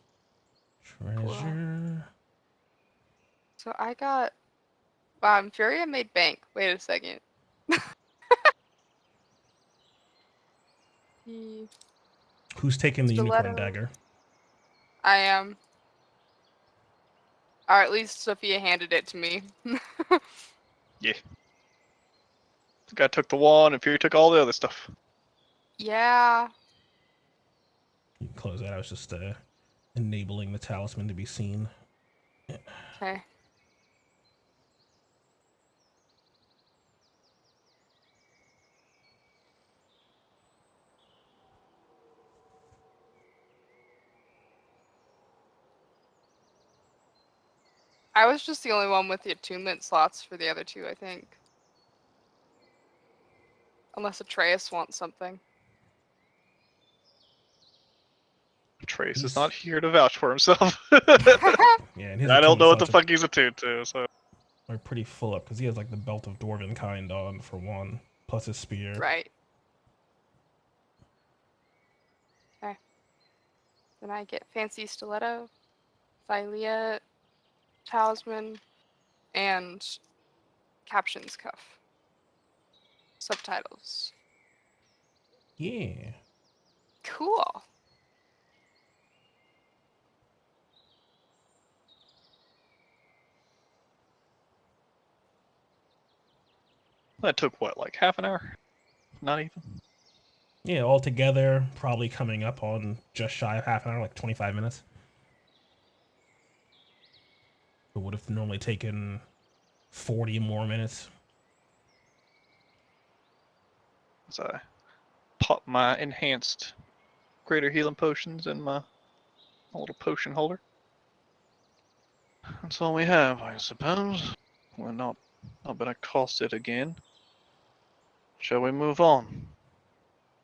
S1: Treasure.
S3: So I got... Wow, Furia made bank. Wait a second. The
S1: Who's taking the unicorn
S3: stiletto.
S1: dagger?
S3: I am. Or at least Sophia handed it to me.
S2: Yeah. The guy took the wand and Fury took all the other stuff.
S3: Yeah.
S1: You can close that. I was just enabling the talisman to be seen.
S3: Okay. I was just the only one with the attunement slots for the other two, I think. Unless Atreus wants something.
S2: Trace is not here to vouch for himself.
S1: Yeah, and his
S2: I don't know what the
S1: attunement slots
S2: fuck he's attuned to, so.
S1: are pretty full up because he has like the belt of dwarven kind on for one, plus his spear.
S3: Right. Okay. Then I get fancy stiletto, Thylea talisman, and captions cuff. Subtitles.
S1: Yeah.
S3: Cool.
S2: That took what, like half an hour? Not even.
S1: Yeah, altogether, probably coming up on just shy of half an hour, like 25 minutes. It would have normally taken 40 more minutes.
S2: As I pop my enhanced greater healing potions in my little potion holder. That's all we have, I suppose. We're not been accosted again. Shall we move on?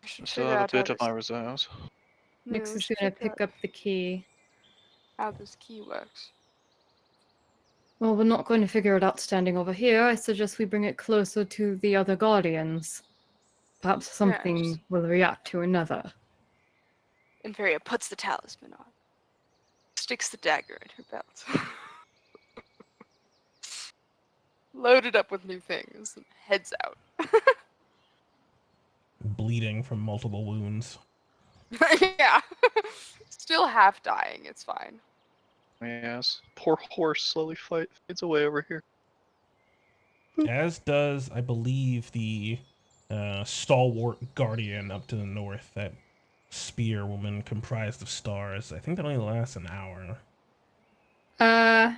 S3: I should
S2: I still
S3: figure
S2: have a
S3: out how
S2: bit
S3: to...
S2: of my reserves.
S5: Nix
S3: we
S5: is
S3: should
S5: gonna
S3: figure
S5: pick
S3: out
S5: up the key.
S3: how this key works.
S5: Well, we're not going to figure it out standing over here. I suggest we bring it closer to the other guardians. Perhaps something
S3: Yes.
S5: will react to another.
S3: Inferia puts the talisman on, sticks the dagger in her belt, loaded up with new things, and heads out.
S1: Bleeding from multiple wounds.
S3: Yeah. Still half dying, it's fine.
S2: Yes. Poor horse slowly fades away over here.
S1: As does, I believe, the stalwart guardian up to the north, that spear woman comprised of stars. I think that only lasts an hour.
S5: I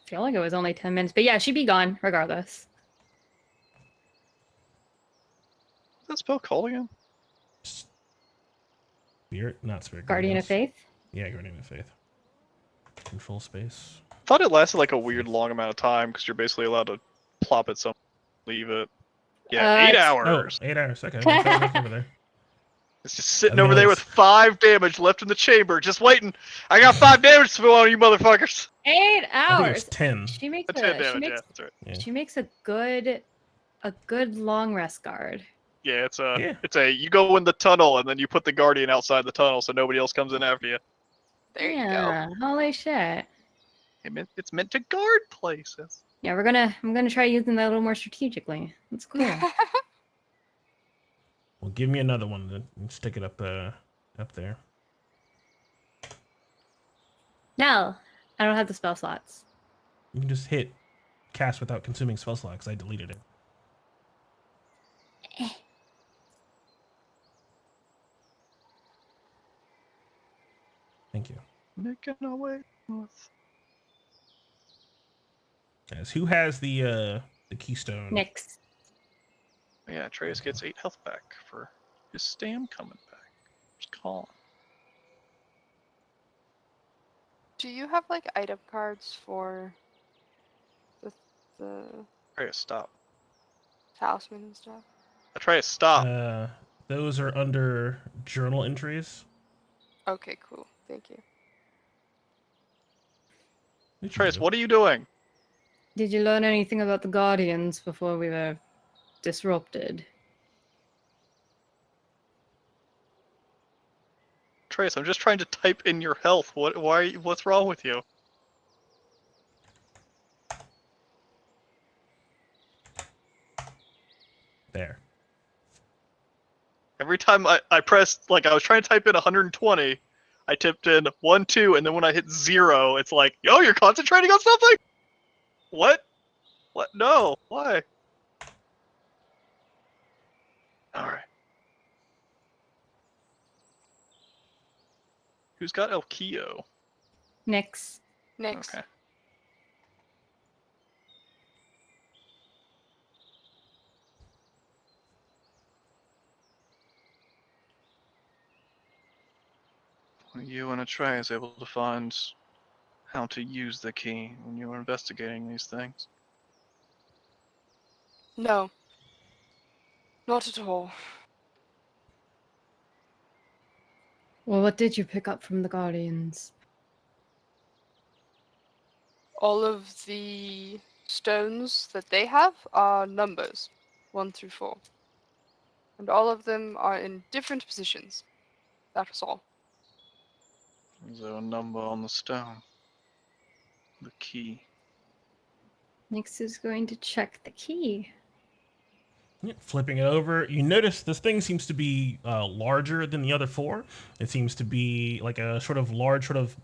S5: feel like it was only 10 minutes, but yeah, she'd be gone regardless.
S2: What's that spell called again?
S1: Spirit? Not spirit.
S5: Guardian of
S1: guardians.
S5: Faith?
S1: Yeah, guardian of faith. Control space.
S2: Thought it lasted like a weird long amount of time because you're basically allowed to plop it somewhere, leave it. Yeah, 8
S5: it's-
S1: Oh,
S2: hours.
S1: 8 hours. Okay, there's not enough over there.
S2: It's just sitting
S1: I
S2: over there with
S1: noticed.
S2: 5 damage left in the chamber, just waiting. I got 5 damage to spill on you motherfuckers.
S5: 8
S1: I think it was
S5: hours.
S1: 10.
S5: She makes
S2: 10
S5: a
S2: damage, yeah, that's right.
S1: Yeah.
S5: she makes a good long rest guard.
S2: Yeah,
S1: Yeah.
S2: you go in the tunnel and then you put the guardian outside the tunnel so nobody else comes in after you.
S3: There you go.
S5: Yeah, holy shit.
S2: It's meant to guard places.
S5: Yeah, I'm gonna try using that a little more strategically. That's cool.
S1: Well, give me another one and stick it up there.
S5: No, I don't have the spell slots.
S1: You can just hit cast without consuming spell slot because I deleted it. Thank you.
S2: Making our way north.
S1: As who has the keystone?
S5: Nix.
S2: Yeah, Atreus gets 8 health back for his stam coming back. Just call.
S3: Do you have like item cards for the
S2: Atreus, stop.
S3: talisman and stuff?
S2: Atreus, stop.
S1: Those are under journal entries.
S3: Okay, cool. Thank you.
S1: Which you
S2: Atreus,
S1: do.
S2: what are you doing?
S5: Did you learn anything about the Guardians before we were disrupted?
S2: Atreus, I'm just trying to type in your health. What's wrong with you?
S1: There.
S2: Every time I pressed, like, I was trying to type in 120, I typed in 1, 2, and then when I hit 0, it's like, yo, you're concentrating on something? What? What? No. Why? Alright. Who's got Elkio?
S5: Nix.
S3: Next.
S2: Okay. Were you and Atreus able to find how to use the key when you were investigating these things?
S3: No. Not at all.
S5: Well, what did you pick up from the Guardians?
S3: All of the stones that they have are numbers, 1 through 4. And all of them are in different positions. That was all.
S2: Is there a number on the stone? The key.
S5: Nix is going to check the key.
S1: Yeah, flipping it over, you notice this thing seems to be larger than the other 4. It seems to be like a sort of large, sort of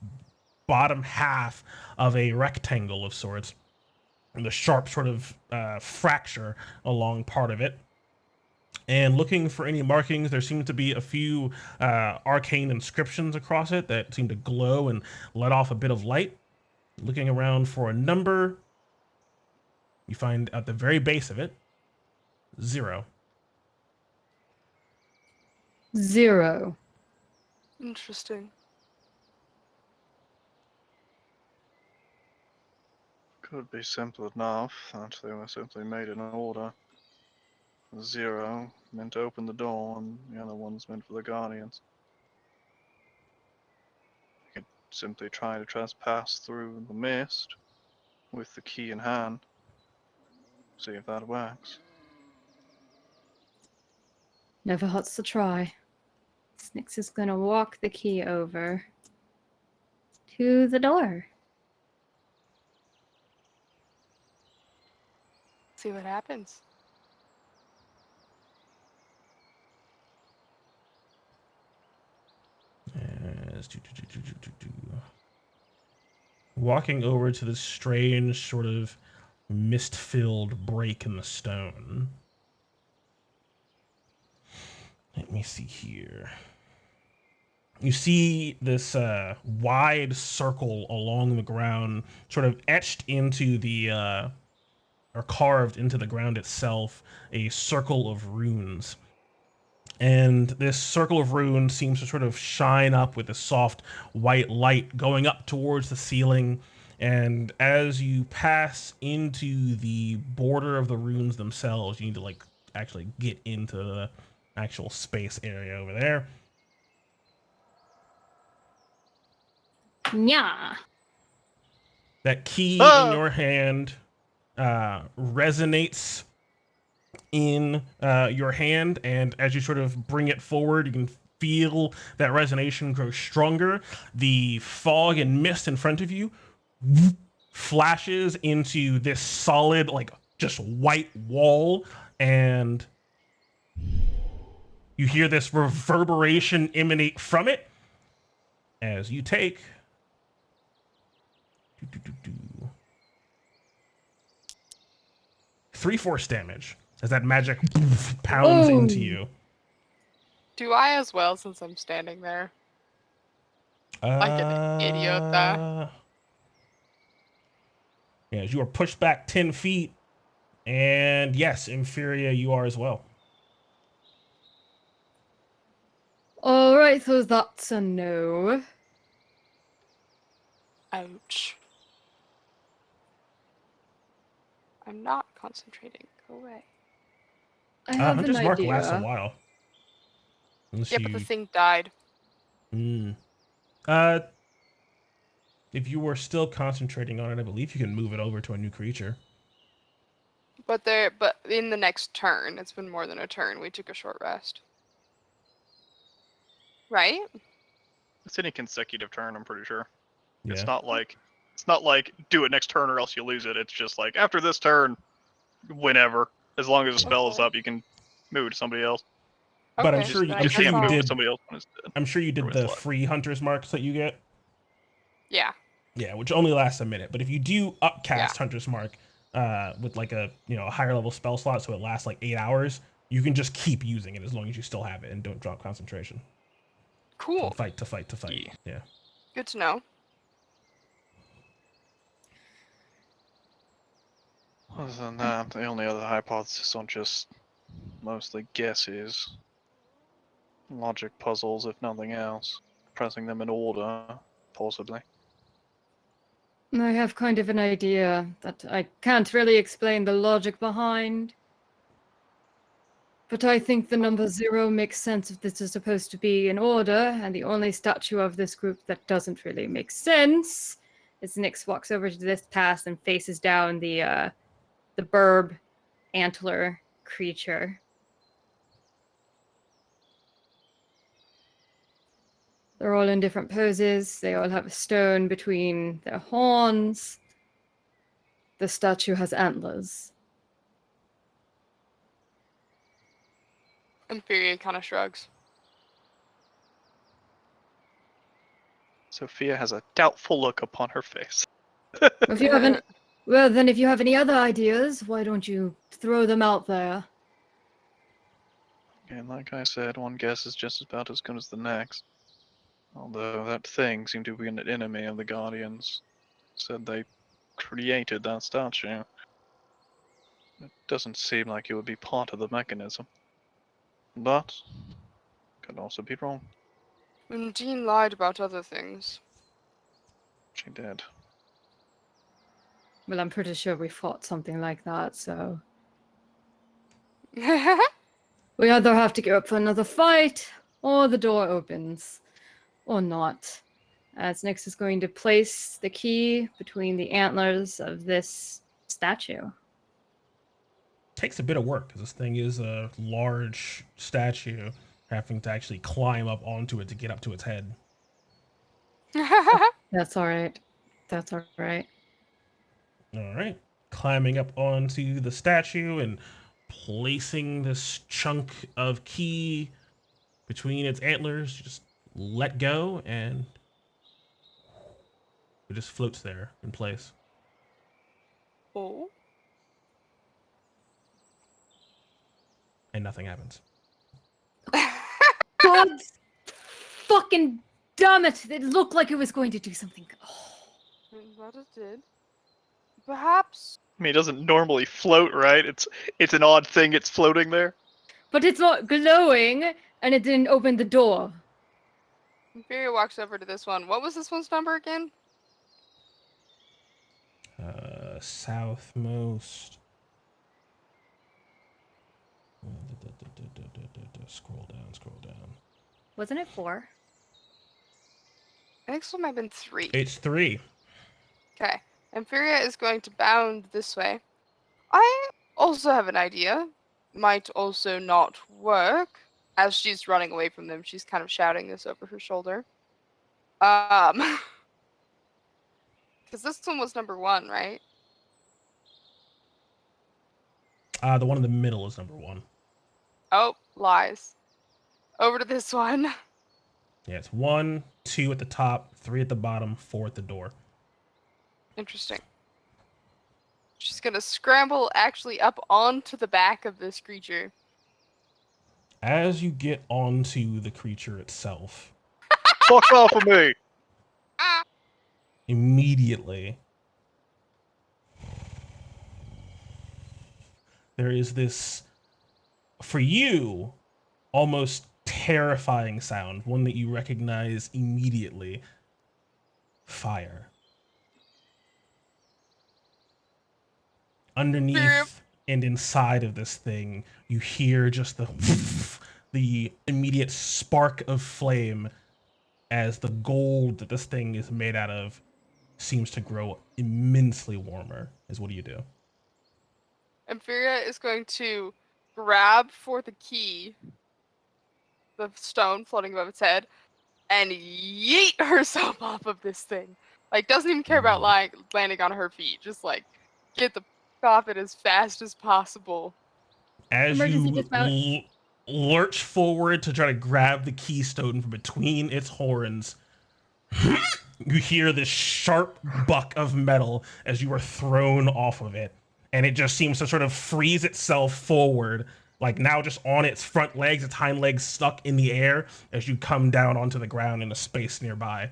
S1: bottom half of a rectangle of sorts, and the sharp sort of fracture along part of it. And looking for any markings, there seem to be a few arcane inscriptions across it that seem to glow and let off a bit of light. Looking around for a number, you find at the very base of it 0.
S5: 0.
S3: Interesting.
S2: Could be simple enough that they were simply made in order. 0 meant to open the door, and the other one's meant for the Guardians. simply try to trespass through the mist with the key in hand. See if that works.
S5: Never hurts to try. Snix is gonna walk the key over to the door.
S3: See what happens.
S1: Walking over to this strange sort of mist-filled break in the stone. Let me see here. You see this wide circle along the ground, sort of etched into the, or carved into the ground itself, a circle of runes. And this circle of runes seems to sort of shine up with a soft white light going up towards the ceiling. And as you pass into the border of the runes themselves, you need to like actually get into the actual space area over there.
S5: Yeah.
S1: That key in
S2: Ah!
S1: your hand resonates in your hand, and as you sort of bring it forward, you can feel that resonation grow stronger. The fog and mist in front of you flashes into this solid, like just white wall, and you hear this reverberation emanate from it as you take 3 force damage as that magic pounds
S5: Oh.
S1: into you.
S3: Do I as well, since I'm standing there? Like an idiot, though.
S1: Yeah, as you are pushed back 10 feet, and yes, Inferior, you are as well.
S5: Alright, so that's a no.
S3: Ouch. I'm not concentrating. Go away.
S5: I have an
S1: Hunter's Mark
S5: idea.
S1: lasts a while. Unless
S3: Yeah,
S1: you...
S3: but the thing died.
S1: If you were still concentrating on it, I believe you can move it over to a new creature.
S3: But in the next turn, it's been more than a turn. We took a short rest. Right?
S2: It's any consecutive turn, I'm pretty sure.
S1: Yeah.
S2: It's not like do it next turn or else you lose it. It's just like after this turn, whenever, as long as the spell is
S3: Okay.
S2: up, you can move it to somebody else.
S1: But I'm
S3: Okay,
S1: sure
S3: then I
S1: I'm
S3: guess
S1: sure
S2: can't
S1: you
S2: move it to
S1: did.
S2: somebody else when it's dead.
S1: I'm sure you did
S2: Or
S1: the
S2: it's alive.
S1: free Hunter's Marks that you get.
S3: Yeah.
S1: Yeah, which only lasts a minute. But if you do upcast
S3: Yeah.
S1: Hunter's Mark with like a a higher level spell slot, so it lasts like 8 hours, you can just keep using it as long as you still have it and don't drop concentration.
S3: Cool.
S1: From fight to fight to fight. Yeah.
S3: Good to know.
S2: Other than that, the only other hypothesis on just mostly guesses, logic puzzles, if nothing else, pressing them in order, possibly.
S5: I have kind of an idea that I can't really explain the logic behind. But I think the number 0 makes sense if this is supposed to be in order, and the only statue of this group that doesn't really make sense is Nyx walks over to this pass and faces down the burb antler creature. They're all in different poses. They all have a stone between their horns. The statue has antlers.
S3: Inferior kind of shrugs.
S2: Sophia has a doubtful look upon her face.
S5: If you haven't, well, then if you have any other ideas, why don't you throw them out there?
S2: And like I said, one guess is just about as good as the next. Although that thing seemed to be an enemy of the Guardians. Said they created that statue. It doesn't seem like it would be part of the mechanism. But, could also be wrong.
S3: Jean lied about other things.
S2: She did.
S5: Well, I'm pretty sure we fought something like that, so
S3: Yeah.
S5: we either have to go up for another fight, or the door opens, or not. as Nyx is going to place the key between the antlers of this statue.
S1: Takes a bit of work because this thing is a large statue, having to actually climb up onto it to get up to its head.
S5: That's all right. That's all right.
S1: All right, climbing up onto the statue and placing this chunk of key between its antlers, you just let go and it just floats there in place.
S3: Oh.
S1: And nothing happens.
S5: God fucking damn it! It looked like it was going to do something. Oh.
S3: But it did. Perhaps.
S2: I mean, it doesn't normally float, right? It's an odd thing. It's floating there.
S5: But it's not glowing, and it didn't open the door.
S3: Imperial walks over to this one. What was this one's number again?
S1: Southmost. Scroll down.
S4: Wasn't it 4?
S3: I think this one might have been 3.
S1: It's 3.
S3: Okay. Amphiria is going to bound this way. I also have an idea. Might also not work. As she's running away from them, she's kind of shouting this over her shoulder. Because this one was number 1, right?
S1: The one in the middle is number 1.
S3: Oh, lies. Over to this one.
S1: Yeah, it's 1, 2 at the top, 3 at the bottom, 4 at the door.
S3: Interesting. She's gonna scramble actually up onto the back of this creature.
S1: As you get onto the creature itself,
S2: Fuck off of me!
S1: immediately there is this, for you, almost terrifying sound, one that you recognize immediately. Fire. Underneath and inside of this thing, you hear just the immediate spark of flame as the gold that this thing is made out of seems to grow immensely warmer. What do you do?
S3: Amphiria is going to grab for the key, the stone floating above its head, and yeet herself off of this thing. Like, doesn't even care about landing on her feet. Just, like, get the fuck off it as fast as possible.
S1: As
S5: Emergency
S1: you
S5: dismount.
S1: lurch forward to try to grab the keystone from between its horns, you hear this sharp buck of metal as you are thrown off of it. And it just seems to sort of freeze itself forward, like now just on its front legs, its hind legs stuck in the air as you come down onto the ground in a space nearby.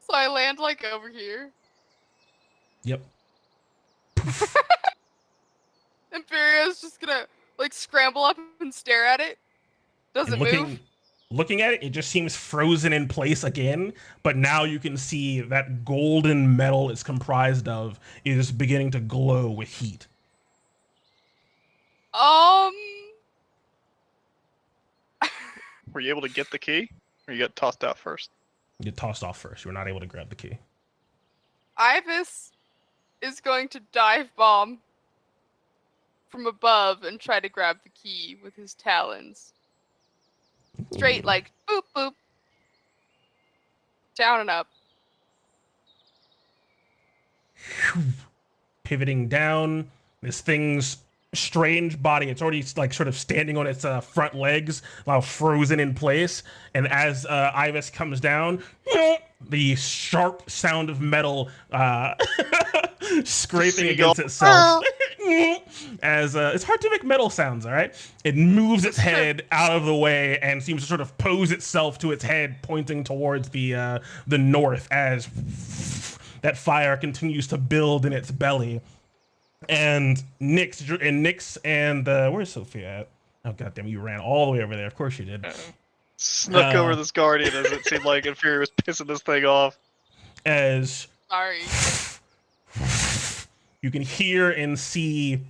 S3: So I land, like, over here.
S1: Yep.
S3: Imperia's just gonna, like, scramble up and stare at it. Does it move?
S1: Looking at it, it just seems frozen in place again, but now you can see that golden metal it's comprised of is beginning to glow with heat.
S2: Were you able to get the key? Or you got tossed out first?
S1: You get tossed off first. You were not able to grab the key.
S3: Ibis is going to dive bomb from above and try to grab the key with his talons. Straight, like, boop, boop. Down and up.
S1: Pivoting down, this thing's strange body, it's already like sort of standing on its front legs while frozen in place, and as Ibis comes down, the sharp sound of metal scraping against itself. As it's hard to make metal sounds, all right? It moves its head out of the way and seems to sort of pose itself to its head, pointing towards the north as that fire continues to build in its belly. And Nyx and where's Sophia at? Oh goddamn, you ran all the way over there. Of course you did.
S2: Snuck over this guardian as it seemed like Inferi was pissing this thing off.
S1: As
S3: Sorry.
S1: you can hear and see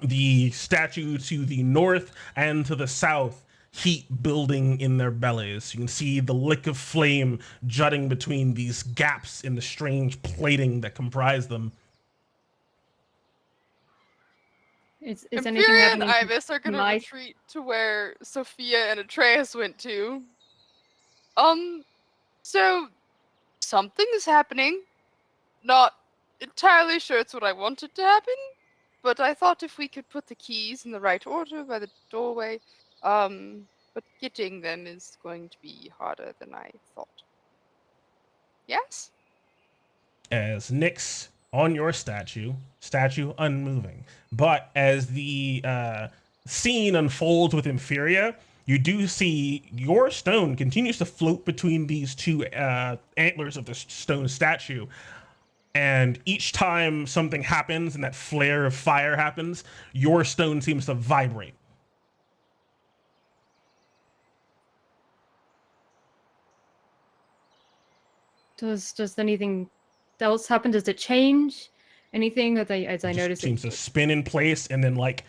S1: The statue to the north and to the south, heat building in their bellies. You can see the lick of flame jutting between these gaps in the strange plating that comprise them.
S5: Is
S3: Imperial
S5: anything
S3: and
S5: happening?
S3: Ibis are gonna
S5: my-
S3: retreat to where Sophia and Atreus went to. So something is happening. Not entirely sure it's what I wanted to happen, but I thought if we could put the keys in the right order by the doorway, but getting them is going to be harder than I thought. Yes?
S1: As Nyx on your statue unmoving. But as the scene unfolds with Inferior, you do see your stone continues to float between these two antlers of the stone statue. And each time something happens and that flare of fire happens, your stone seems to vibrate.
S5: Does anything else happen? Does it change anything as I
S1: It just
S5: notice
S1: seems to
S5: it?
S1: spin in place, and then like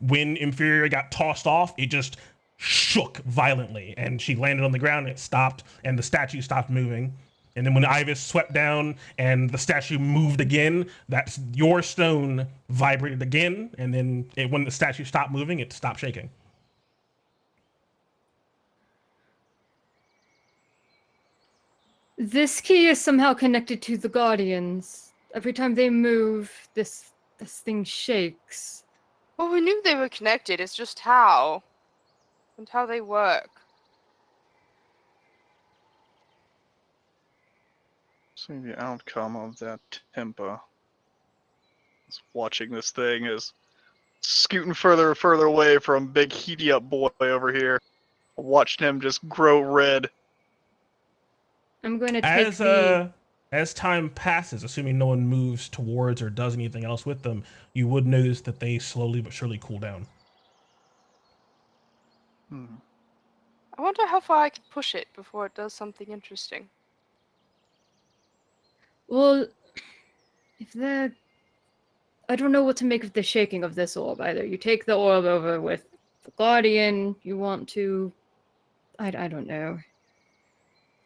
S1: when Inferior got tossed off, it just shook violently, and she landed on the ground. And it stopped, and the statue stopped moving. And then when Ibis swept down and the statue moved again, that's your stone vibrated again, and then when the statue stopped moving, it stopped shaking.
S5: This key is somehow connected to the Guardians. Every time they move, this thing shakes.
S3: Well, we knew they were connected. It's just how and how they work.
S2: See the outcome of that temper. Just watching this thing is scooting further and further away from big heaty up boy over here. Watching him just grow red.
S5: I'm going to take
S1: As time passes, assuming no one moves towards or does anything else with them, you would notice that they slowly but surely cool down.
S3: I wonder how far I can push it before it does something interesting.
S5: Well, if they're... I don't know what to make of the shaking of this orb either. You take the orb over with the Guardian, you want to... I don't know.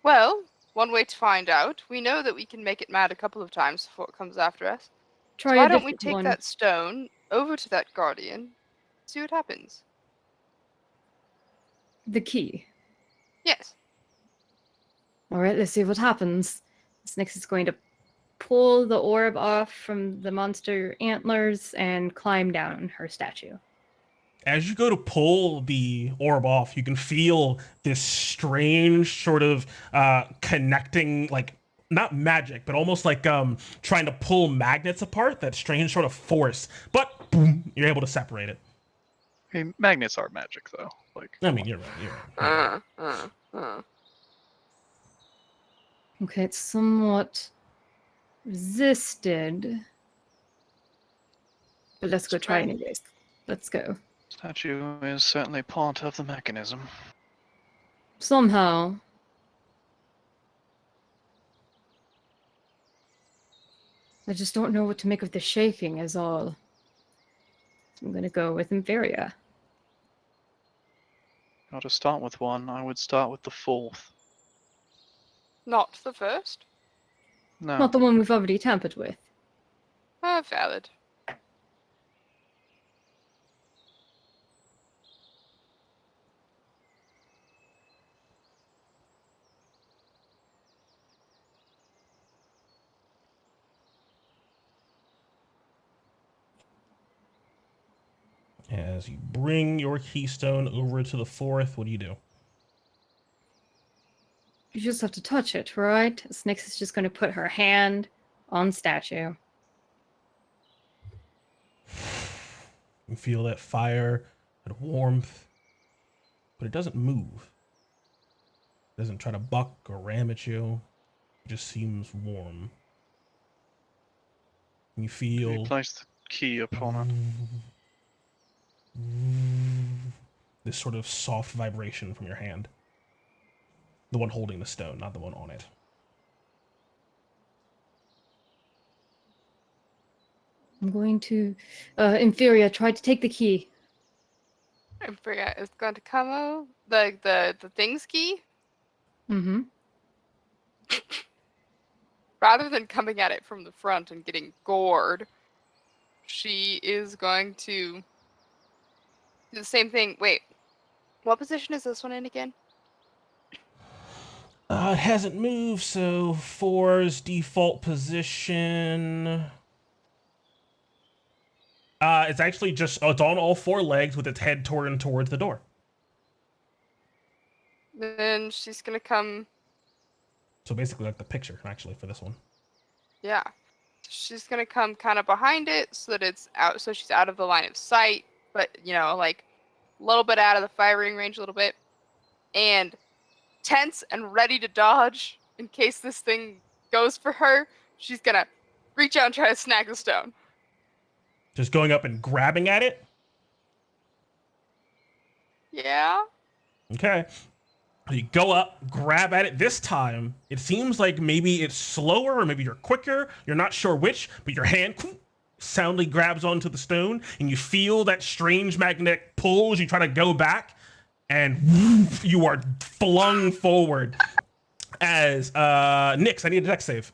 S3: Well, one way to find out. We know that we can make it mad a couple of times before it comes after us.
S5: Try
S3: So why
S5: a
S3: don't we
S5: different
S3: take
S5: one.
S3: that stone over to that Guardian, see what happens?
S5: The key.
S3: Yes.
S5: Alright, let's see what happens. This Nyx is going to pull the orb off from the monster antlers and climb down her statue.
S1: As you go to pull the orb off, you can feel this strange sort of connecting, like not magic, but almost like trying to pull magnets apart. That strange sort of force, but boom, you're able to separate it.
S2: I mean, magnets are magic, though. Like,
S1: I mean, you're right.
S5: Okay, it's somewhat resisted. But let's go try anyways. Let's go.
S2: statue is certainly part of the mechanism.
S5: Somehow. I just don't know what to make of the shaking is all. So I'm gonna go with Inferior.
S2: Now to start with one, I would start with the fourth.
S3: Not the first?
S2: No.
S5: Not the one we've already tampered with.
S3: Valid.
S1: As you bring your keystone over to the fourth, what do you do?
S5: You just have to touch it, right? Nyx is just gonna put her hand on statue.
S1: You feel that fire, that warmth, but it doesn't move. It doesn't try to buck or ram at you. It just seems warm. You feel
S2: You place the key upon it.
S1: this sort of soft vibration from your hand. The one holding the stone, not the one on it.
S5: I'm going to. Inferior, try to take the key.
S3: I forget. It's going to come out. The thing's key?
S5: Mm-hmm.
S3: Rather than coming at it from the front and getting gored, she is going to do the same thing. Wait, what position is this one in again?
S1: It hasn't moved, so 4's default position. It's actually just it's on all four legs with its head turned towards the door.
S3: Then she's gonna come.
S1: So basically, like the picture, actually, for this one.
S3: Yeah, she's gonna come kind of behind it so that it's out. So she's out of the line of sight, but like a little bit out of the firing range, a little bit, and tense and ready to dodge in case this thing goes for her. She's gonna reach out and try to snag the stone.
S1: Just going up and grabbing at it.
S3: Yeah.
S1: Okay. You go up, grab at it. This time, it seems like maybe it's slower or maybe you're quicker. You're not sure which, but your hand soundly grabs onto the stone and you feel that strange magnetic pull as you try to go back, and you are flung forward. As Nyx, I need a dex save.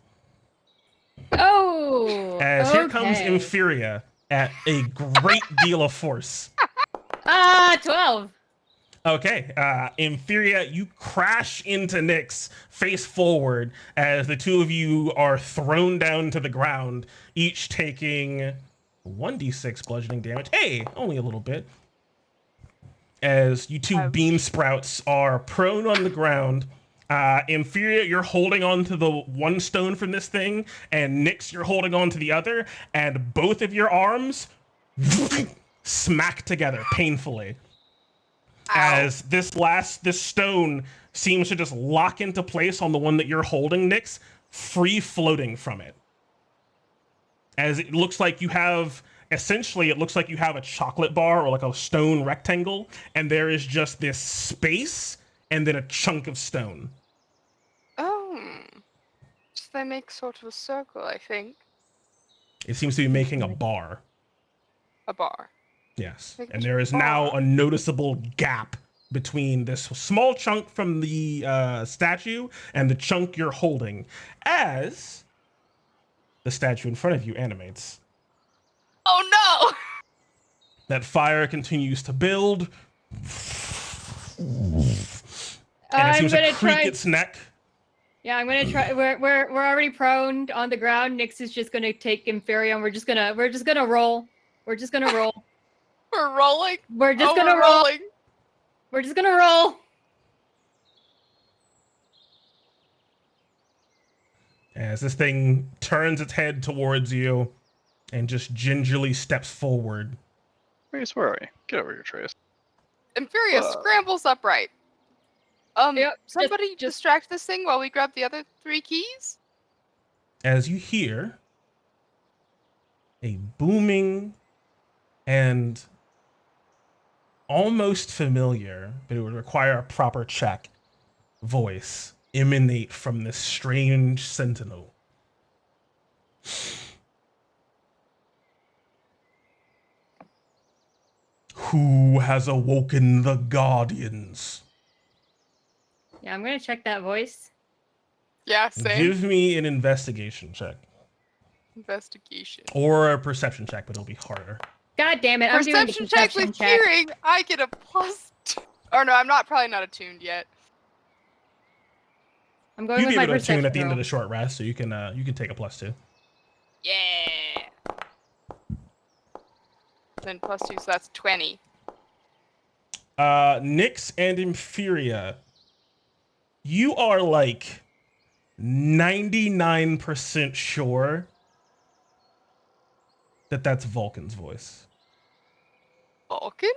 S5: Oh!
S1: As here comes
S5: okay.
S1: Inferior at a great deal of force.
S5: 12.
S1: Okay, Inferior, you crash into Nyx face forward as the two of you are thrown down to the ground, each taking 1d6 bludgeoning damage. Hey, only a little bit. As you two
S3: Ouch.
S1: beam sprouts are prone on the ground. Inferior, you're holding on to the one stone from this thing, and Nyx, you're holding on to the other, and both of your arms smack together painfully. As this stone seems to just lock into place on the one that you're holding, Nyx, free floating from it. As it looks like you have, essentially, it looks like you have a chocolate bar or like a stone rectangle, and there is just this space and then a chunk of stone.
S3: Oh. So they make sort of a circle, I think.
S1: It seems to be making a bar.
S3: A bar.
S1: Yes.
S3: Making
S1: And there is now a noticeable gap between this small chunk from the statue and the chunk you're holding as the statue in front of you animates.
S3: Oh no!
S1: That fire continues to build. And it seems to creak its neck.
S5: Yeah, I'm gonna try. We're already prone on the ground. Nyx is just gonna take Inferior, and we're just gonna roll. We're just gonna roll.
S3: We're rolling.
S5: We're just gonna roll.
S3: Rolling.
S5: We're just gonna roll.
S1: As this thing turns its head towards you and just gingerly steps forward.
S2: Trace, where are you? Get over here, Trace.
S3: Inferior scrambles upright.
S5: Yep,
S3: Somebody distract this thing while we grab the other 3 keys?
S1: As you hear a booming and almost familiar, but it would require a proper check, voice emanate from this strange sentinel. Who has awoken the guardians?
S5: Yeah, I'm gonna check that voice.
S3: Yeah, same.
S1: Give me an investigation check.
S3: Investigation.
S1: Or a perception check, but it'll be harder.
S5: God damn it! I'm doing the
S3: Perception check
S5: perception
S3: with
S5: check.
S3: hearing. I get a +2. Or no, I'm probably not attuned yet.
S5: I'm going
S1: You'll
S5: with
S1: be
S5: my
S1: able to attune
S5: perception
S1: at the end of
S5: roll.
S1: the short rest, so you can take a +2.
S3: Yeah. Then +2, so that's 20.
S1: Nyx and Inferior, you are like 99% sure that that's Vulcan's voice.
S3: Vulcan?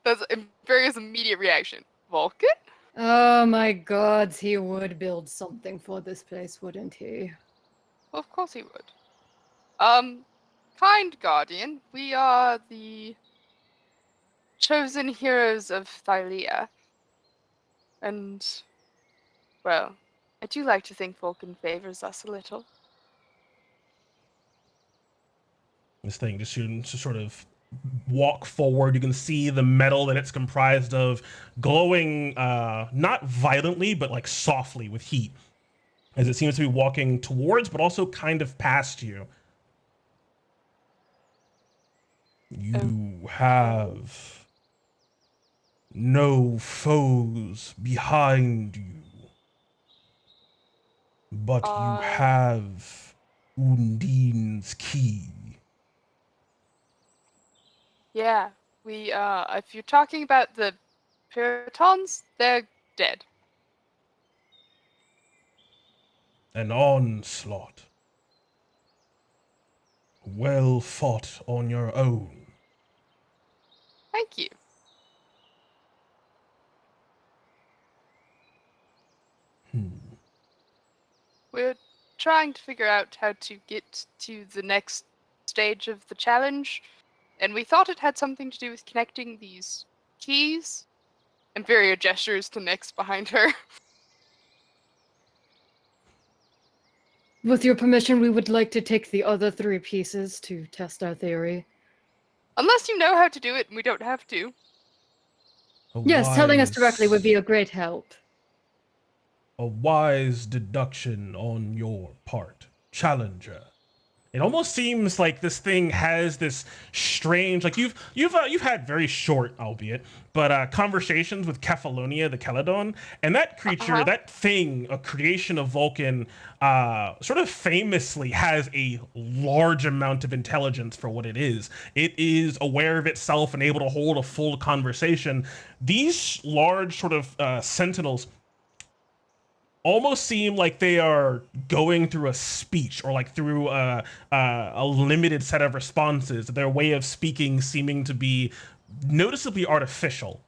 S3: That's Inferior's immediate reaction. Vulcan?
S5: Oh my god, he would build something for this place, wouldn't he?
S3: Well, of course he would. Kind Guardian, we are the chosen heroes of Thylea. And, well, I do like to think Vulcan favors us a little.
S1: This thing just seems to sort of walk forward. You can see the metal that it's comprised of glowing, not violently, but like softly with heat, as it seems to be walking towards, but also kind of past you. You have no foes behind you, but you have Undine's key.
S3: Yeah, we, if you're talking about the Puritans, they're dead.
S1: An onslaught. Well fought on your own.
S3: Thank you. We're trying to figure out how to get to the next stage of the challenge, and we thought it had something to do with connecting these keys. And Varia gestures to Nyx behind her.
S7: With your permission, we would like to take the other 3 pieces to test our theory.
S3: Unless you know how to do it and we don't have to.
S7: Yes, telling us directly would be a great help.
S1: A wise deduction on your part, Challenger. It almost seems like this thing has this strange, like you've had very short, albeit, but conversations with Cephalonia the Celadon, and that creature, that thing, a creation of Vulcan, sort of famously has a large amount of intelligence for what it is. It is aware of itself and able to hold a full conversation. These large sort of sentinels almost seem like they are going through a speech or like through a limited set of responses. Their way of speaking seeming to be noticeably artificial.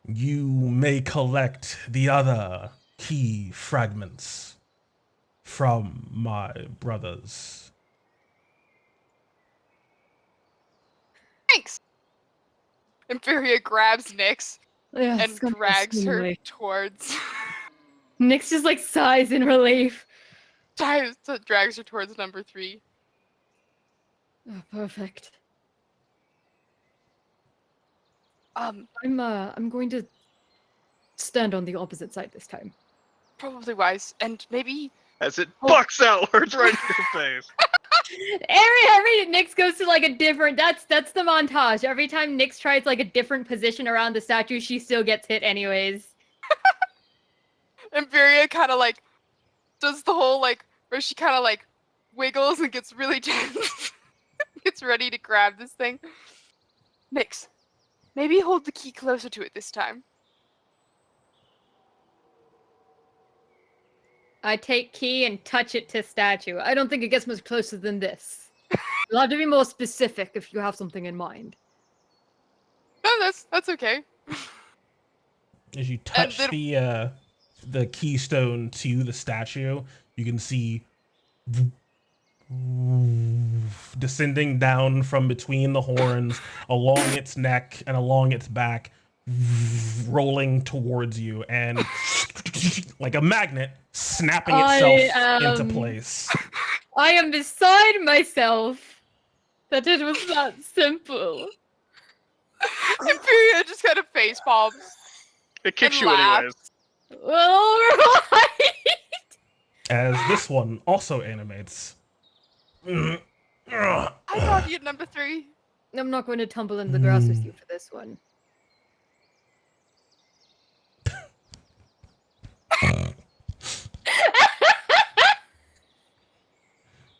S1: You may collect the other key fragments from my brothers.
S3: Thanks! Imperial grabs Nyx
S7: Yeah,
S3: and drags her towards...
S7: Nyx just like sighs in relief.
S3: drags her towards number 3.
S7: Oh, perfect.
S3: Um,
S7: I'm going to stand on the opposite side this time.
S3: probably wise. And maybe...
S2: As it bucks outwards right in your face.
S7: Every Nyx goes to like a different. That's the montage. Every time Nyx tries like a different position around the statue, she still gets hit anyways.
S3: And Varia kind of like does the whole like where she kind of like wiggles and gets really tense, gets ready to grab this thing. Nyx, maybe hold the key closer to it this time.
S7: I take key and touch it to statue. I don't think it gets much closer than this. You'll have to be more specific if you have something in mind.
S3: No, that's okay.
S1: As you touch the keystone to the statue, you can see descending down from between the horns, along its neck and along its back, rolling towards you, and like a magnet, snapping itself into place.
S7: I am beside myself that it was that simple.
S3: Imperia just kind of face palms.
S2: It kicks
S3: and
S2: you
S3: laughs.
S2: anyways.
S7: Well, alright.
S1: As this one also animates.
S3: I thought you had number 3.
S7: I'm not going to tumble in the grass with you for this one.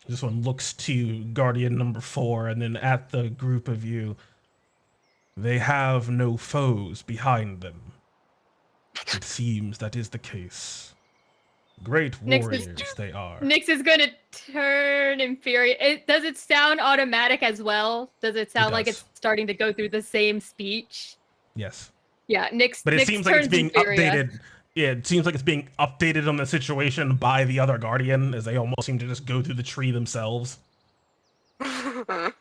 S1: This one looks to Guardian number 4 and then at the group of you. They have no foes behind them. It seems that is the case. Great warriors they are.
S7: Nyx is going to turn inferior. Does it sound automatic as well? Does it sound like it's starting to go through the same speech?
S1: Yes.
S7: Yeah, Nyx.
S1: But it
S7: Nyx
S1: seems like it's being
S7: inferior.
S1: updated. Yeah, it seems like it's being updated on the situation by the other Guardian, as they almost seem to just go through the tree themselves.
S3: Imperial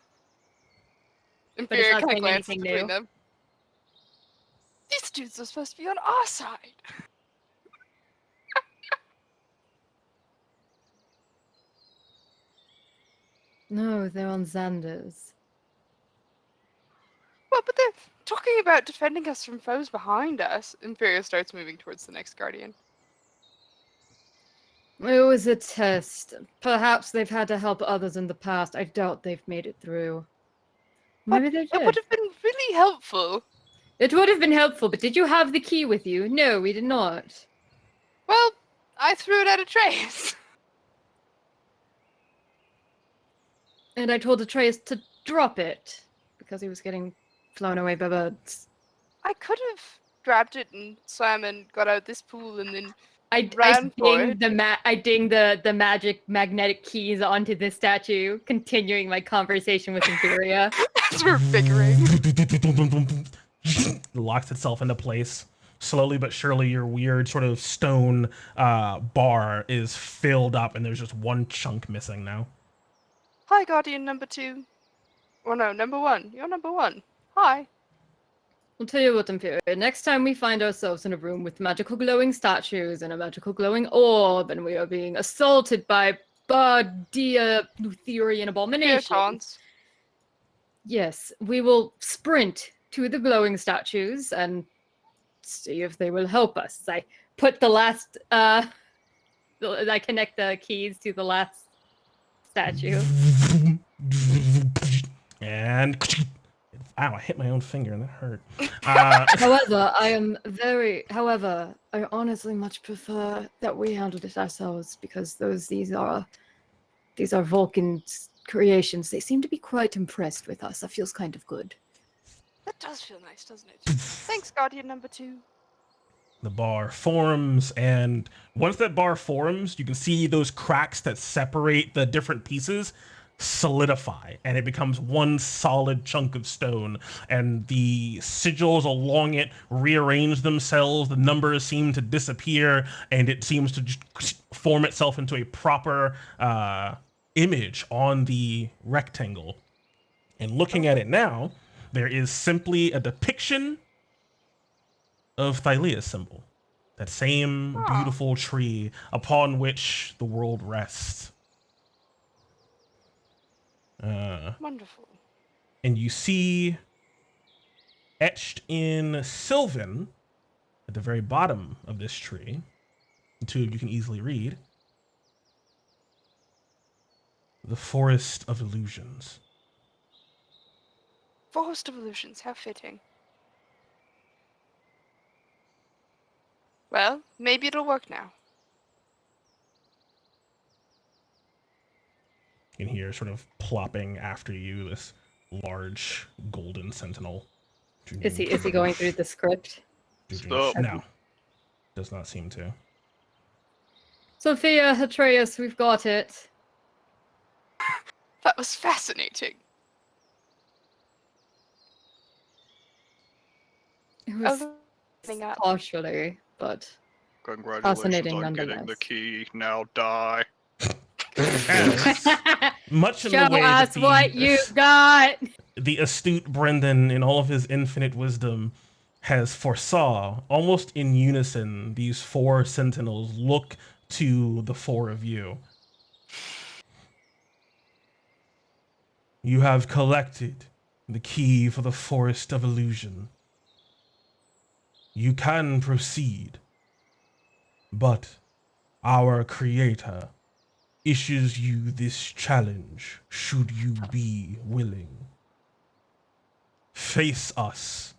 S7: not
S3: kind of
S7: saying
S3: glances
S7: anything
S3: between
S7: new.
S3: them. These dudes are supposed to be on our side.
S5: No, they're on Xander's.
S3: Well, but they're talking about defending us from foes behind us. Inferior starts moving towards the next guardian.
S5: It was a test. Perhaps they've had to help others in the past. I doubt they've made it through. Maybe they
S3: It would
S5: did.
S3: have been really helpful.
S5: It would have been helpful, but did you have the key with you? No, we did not.
S3: Well, I threw it at Atreus.
S5: And I told Atreus to drop it because he was getting flown away by birds.
S3: I could have grabbed it and swam and got out this pool and then
S5: I
S3: ran for
S5: dinged
S3: it.
S5: I dinged the magic magnetic keys onto the statue, continuing my conversation with Inferior.
S3: As we're bickering.
S1: Locks itself into place. Slowly but surely, your weird sort of stone bar is filled up, and there's just one chunk missing now.
S3: Hi, Guardian number 2. Or no, number 1. You're number 1. Hi.
S5: I'll tell you what, Inferior. Next time we find ourselves in a room with magical glowing statues and a magical glowing orb, and we are being assaulted by Bardia Lutherian abominations,
S3: Taunts.
S5: yes, we will sprint to the glowing statues and see if they will help us. I put the last, I connect the keys to the last statue.
S1: And ow, I hit my own finger and that hurt.
S5: However, I honestly much prefer that we handled it ourselves because these are Vulcan's creations. They seem to be quite impressed with us. That feels kind of good.
S3: That does feel nice, doesn't it? Thanks, Guardian number 2.
S1: The bar forms, and once that bar forms, you can see those cracks that separate the different pieces solidify, and it becomes one solid chunk of stone, and the sigils along it rearrange themselves, the numbers seem to disappear, and it seems to just form itself into a proper image on the rectangle. And looking at it now, there is simply a depiction of Thylea's symbol, that same beautiful tree upon which the world rests.
S3: Wonderful.
S1: And you see etched in Sylvan at the very bottom of this tree, the two you can easily read, the Forest of Illusions.
S3: Forest of Illusions, how fitting. Well, maybe it'll work now.
S1: You can hear sort of plopping after you this large golden sentinel.
S5: Is he going through the script?
S2: Stop.
S1: No. Does not seem to.
S5: Sophia, Atreus, we've got it.
S3: That was fascinating.
S5: It was
S3: Opening up.
S5: partially, but
S2: Congratulations
S5: Fascinating
S2: on getting the
S5: nonetheless.
S2: key. Now die.
S1: Much in
S5: show
S1: the way that
S5: us what you got.
S1: the astute Brendan, in all of his infinite wisdom, has foresaw, almost in unison, these four sentinels look to the four of you. You have collected the key for the Forest of Illusion. You can proceed, but our Creator issues you this challenge should you be willing. Face us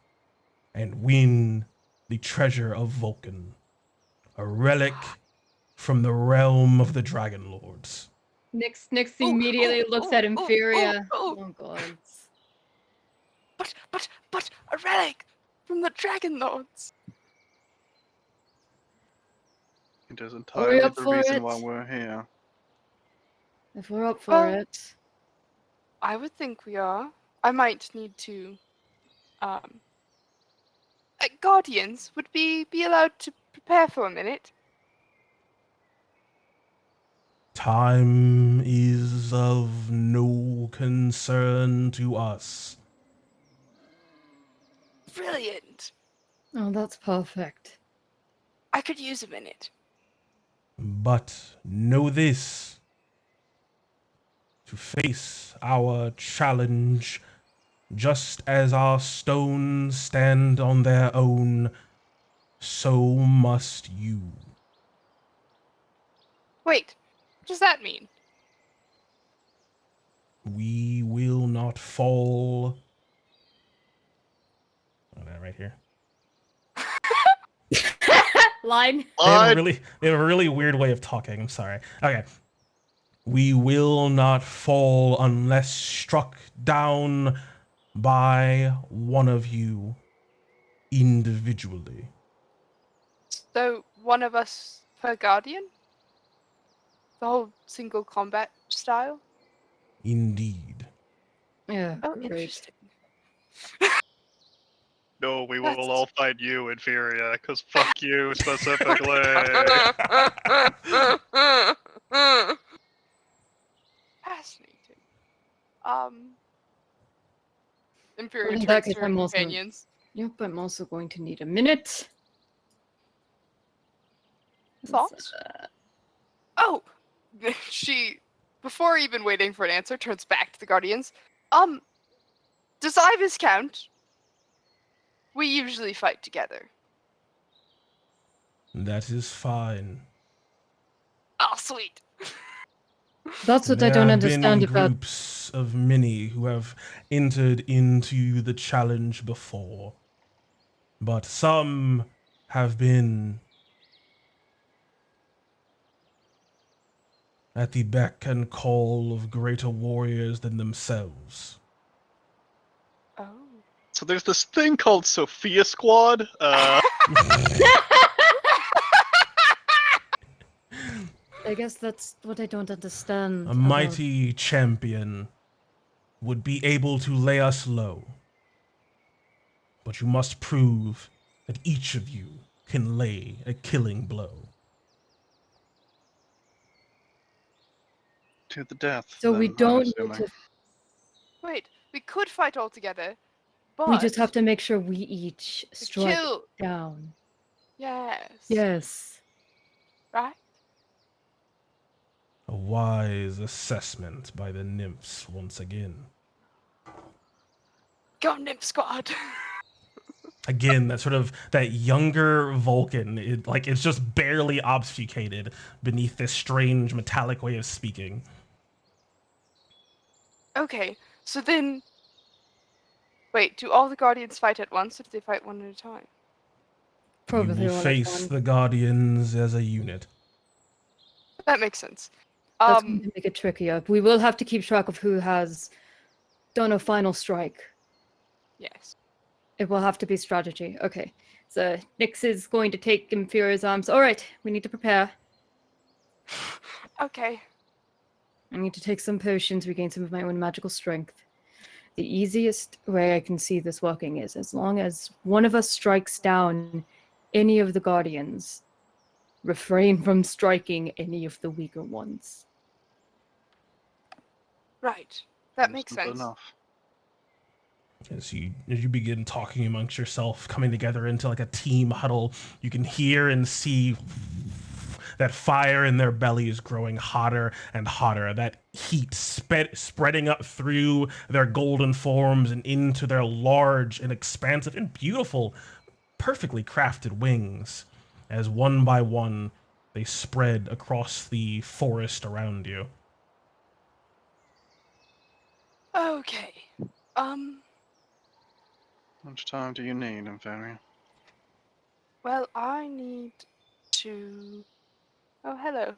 S1: and win the treasure of Vulcan, a relic from the realm of the Dragon Lords.
S5: Nyx immediately looks at Inferior. Oh god.
S3: But a relic from the Dragon Lords.
S2: It is
S5: Are we
S2: entirely
S5: up
S2: the
S5: for
S2: reason
S5: it?
S2: why we're here.
S5: If we're up for
S3: Well,
S5: it.
S3: I would think we are. I might need to. Guardians would be allowed to prepare for a minute.
S1: Time is of no concern to us.
S3: Brilliant.
S5: Oh, that's perfect.
S3: I could use a minute.
S1: But know this. to face our challenge, just as our stones stand on their own, so must you.
S3: Wait, what does that mean?
S1: We will not fall. Oh, that right here.
S7: Line.
S1: They have a really weird way of talking. I'm sorry. Okay. We will not fall unless struck down by one of you individually.
S3: So, one of us per guardian? The whole single combat style?
S1: Indeed.
S5: Yeah,
S3: Oh,
S5: great.
S3: interesting.
S2: No, we
S3: That's-
S2: will all fight you, Inferior, because fuck you specifically.
S3: Fascinating.
S5: Well,
S3: Inferior
S5: in that
S3: turns
S5: case,
S3: to her
S5: I'm also-
S3: companions.
S5: Yep, I'm also going to need a minute.
S3: Thoughts? Oh! She, before even waiting for an answer, turns back to the guardians. Does Ibis count? We usually fight together.
S1: That is fine.
S3: Oh, sweet.
S5: That's what I
S1: There
S5: don't
S1: have been
S5: understand about.
S1: groups of many who have entered into the challenge before, but some have been at the beck and call of greater warriors than themselves.
S3: Oh.
S2: So there's this thing called Sophia Squad.
S5: I guess that's what I don't understand.
S1: A
S5: about-
S1: mighty champion would be able to lay us low, but you must prove that each of you can lay a killing blow.
S2: To the death.
S5: So we
S2: then, I'm
S5: don't need
S2: assuming.
S5: to.
S3: Wait, we could fight all together, but
S5: We just have to make sure we each
S3: to
S5: strike
S3: kill.
S5: down.
S3: Yes.
S5: Yes.
S3: Right?
S1: A wise assessment by the nymphs once again.
S3: Go Nymph Squad.
S1: Again, that younger Vulcan, it's just barely obfuscated beneath this strange metallic way of speaking.
S3: Okay, so then. Wait, do all the guardians fight at once, or do they fight one at a time?
S5: Probably
S1: You will
S5: all at
S1: face
S5: once.
S1: the Guardians as a unit.
S3: That makes sense.
S5: That's going to make it trickier. We will have to keep track of who has done a final strike.
S3: Yes.
S5: It will have to be strategy. Okay. So Nyx is going to take Inferior's arms. All right, we need to prepare.
S3: Okay.
S5: I need to take some potions, regain some of my own magical strength. The easiest way I can see this working is as long as one of us strikes down any of the guardians, refrain from striking any of the weaker ones.
S3: Right. That makes
S2: Simple
S3: sense.
S2: enough.
S1: As you begin talking amongst yourself, coming together into like a team huddle, you can hear and see that fire in their bellies growing hotter and hotter. That heat spreading up through their golden forms and into their large and expansive and beautiful, perfectly crafted wings. As one by one, they spread across the forest around you.
S3: Okay.
S2: How much time do you need, Inferior?
S3: Well, I need to. Oh, hello.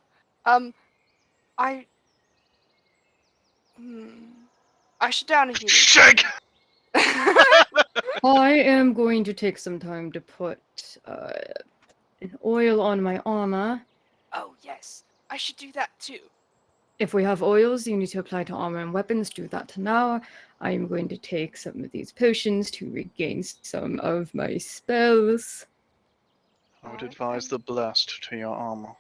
S3: I. I should down a healing.
S2: Shake!
S5: I am going to take some time to put an oil on my armor.
S3: Oh, yes. I should do that too.
S5: If we have oils you need to apply to armor and weapons, do that now. I am going to take some of these potions to regain some of my spells.
S2: I would advise the blessed to your armor.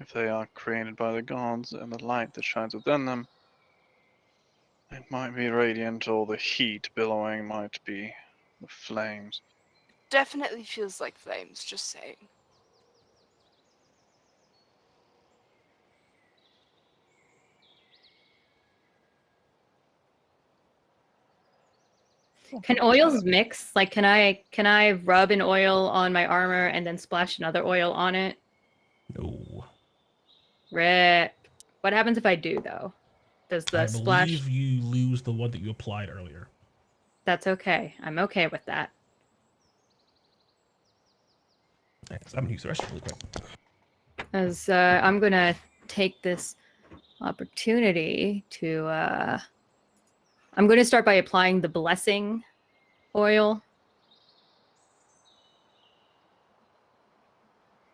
S2: If they are created by the gods and the light that shines within them, it might be radiant, or the heat billowing might be the flames.
S3: Definitely feels like flames, just saying.
S7: Can oils mix? Like, can I rub an oil on my armor and then splash another oil on it?
S1: No.
S7: Rip. What happens if I do though? Does the
S1: I
S7: splash?
S1: believe you lose the one that you applied earlier.
S7: That's okay. I'm okay with that.
S1: Thanks. I'm gonna use the rest really quick.
S7: As I'm gonna take this opportunity to. I'm going to start by applying the blessing oil.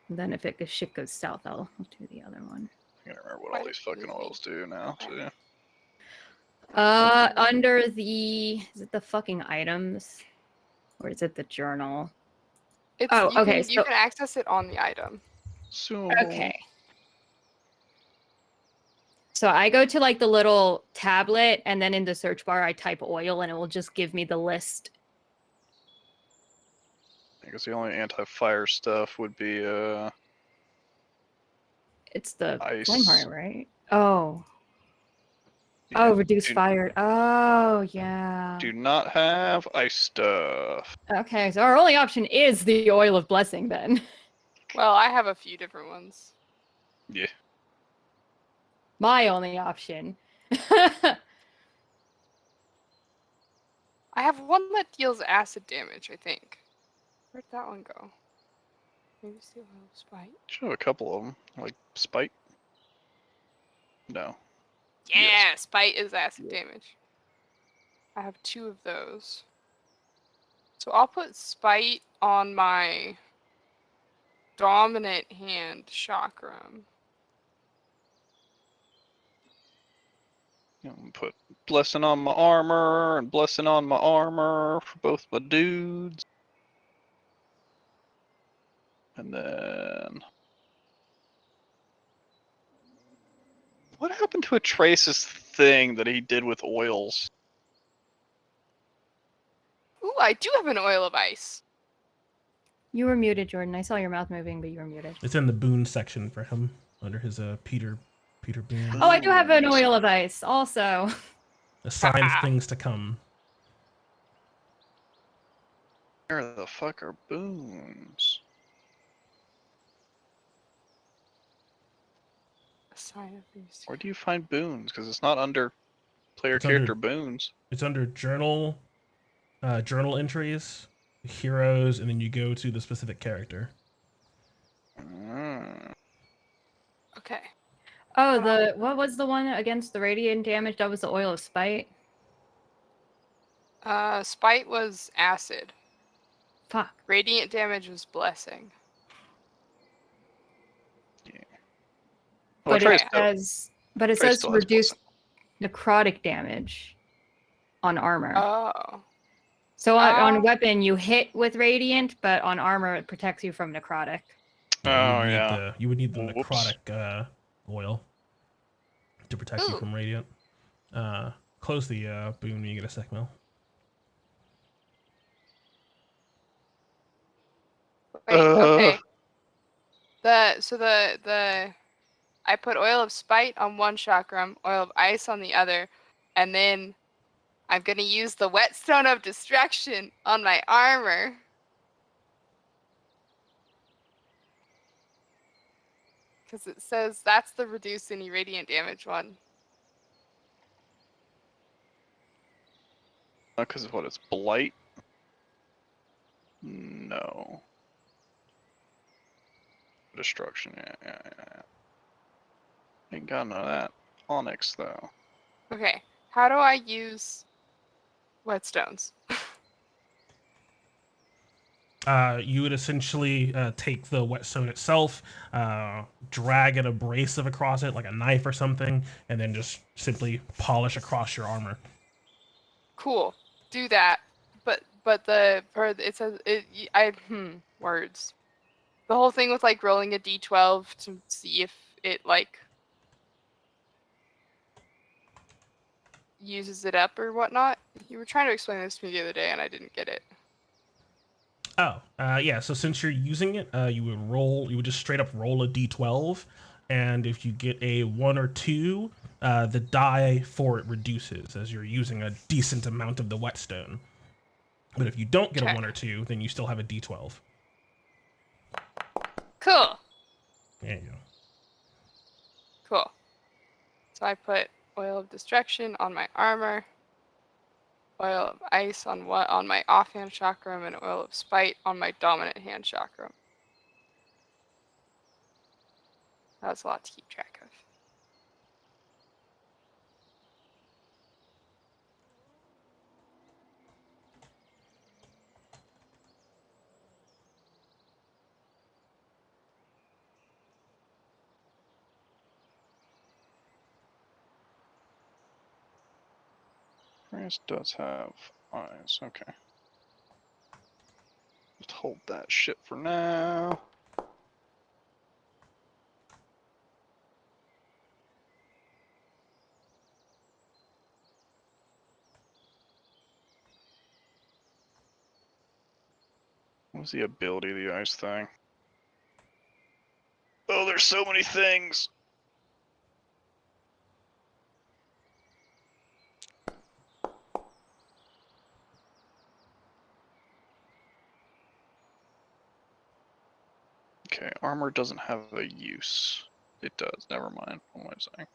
S7: And then if shit goes south, I'll do the other one.
S2: I can't remember what all these fucking oils do now, too.
S7: Under the, is it the fucking items? Or is it the journal?
S3: It's,
S7: Oh,
S3: you
S7: okay.
S3: Can, you can access it on the item.
S2: So
S7: Okay. So I go to like the little tablet, and then in the search bar, I type oil, and it will just give me the list.
S2: I guess the only anti-fire stuff would be
S7: It's the
S2: ice.
S7: flame heart, right? Oh. Yeah, oh, reduce fire. Oh, yeah.
S2: Do not have ice stuff.
S7: Okay, so our only option is the oil of blessing then.
S3: Well, I have a few different ones.
S2: Yeah.
S7: My only option.
S3: I have one that deals acid damage, I think. Where'd that one go? Maybe it's the oil of spite.
S2: Should have a couple of them, like spite. No.
S3: Yeah,
S2: Yes.
S3: spite is acid damage. I have 2 of those. So I'll put spite on my dominant hand chakram.
S2: Put blessing on my armor and blessing on my armor for both my dudes. And then what happened to Atreus' thing that he did with oils?
S3: Ooh, I do have an oil of ice.
S7: You were muted, Jordan. I saw your mouth moving, but you were muted.
S1: It's in the boon section for him under his Peter Boone.
S7: Oh, I do have an oil of ice also.
S1: A sign of things to come.
S2: Where the fuck are boons?
S3: A sign of these.
S2: Where do you find boons? Because it's not under player
S1: It's
S2: character
S1: under-
S2: boons.
S1: It's under journal entries, heroes, and then you go to the specific character.
S3: Okay.
S7: Oh, what was the one against the radiant damage? That was the oil of spite.
S3: Spite was acid.
S7: Fuck.
S3: Radiant damage was blessing.
S2: Yeah.
S7: But
S2: Trace
S7: it
S2: Trace
S7: says
S2: still has
S7: reduce necrotic damage on armor.
S3: Oh.
S7: So on weapon you hit with radiant, but on armor it protects you from necrotic.
S1: You would need the necrotic oil to protect you from radiant. Close the boon when you get a sec, Mel.
S3: Wait, okay. I put oil of spite on one chakram, oil of ice on the other, and then I'm gonna use the whetstone of destruction on my armor. Because it says that's the reduce any radiant damage one.
S2: Because of what? It's blight? No. Destruction, yeah. Ain't got none of that. Onyx, though.
S3: Okay, how do I use whetstones?
S1: You would essentially take the whetstone itself, drag an abrasive across it like a knife or something, and then just simply polish across your armor.
S3: Cool, do that. But it says words. The whole thing with like rolling a d12 to see if it like uses it up or whatnot. You were trying to explain this to me the other day and I didn't get it.
S1: Oh, yeah. So since you're using it, you would just straight up roll a d12, and if you get a 1 or 2, the die for it reduces as you're using a decent amount of the whetstone. But if you don't get a
S3: Okay.
S1: 1 or 2, then you still have a d12.
S3: Cool.
S1: There you go.
S3: Cool. So I put oil of destruction on my armor, oil of ice on my offhand chakram, and oil of spite on my dominant hand chakram. That's a lot to keep track of.
S2: Trace does have eyes. Okay. Just hold that shit for now. What's the ability of the ice thing? Oh, there's so many things! Okay, armor doesn't have a use. It does, never mind. What am I saying?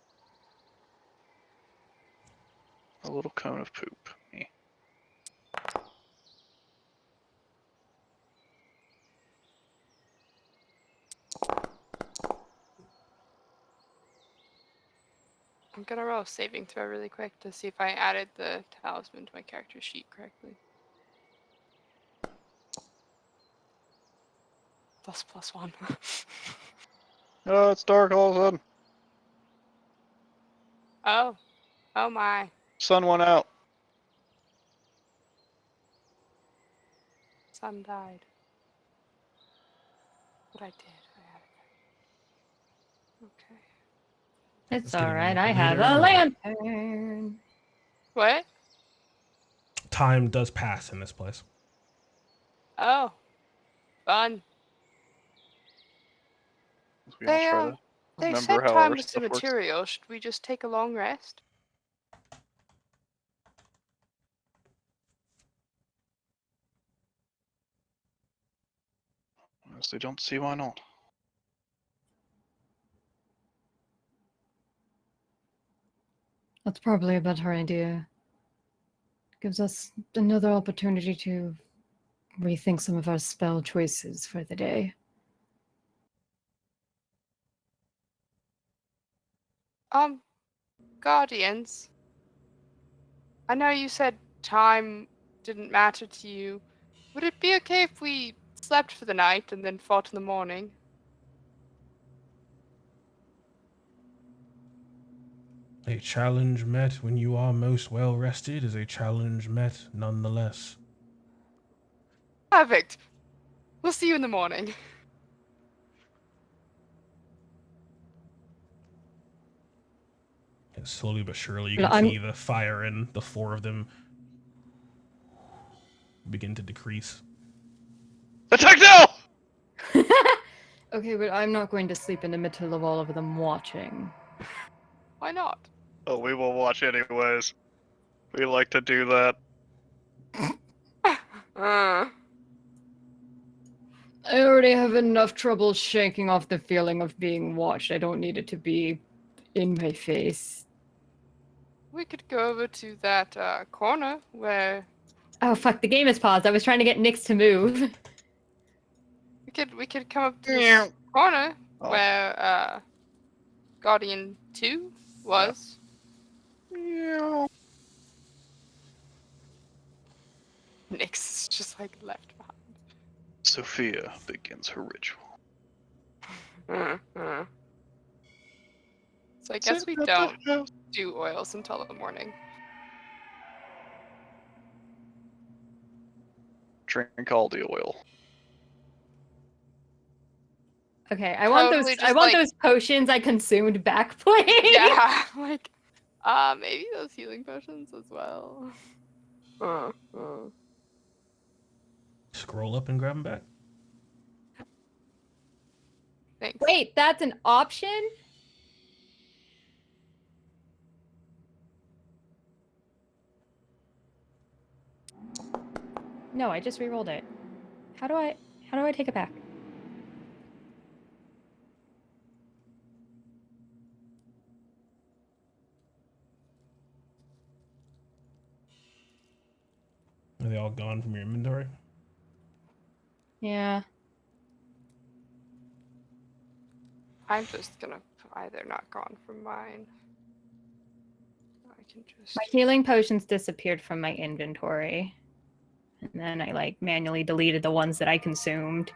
S2: A little cone of poop. Eh.
S3: I'm gonna roll a saving throw really quick to see if I added the talisman to my character sheet correctly. +1.
S2: Oh, it's dark all of a sudden.
S3: Oh. Oh my.
S2: Sun went out.
S3: Sun died. But I did. I added that. Okay.
S7: It's
S1: getting
S7: alright, I have
S1: later
S7: a
S1: and
S7: lantern.
S3: What?
S1: time does pass in this place.
S3: Oh. Fun.
S2: We all try to
S3: They
S2: remember
S3: said
S2: how
S3: time
S2: our
S3: was the
S2: stuff works.
S3: material. Should we just take a long rest?
S2: Honestly, don't see why not.
S7: That's probably a better idea. Gives us another opportunity to rethink some of our spell choices for the day.
S3: Guardians. I know you said time didn't matter to you. Would it be okay if we slept for the night and then fought in the morning?
S1: A challenge met when you are most well rested is a challenge met nonetheless.
S3: Perfect. We'll see you in the morning.
S1: And slowly but surely, you
S7: Well,
S1: can see the fire in the 4 of them begin to decrease.
S2: Attack now!
S7: Okay, but I'm not going to sleep in the middle of all of them watching.
S3: Why not?
S2: Oh, we will watch anyways. We like to do that.
S3: Uh,
S7: I already have enough trouble shaking off the feeling of being watched. I don't need it to be in my face.
S3: we could go over to that corner where
S7: Oh fuck, the game is paused. I was trying to get Nyx to move.
S3: we could come up to this corner
S2: Oh.
S3: where Guardian 2 was.
S2: Yeah.
S3: Nyx is just like left behind.
S2: Sophia begins her ritual.
S3: So I guess we
S2: Sit at the
S3: don't
S2: house.
S3: do oils until the morning.
S2: Drink all the oil.
S7: Okay, I want
S3: Totally
S7: those. I
S3: just,
S7: want
S3: like-
S7: those potions I consumed back, please.
S3: Yeah, like maybe those healing potions as well.
S1: Scroll up and grab them back.
S3: Thanks.
S7: Wait, that's an option? No, I just re-rolled it. How do I take it back?
S1: Are they all gone from your inventory?
S7: Yeah.
S3: I'm just gonna provide they're not gone from mine. I can just.
S7: My healing potions disappeared from my inventory. And then I like manually deleted the ones that I consumed.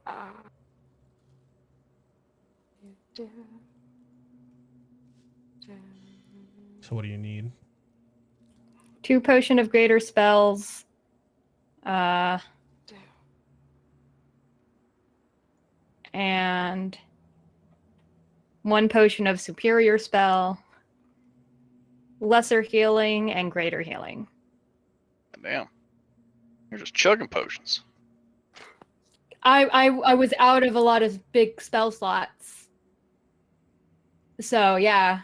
S3: Uh,
S1: So what do you need?
S7: 2 potion of greater spells. And 1 potion of superior spell, lesser healing, and greater healing.
S2: Damn. You're just chugging potions.
S7: I was out of a lot of big spell slots. So yeah.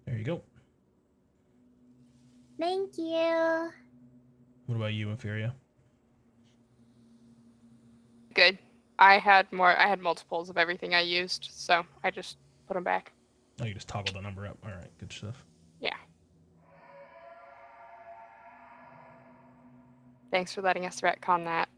S1: There you go.
S4: Thank you.
S1: What about you, Inferior?
S3: Good. I had multiples of everything I used, so I just put them back.
S1: Oh, you just toggle the number up. All right, good stuff.
S3: Yeah. Thanks for letting us retcon that.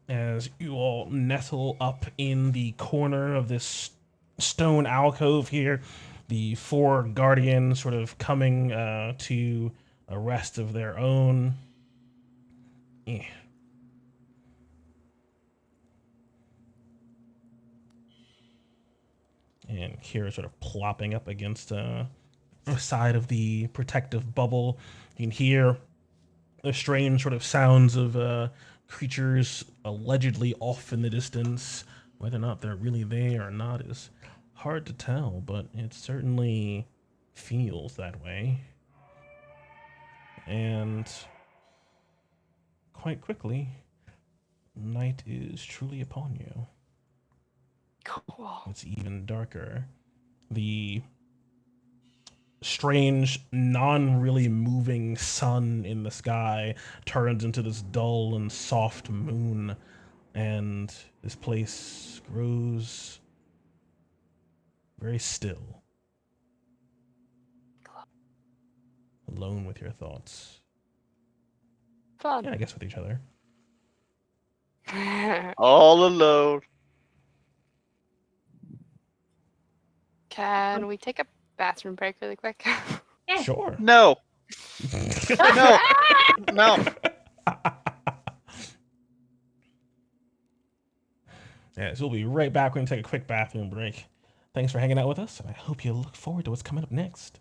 S1: As you all nestle up in the corner of this stone alcove here, the 4 guardians sort of coming to a rest of their own. Eh. And Kira sort of plopping up against the side of the protective bubble. You can hear the strange sort of sounds of creatures allegedly off in the distance. Whether or not they're really there or not is hard to tell, but it certainly feels that way. And quite quickly, night is truly upon you.
S3: Cool.
S1: It's even darker. The strange, non-really moving sun in the sky turns into this dull and soft moon, and this place grows very still. Alone with your thoughts.
S3: Fun.
S1: Yeah, I guess with each other.
S2: All alone.
S3: Can we take a bathroom break really quick?
S1: Sure.
S2: No. No. No.
S1: Yeah, so we'll be right back. We're going to take a quick bathroom break. Thanks for hanging out with us, and I hope you look forward to what's coming up next.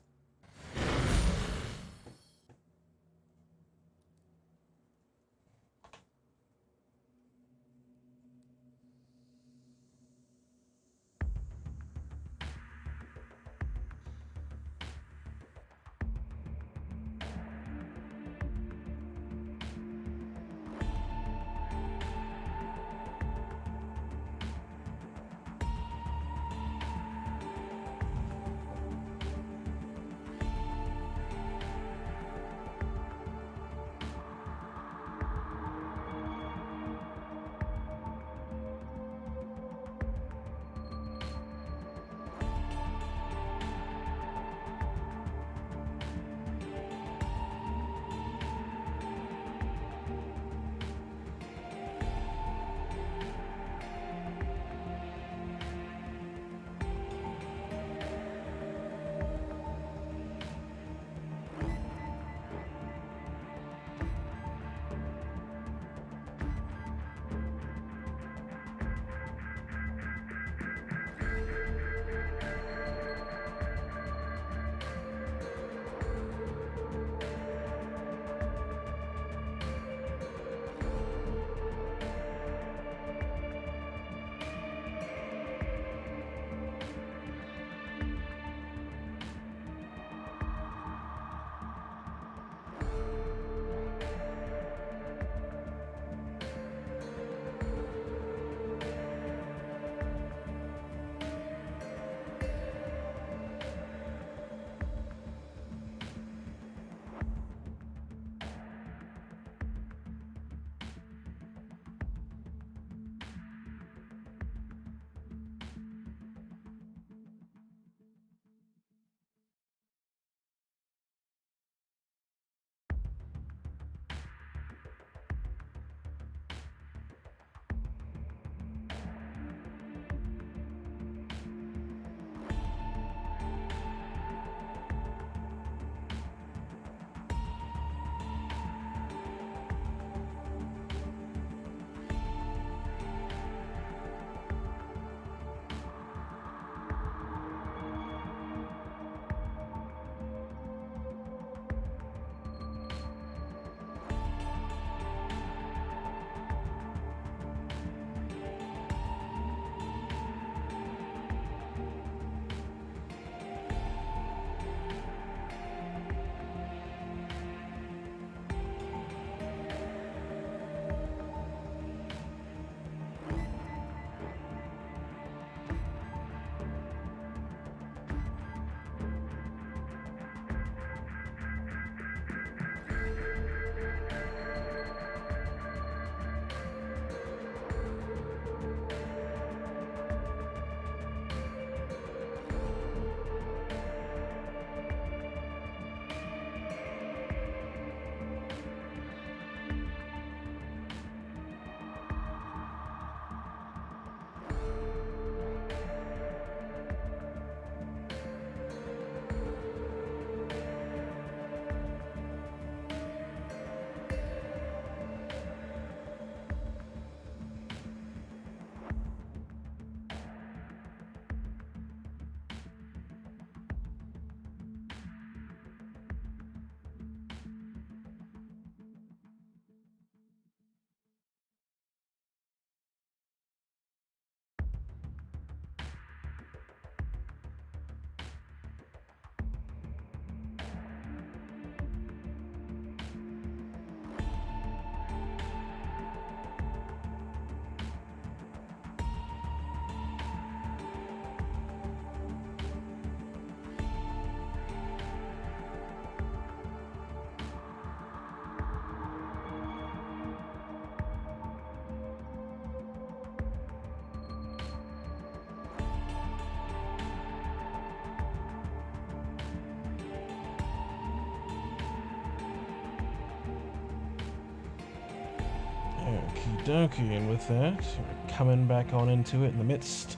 S1: Okie dokie, and with that, we're coming back on into it in the midst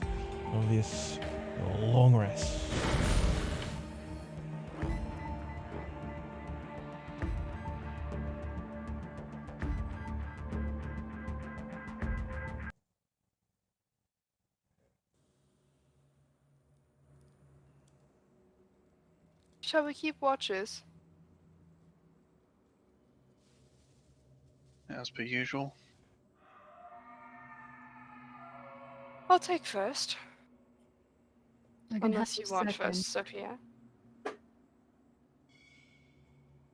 S1: of this long rest.
S3: Shall we keep watches?
S2: As per usual.
S3: I'll take first.
S5: I can
S3: Unless
S5: have
S3: you want
S5: second.
S3: first, Sophia.
S2: I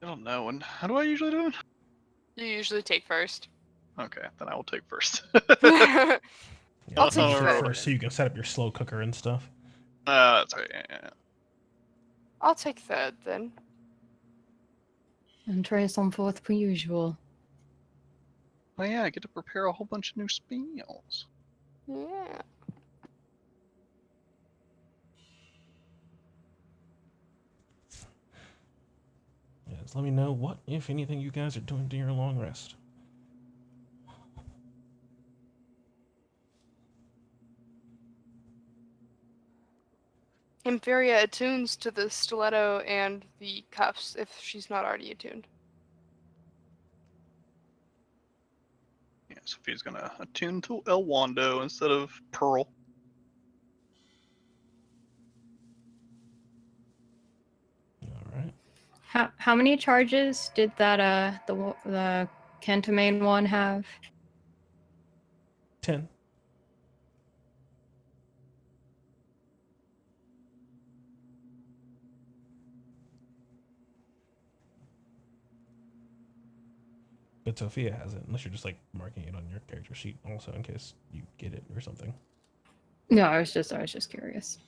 S2: don't know. And how do I usually do it?
S3: You usually take first.
S2: Okay, then I will take first.
S1: Yeah,
S3: I'll
S1: you
S3: take
S1: take
S3: third.
S1: first so you can set up your slow cooker and stuff.
S2: That's right. Yeah.
S3: I'll take third then.
S5: And Trace on fourth per usual.
S2: Oh yeah, I get to prepare a whole bunch of new spells.
S3: Yeah.
S1: Yes, let me know what, if anything, you guys are doing to your long rest.
S3: Impheria attunes to the stiletto and the cuffs if she's not already attuned.
S2: Yeah, Sophia's gonna attune to El Wando instead of Pearl.
S1: Alright.
S7: How many charges did that the Kentamane one have?
S1: 10. But Sophia has it, unless you're just like marking it on your character sheet also in case you get it or something.
S7: No, I was just curious.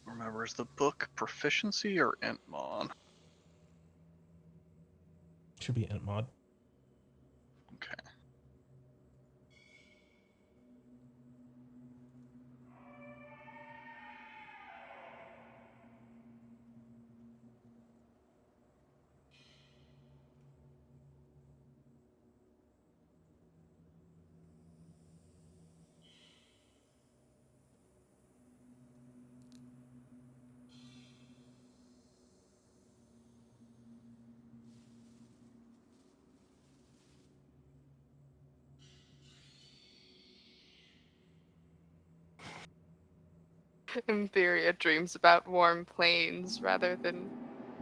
S2: Remember, is the book proficiency or Entmon?
S1: Should be int mod.
S2: Okay.
S3: Impheria dreams about warm plains rather than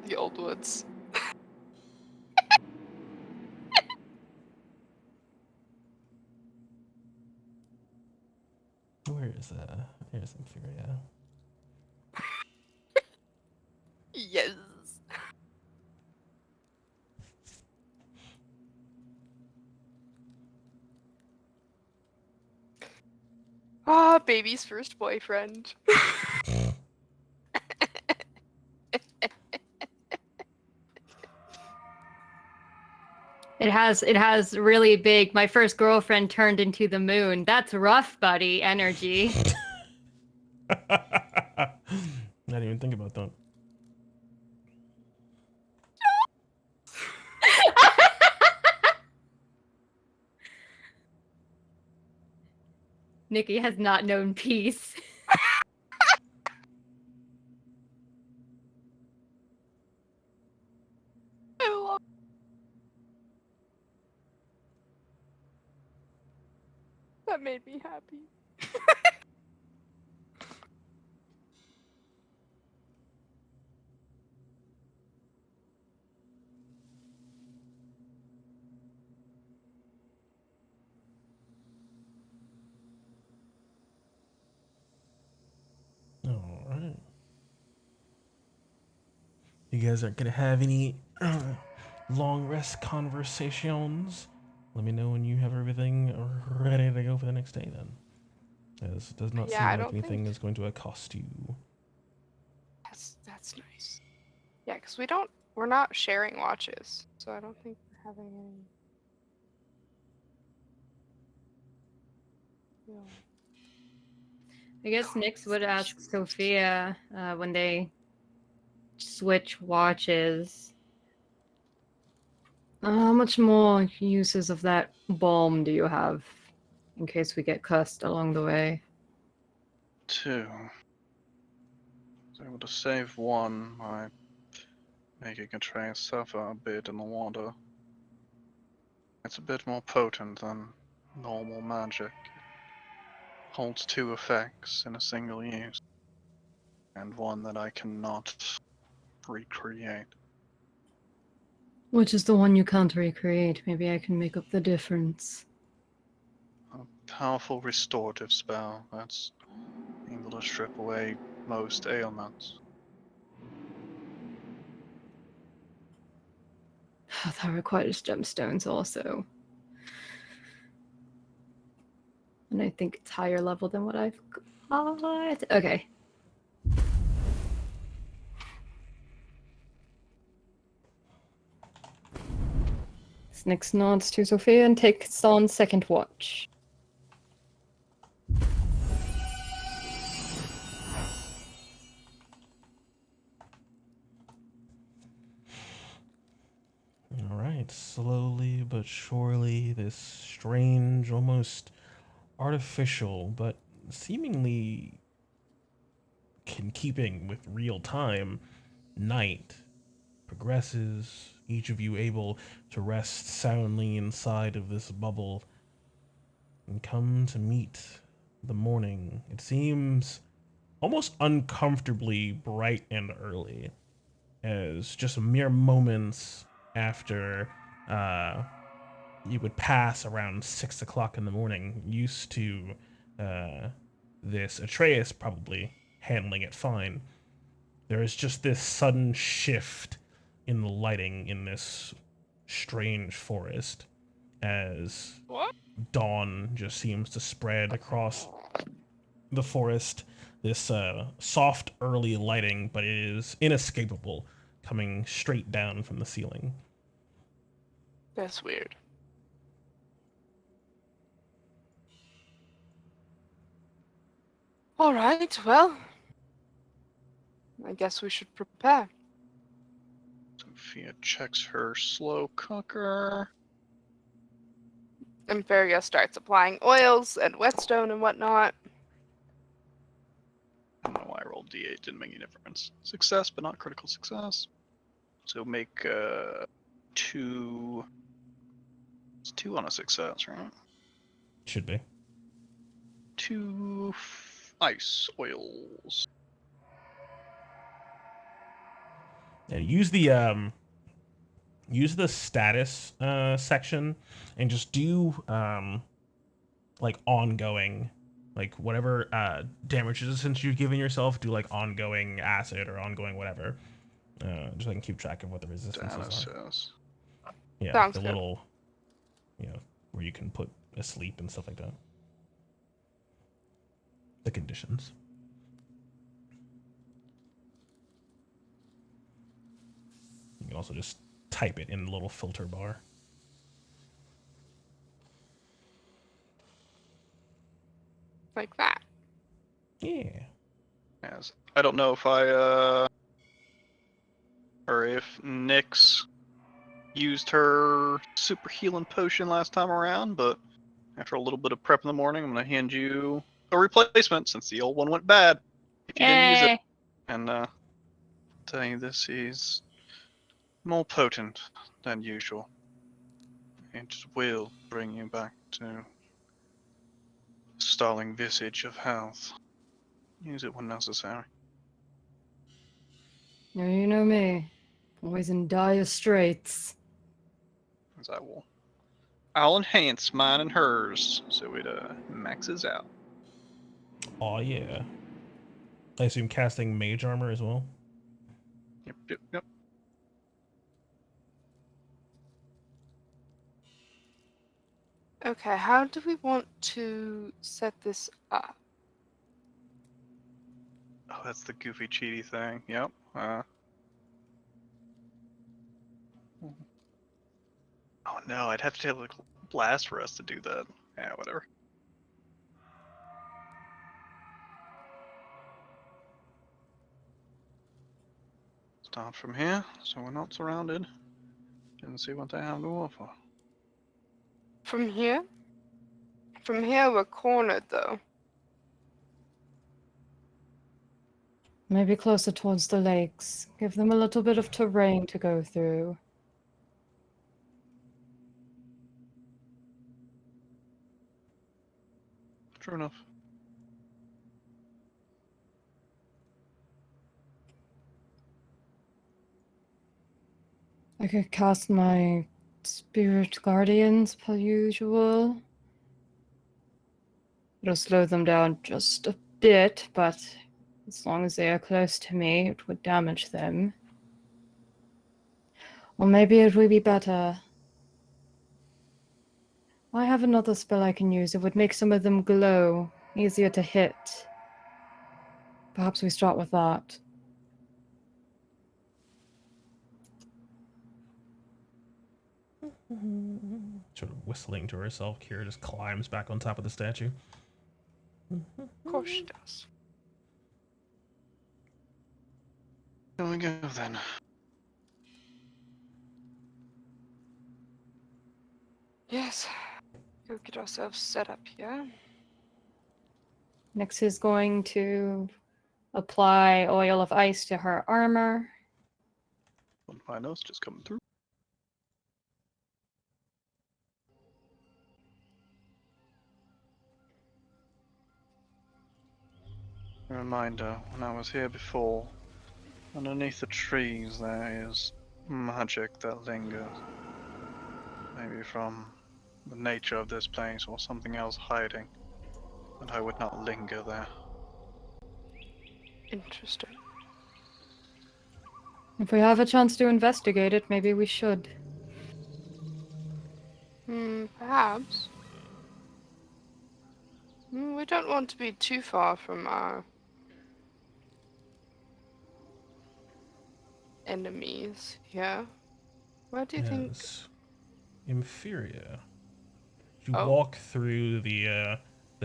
S3: the old woods.
S1: Where is there's Inferior.
S3: Yes. Ah, baby's first boyfriend.
S7: It has really big my first girlfriend turned into the moon. That's rough, buddy, energy.
S1: I didn't even think about that.
S7: Nikki has not known peace.
S3: I love that made me happy.
S1: Alright. You guys aren't gonna have any long rest conversations. Let me know when you have everything ready to go for the next day then. As it does not
S3: Yeah, I
S1: seem like
S3: don't
S1: anything
S3: think-
S1: is going to accost you.
S3: That's nice. Yeah, because we're not sharing watches, so I don't think we're having any. Yeah.
S7: I guess Nyx would ask Sophia when they switch watches. How much more uses of that bomb do you have in case we get cursed along the way?
S2: 2. I was able to save 1 by making Atreus suffer a bit in the water. It's a bit more potent than normal magic. It holds 2 effects in a single use, and 1 that I cannot recreate.
S7: Which is the one you can't recreate? Maybe I can make up the difference.
S2: A powerful restorative spell that's able to strip away most ailments.
S7: That requires gemstones also. And I think it's higher level than what I've got. Okay. Nyx nods to Sophia and takes on second watch.
S1: All right, slowly but surely, this strange, almost artificial, but seemingly in keeping with real time night progresses, each of you able to rest soundly inside of this bubble and come to meet the morning. It seems almost uncomfortably bright and early, as just mere moments after you would pass around 6 o'clock in the morning, used to this Atreus probably handling it fine. There is just this sudden shift in the lighting in this strange forest as
S3: What?
S1: dawn just seems to spread across the forest. This soft early lighting, but it is inescapable, coming straight down from the ceiling.
S3: That's weird. All right, well, I guess we should prepare.
S2: Sophia checks her slow cooker.
S3: Imperia starts applying oils and whetstone and whatnot.
S2: I don't know why I rolled D8, didn't make any difference. Success, but not critical success. So make 2. It's 2 on a success, right?
S1: Should be.
S2: 2 ice oils.
S1: Yeah, use the status section and just do like ongoing, like whatever damage resistance you've given yourself, do like ongoing acid or ongoing whatever, just so I can keep track of what the resistances are.
S2: Says.
S1: Yeah,
S3: Sounds
S1: the
S3: good.
S1: little, where you can put asleep and stuff like that. The conditions. You can also just type it in the little filter bar.
S3: Like that.
S1: Yeah.
S2: Yes. I don't know if or if Nyx used her super healing potion last time around, but after a little bit of prep in the morning, I'm gonna hand you a replacement since the old one went bad. If you didn't use it, and tell you this is more potent than usual. It will bring you back to stalling visage of health. Use it when necessary.
S7: Now you know me. Always in dire straits.
S2: As I'll enhance mine and hers so it maxes out.
S1: Oh yeah. I assume casting mage armor as well.
S2: Yep.
S3: Okay, how do we want to set this up?
S2: Oh, that's the goofy cheaty thing. Yep. Oh no, I'd have to take like blast for us to do that. Yeah, whatever. Start from here, so we're not surrounded, and see what they have to offer.
S3: From here? From here, we're cornered, though.
S5: Maybe closer towards the lakes. Give them a little bit of terrain to go through.
S2: True enough.
S5: I could cast my spirit guardians per usual. It'll slow them down just a bit, but as long as they are close to me, it would damage them. Or maybe it would be better. I have another spell I can use. It would make some of them glow, easier to hit. Perhaps we start with that.
S1: Sort of whistling to herself, Kira just climbs back on top of the statue.
S3: Of course she does.
S2: Here we go then.
S3: Yes. Go get ourselves set up here.
S5: Nyx is going to apply oil of ice to her armor.
S2: One finals just coming through. A reminder, when I was here before, underneath the trees there is magic that lingers. Maybe from the nature of this place or something else hiding. But I would not linger there.
S3: Interesting.
S5: If we have a chance to investigate it, maybe we should.
S3: Perhaps. We don't want to be too far from our enemies here. Where do you think?
S1: Inferior. You
S3: Oh.
S1: walk through the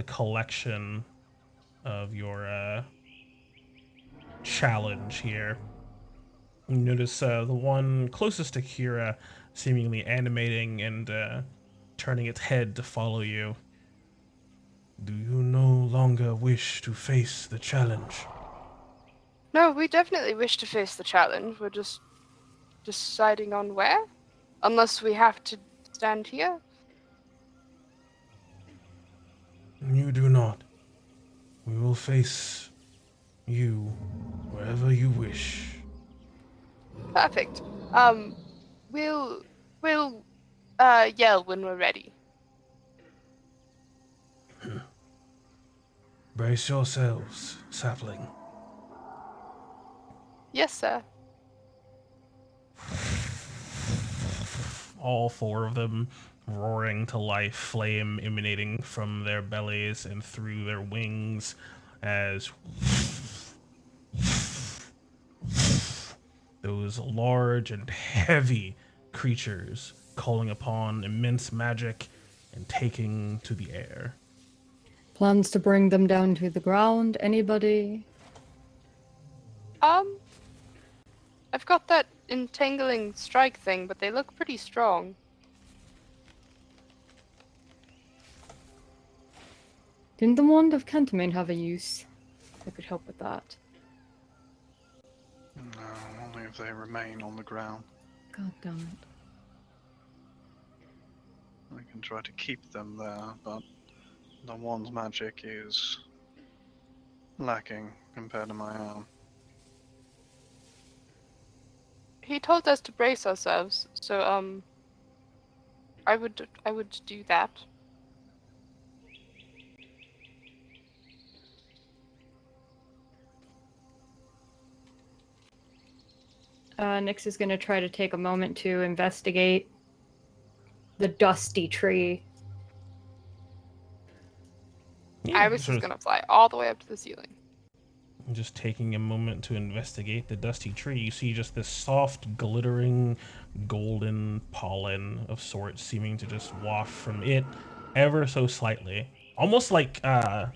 S1: collection of your challenge here. You notice the one closest to Kira seemingly animating and turning its head to follow you. Do you no longer wish to face the challenge?
S3: No, we definitely wish to face the challenge. We're just deciding on where. Unless we have to stand here.
S1: You do not. We will face you wherever you wish.
S3: Perfect. We'll yell when we're ready.
S1: Brace yourselves, sapling.
S3: Yes, sir.
S1: All four of them roaring to life, flame emanating from their bellies and through their wings as those large and heavy creatures calling upon immense magic and taking to the air.
S5: Plans to bring them down to the ground? Anybody?
S3: I've got that entangling strike thing, but they look pretty strong.
S5: Didn't the wand of Cantamine have a use that could help with that?
S2: No, only if they remain on the ground.
S5: God damn it.
S2: I can try to keep them there, but the wand's magic is lacking compared to my own.
S3: He told us to brace ourselves, so I would do that.
S5: Nyx is going to try to take a moment to investigate the dusty tree.
S3: Iris is
S1: sort of
S3: gonna fly all the way up to the ceiling.
S1: just taking a moment to investigate the dusty tree, you see just this soft, glittering, golden pollen of sorts seeming to just waft from it ever so slightly. Almost like out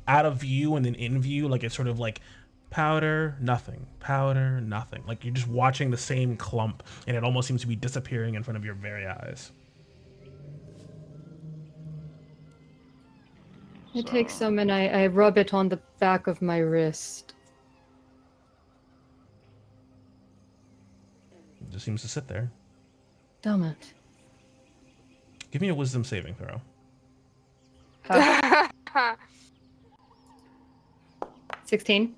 S1: of view and then in view, like it's sort of like Powder, nothing. Powder, nothing. Like you're just watching the same clump, and it almost seems to be disappearing in front of your very eyes.
S5: I take some and I rub it on the back of my wrist.
S1: It just seems to sit there.
S5: Damn it.
S1: Give me a wisdom saving throw.
S5: Huh. 16.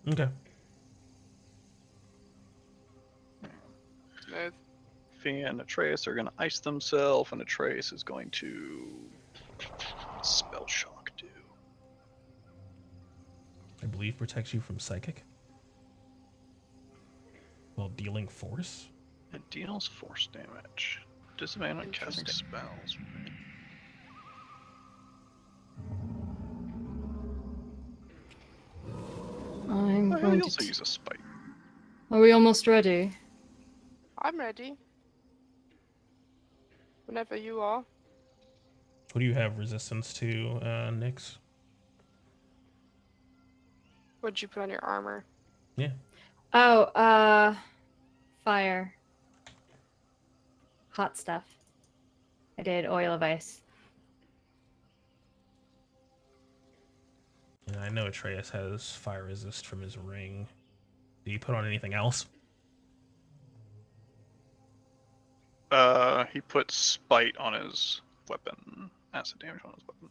S1: Okay.
S3: Smooth.
S2: Fia and Atreus are gonna ice themselves, and Atreus is going to spell shock do.
S1: I believe protects you from psychic. While dealing force.
S2: It deals force damage. Disadvantage on casting spells.
S5: I'm
S2: I
S5: going
S2: also
S5: to.
S2: use a spite.
S5: Are we almost ready?
S3: I'm ready. Whenever you are.
S1: What do you have resistance to, Nyx?
S3: What'd you put on your armor?
S1: Yeah.
S5: Oh, fire. Hot stuff. I did oil of ice.
S1: Yeah, I know Atreus has fire resist from his ring. Do you put on anything else?
S2: He put spite on his weapon. Acid damage on his weapon.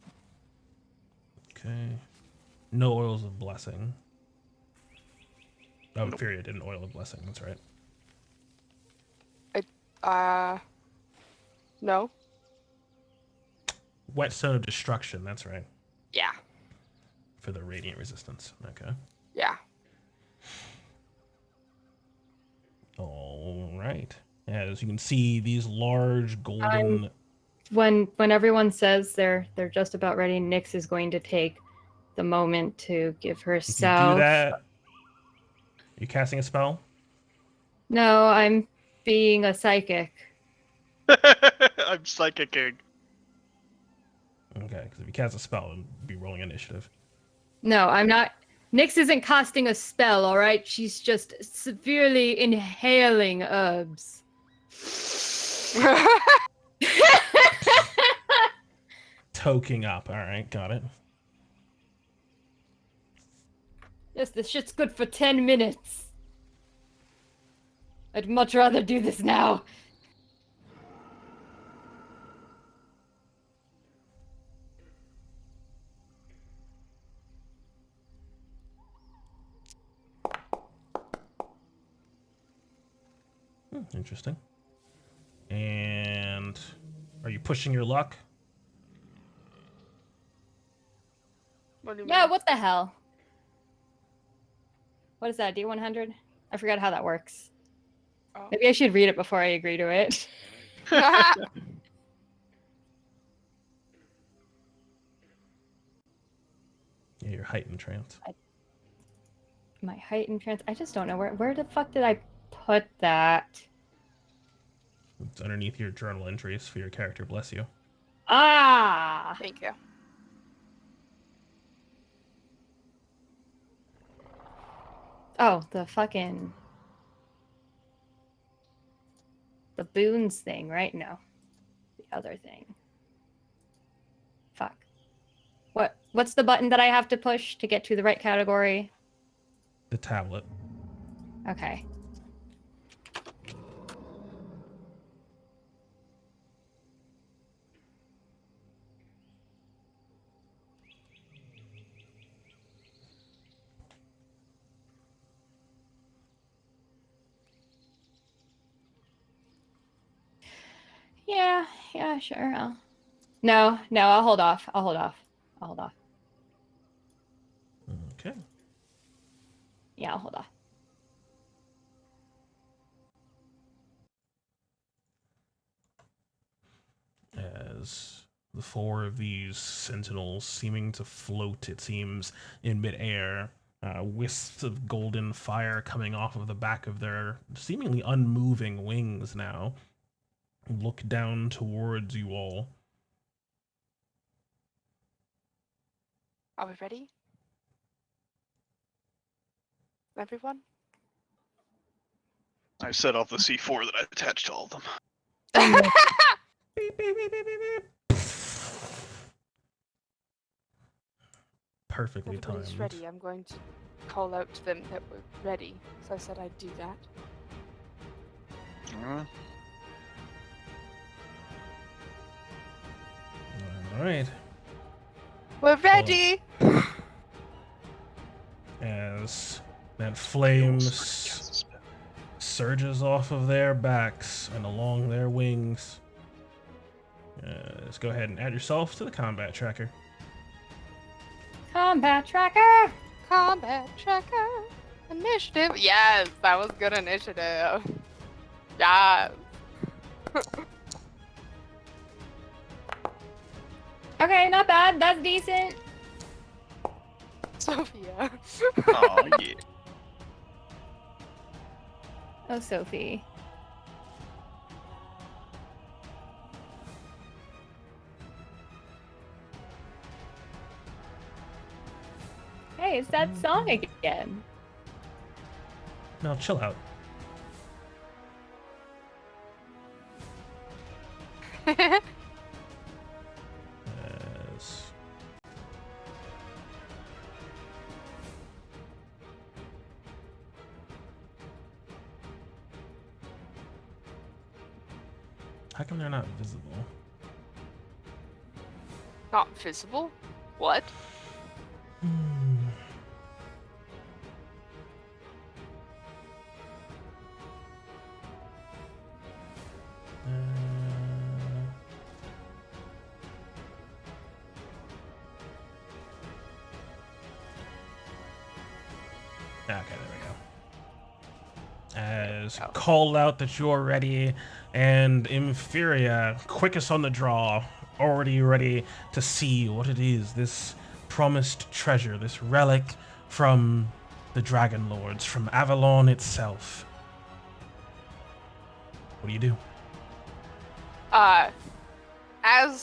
S1: Okay. No oils of blessing. Oh,
S2: Nope.
S1: Furia didn't oil of blessing. That's right.
S3: No?
S1: Whetstone of destruction. That's right.
S3: Yeah.
S1: For the radiant resistance. Okay.
S3: Yeah.
S1: All right. As you can see, these large golden.
S5: When everyone says they're just about ready, Nyx is going to take the moment to give
S1: If you
S5: herself.
S1: do that, are you casting a spell?
S5: No, I'm being a psychic.
S2: I'm psychicking.
S1: Okay, because if you cast a spell, it'd be rolling initiative.
S5: No, I'm not. Nyx isn't casting a spell, all right? She's just severely inhaling herbs.
S1: Toking up. All right, got it.
S5: Yes, this shit's good for 10 minutes. I'd much rather do this now.
S1: Interesting. And are you pushing your luck?
S3: What do you
S5: Yeah,
S3: mean?
S5: what the hell? What is that, D100? I forgot how that works.
S3: Oh.
S5: Maybe I should read it before I agree to it.
S1: Yeah, your heightened trance.
S5: My height and trance. I just don't know where the fuck did I put that?
S1: It's underneath your journal entries for your character. Bless you.
S5: Ah!
S3: Thank you.
S5: Oh, the boons thing, right? No. The other thing. Fuck. What's the button that I have to push to get to the right category?
S1: The tablet.
S5: Okay. Yeah, sure. No, I'll hold off. I'll hold off.
S1: Okay.
S5: Yeah, I'll hold off.
S1: As the four of these sentinels seeming to float, it seems, in midair, wisps of golden fire coming off of the back of their seemingly unmoving wings now, look down towards you all
S3: Are we ready? Everyone?
S2: I set off the C4 that I attached to all of them.
S1: Beep, beep, beep, beep, beep, beep. Perfectly
S3: Everybody's
S1: timed.
S3: ready. I'm going to call out to them that we're ready. So I said I'd do that.
S1: All right.
S3: We're ready!
S1: As that flames surges off of their backs and along their wings. Let's go ahead and add yourself to the combat tracker.
S7: Combat tracker.
S3: Combat tracker. Initiative. Yes, that was good initiative. Yes.
S7: Okay, not bad. That's decent.
S3: Sophia.
S2: Oh, yeah.
S7: Oh, Sophie. Hey, it's that song again.
S1: Now chill out. As how come they're not visible?
S3: Not visible? What?
S1: Okay, there we go. As called out that you're ready, and Inferior, quickest on the draw, already ready to see what it is, this promised treasure, this relic from the Dragon Lords, from Avalon itself. What do you do?
S3: As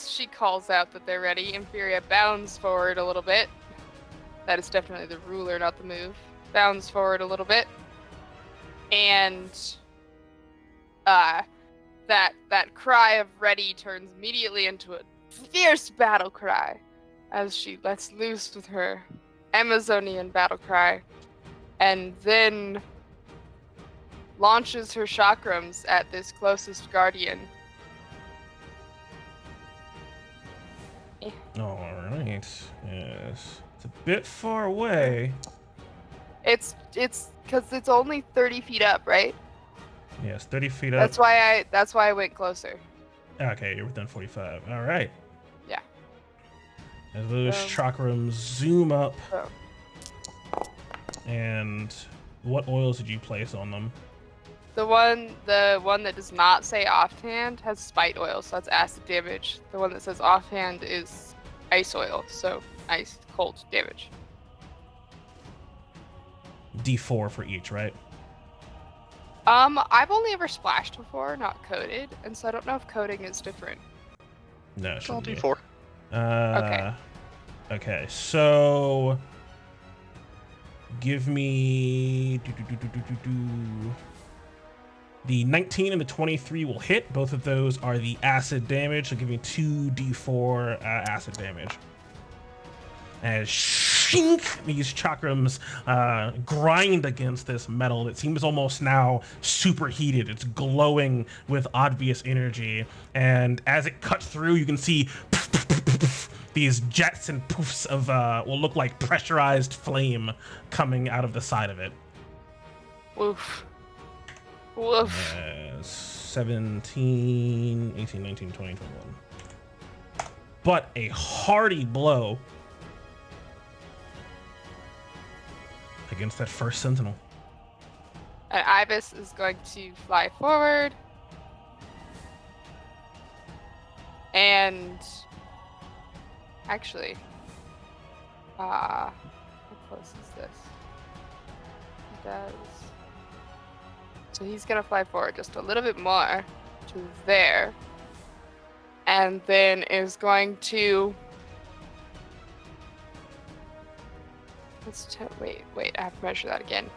S3: she calls out that they're ready, Inferior bounds forward a little bit. That is definitely the ruler, not the move. Bounds forward a little bit. And that cry of ready turns immediately into a fierce battle cry as she lets loose with her Amazonian battle cry, and then launches her chakrams at this closest guardian.
S1: All right. Yes. It's a bit far away.
S3: It's because it's only 30 feet up, right?
S1: Yes, 30 feet up.
S3: That's why I went closer.
S1: Okay, you're within 45. All right.
S3: Yeah.
S1: As those chakrams zoom up,
S3: Oh.
S1: and what oils did you place on them?
S3: The one that does not say offhand has spite oil, so that's acid damage. The one that says offhand is ice oil, so ice cold damage.
S1: D4 for each, right?
S3: I've only ever splashed before, not coated, and so I don't know if coating is different.
S1: No, it
S2: It's all
S1: shouldn't be.
S2: D4.
S3: Okay.
S1: Okay, so give me the 19 and the 23 will hit. Both of those are the acid damage, so give me 2d4 acid damage. As shink, these chakrams grind against this metal. It seems almost now superheated. It's glowing with obvious energy. And as it cuts through, you can see these jets and poofs of will look like pressurized flame coming out of the side of it.
S3: Woof. Woof.
S1: 17, 18, 19, 20, 21. But a hearty blow against that first sentinel.
S3: And Ibis is going to fly forward. And actually, how close is this? He does. So he's gonna fly forward just a little bit more to there. And then is going to Wait, I have to measure that again.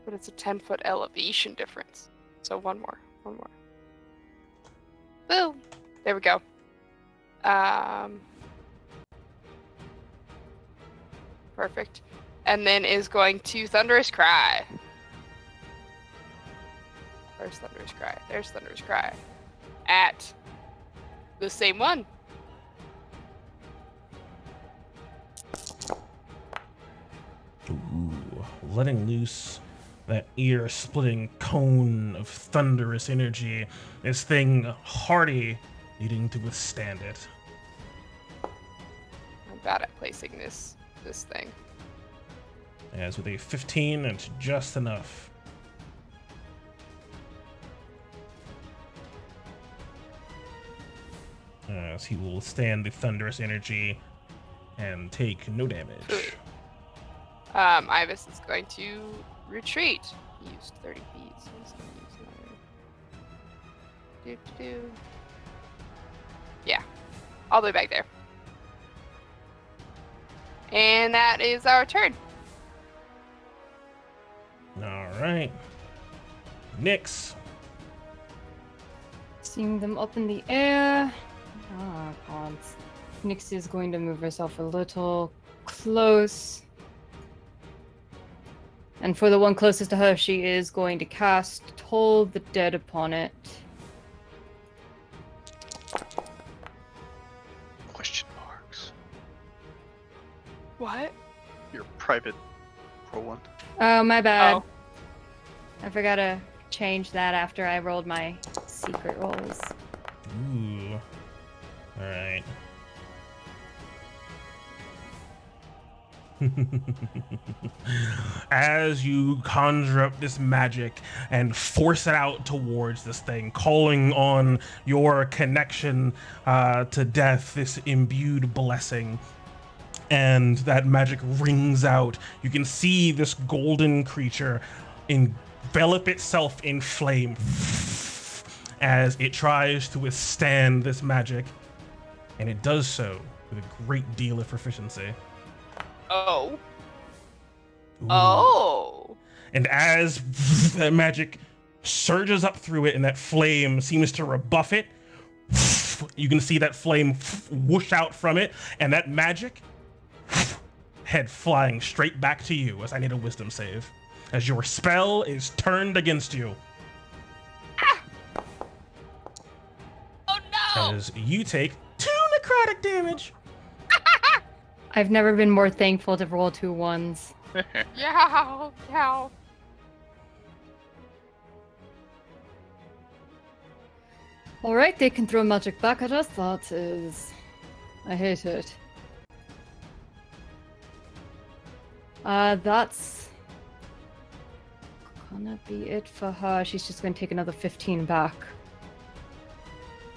S3: But it's a 10-foot elevation difference. So one more. Boom! There we go. Perfect. And then is going to Thunderous Cry. Where's Thunderous Cry? There's Thunderous Cry. At the same one.
S1: Ooh, letting loose that ear-splitting cone of thunderous energy. This thing hardy, needing to withstand it.
S3: I'm bad at placing this thing.
S1: As with a 15, it's just enough. As he will withstand the thunderous energy and take no damage.
S3: Ibis is going to retreat. He used 30 feet, so he's going to use another. Yeah, all the way back there. And that is our turn.
S1: All right. Nyx.
S7: Seeing them up in the air. Oh, God. Nyx is going to move herself a little close. And for the one closest to her, she is going to cast Toll the Dead upon it.
S2: Question marks.
S3: What?
S2: Your private roll one.
S7: Oh, my bad.
S3: Oh.
S7: I forgot to change that after I rolled my secret rolls.
S1: Ooh. All right. As you conjure up this magic and force it out towards this thing, calling on your connection to death, this imbued blessing, and that magic rings out, you can see this golden creature envelop itself in flame as it tries to withstand this magic, and it does so with a great deal of proficiency.
S3: Oh.
S1: Ooh.
S3: Oh.
S1: And as that magic surges up through it and that flame seems to rebuff it, you can see that flame whoosh out from it, and that magic head flying straight back to you as I need a wisdom save, as your spell is turned against you.
S3: Ah. Oh no!
S1: As you take 2 necrotic damage.
S7: I've never been more thankful to roll 2 ones.
S3: Yow.
S7: Alright, they can throw magic back at us. That is... I hate it. That's gonna be it for her. She's just gonna take another 15 back.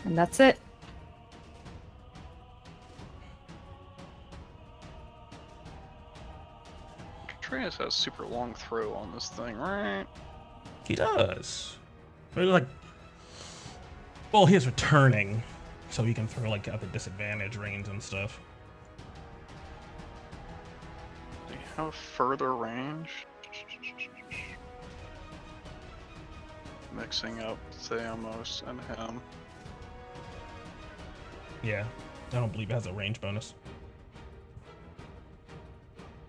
S7: And that's it.
S2: Atreus has super long throw on this thing, right?
S1: He does. Like, well, he's returning, so he can throw like at the disadvantage range and stuff.
S2: Do you have further range? Mixing up Theamos and him.
S1: Yeah, I don't believe it has a range bonus.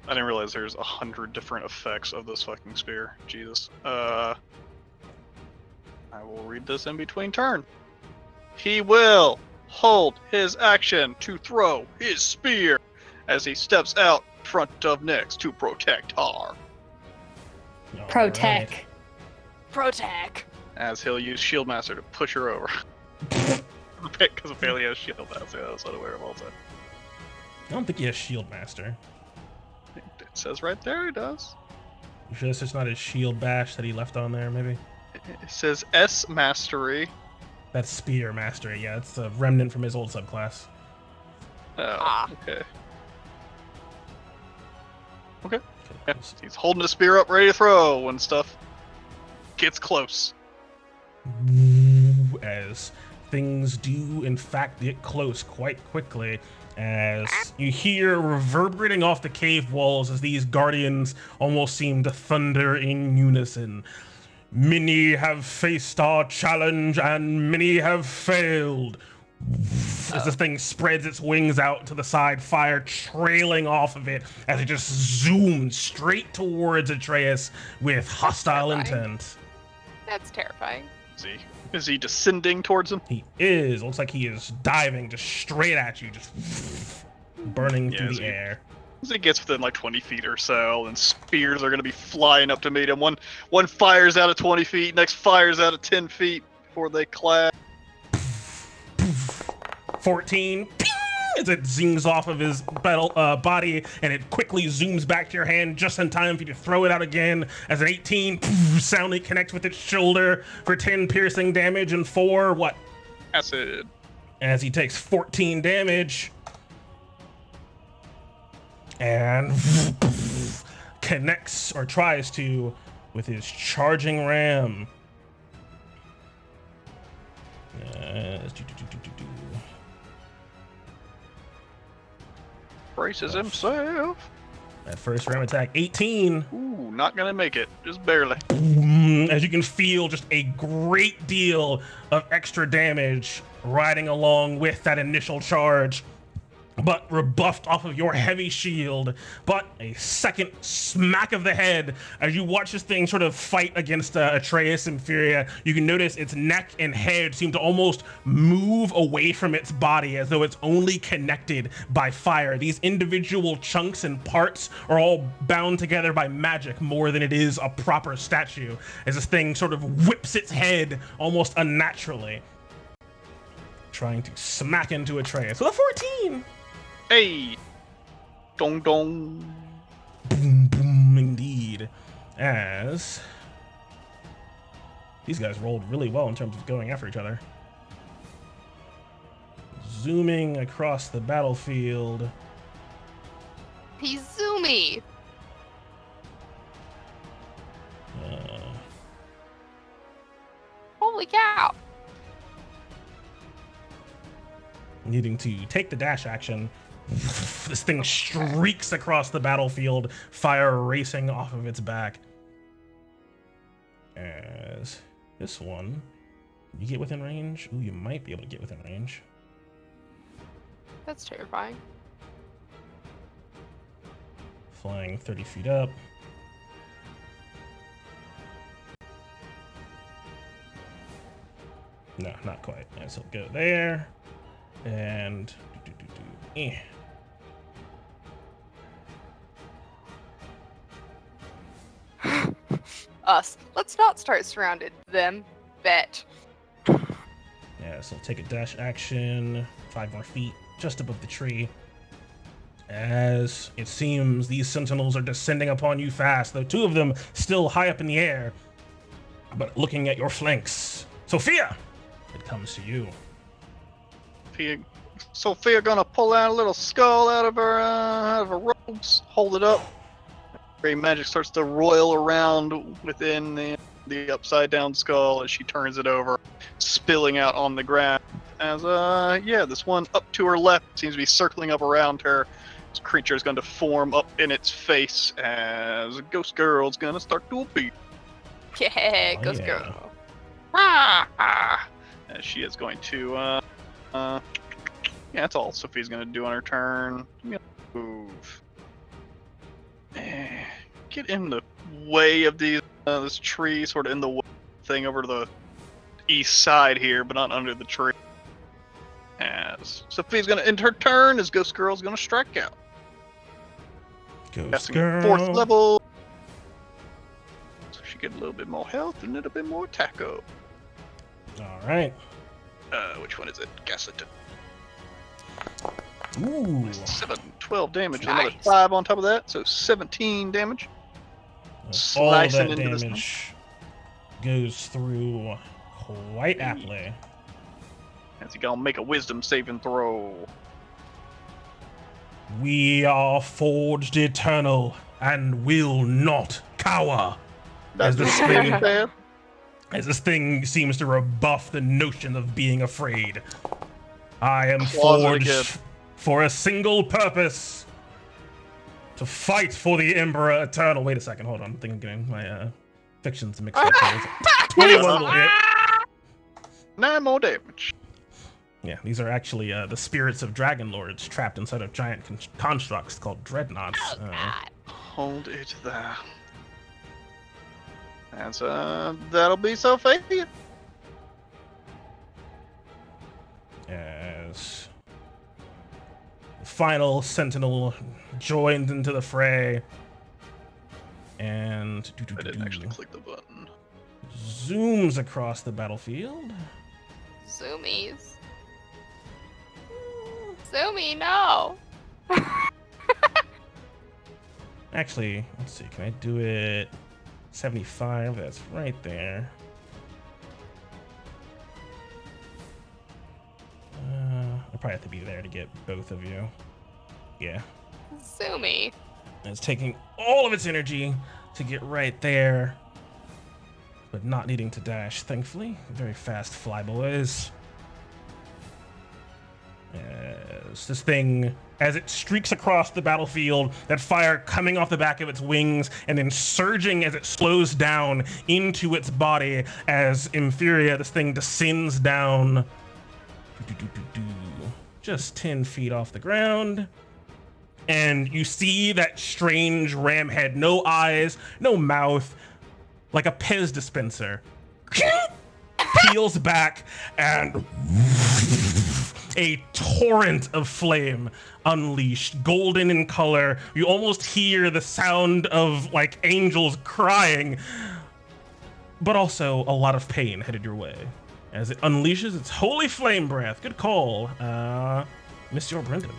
S2: I didn't realize there's 100 different effects of this fucking spear. Jesus. I will read this in between turn. He will hold his action to throw his spear as he steps out in front of Nyx to protect her.
S1: All
S7: Protect.
S1: right.
S3: Protect.
S2: As he'll use Shieldmaster to push her over. Because apparently he has Shieldmaster. I was unaware of all that.
S1: I don't think he has Shield Master.
S2: It says right there he does.
S1: You sure this is not his Shield Bash that he left on there, maybe?
S2: It says S Mastery.
S1: That's Spear Mastery, yeah, it's a remnant from his old subclass.
S2: Oh, okay. Okay. Yeah,
S1: Okay.
S2: he's holding his spear up ready to throw when stuff gets close.
S1: As things do in fact get close quite quickly, as you hear reverberating off the cave walls as these guardians almost seem to thunder in unison. Many have faced our challenge and many have failed. As this thing spreads its wings out to the side, fire trailing off of it as it just zooms straight towards Atreus with hostile
S3: Terrifying.
S1: intent.
S3: That's terrifying.
S2: Is he descending towards him?
S1: He is. Looks like he is diving just straight at you, just burning
S2: Yeah,
S1: through
S2: is
S1: the
S2: he-
S1: air.
S2: As he gets within like 20 feet or so, and spears are going to be flying up to meet him. One fires out at 20 feet, next fires out at 10 feet before they clash.
S1: 14. As it zings off of his body, and it quickly zooms back to your hand just in time for you to throw it out again. As an 18 soundly connects with its shoulder for 10 piercing damage, and 4 what?
S2: Acid.
S1: As he takes 14 damage. And connects, or tries to, with his charging ram.
S2: Braces himself.
S1: That first ram attack, 18.
S2: Ooh, not going to make it. Just barely.
S1: As you can feel just a great deal of extra damage riding along with that initial charge, but rebuffed off of your heavy shield. But a second smack of the head as you watch this thing sort of fight against Atreus and Furia. You can notice its neck and head seem to almost move away from its body as though it's only connected by fire. These individual chunks and parts are all bound together by magic more than it is a proper statue, as this thing sort of whips its head almost unnaturally, trying to smack into Atreus with a 14.
S2: Hey! Dong dong.
S1: Boom, boom, indeed. As these guys rolled really well in terms of going after each other. Zooming across the battlefield.
S3: He's zoomy. Holy cow.
S1: Needing to take the dash action. This thing streaks across the battlefield, fire racing off of its back. As this one, you get within range? Ooh, you might be able to get within range.
S3: That's terrifying.
S1: Flying 30 feet up. No, not quite. Yeah, so go there. And
S3: Us. Let's not start surrounded. Them. Bet.
S1: yeah, so take a dash action, 5 more feet, just above the tree. As it seems these sentinels are descending upon you fast, though 2 of them still high up in the air. But looking at your flanks, Sophia, it comes to you.
S2: Sophia gonna pull out a little skull out of her robes, hold it up. Gray magic starts to roil around within the upside down skull as she turns it over, spilling out on the ground. As this one up to her left seems to be circling up around her. This creature is going to form up in its face as Ghost Girl's gonna start to beat.
S3: Yeah,
S1: Oh,
S3: Ghost
S1: yeah.
S3: Girl.
S2: As she is going to that's all Sophia's gonna do on her turn. Move. Get in the way of this tree, sort of in the way thing over to the east side here, but not under the tree. As Sophia's gonna end her turn, as Ghost Girl's gonna strike out.
S1: Ghost
S2: Casting
S1: Girl.
S2: 4th level. So she get a little bit more health and a little bit more taco.
S1: All right.
S2: Which one is it? Guess it.
S1: Ooh.
S2: 12 damage. Another
S3: Nice.
S2: 5 on top of that, so 17 damage.
S1: All of
S2: Slicing
S1: that
S2: into this
S1: damage goes through quite aptly.
S2: As he gonna make a wisdom saving throw.
S1: We are forged eternal and will not cower.
S2: That's
S1: this
S2: the
S1: thing-
S2: bad.
S1: As this thing seems to rebuff the notion of being afraid. I am
S2: Claws it again.
S1: for a single purpose. To fight for the Emperor Eternal. Wait a second, hold on. I'm getting my fictions mixed up here. 21 will hit.
S2: 9 more damage.
S1: Yeah, these are actually the spirits of dragon lords trapped inside of giant constructs called dreadnoughts.
S2: Hold it there. And so that'll be Sophia.
S1: As the final sentinel joined into the fray, and
S2: I didn't actually click the button.
S1: zooms across the battlefield.
S3: Zoomies. Zoomy, no.
S1: Actually, let's see. Can I do it 75? That's right there. I probably have to be there to get both of you. Yeah.
S3: Zoomy.
S1: And it's taking all of its energy to get right there, but not needing to dash, thankfully. Very fast flyboys. As this thing, as it streaks across the battlefield, that fire coming off the back of its wings and then surging as it slows down into its body as Inferior, this thing descends down just 10 feet off the ground. And you see that strange ram head, no eyes, no mouth, like a Pez dispenser, peels back and a torrent of flame unleashed, golden in color. You almost hear the sound of like angels crying, but also a lot of pain headed your way as it unleashes its holy flame breath. Good call, Monsieur Brendan.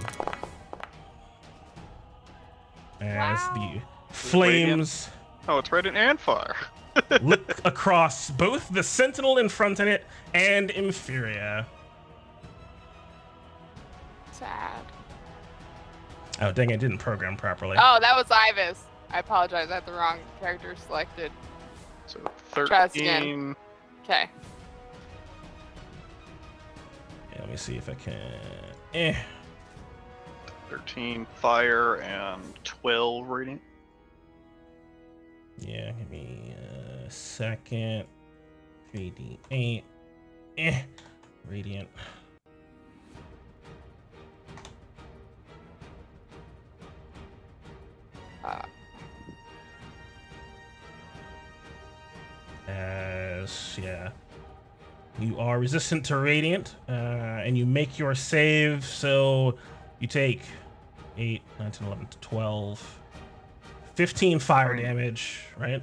S1: As the flames
S2: Oh, it's radiant and fire.
S1: look across both the sentinel in front of it and Inferior.
S3: Sad.
S1: Oh, dang, it didn't program properly.
S3: Oh, that was Ivis. I apologize. I had the wrong character selected.
S2: So
S3: Try this again.
S2: 13.
S3: Okay.
S1: Yeah, let me see if I can.
S2: 13 fire and 12 radiant.
S1: Yeah, give me a second. 3d8. Radiant. Yeah. You are resistant to radiant, and you make your save, so you take 8, 9, 10, 11, 12, 15 fire damage, right?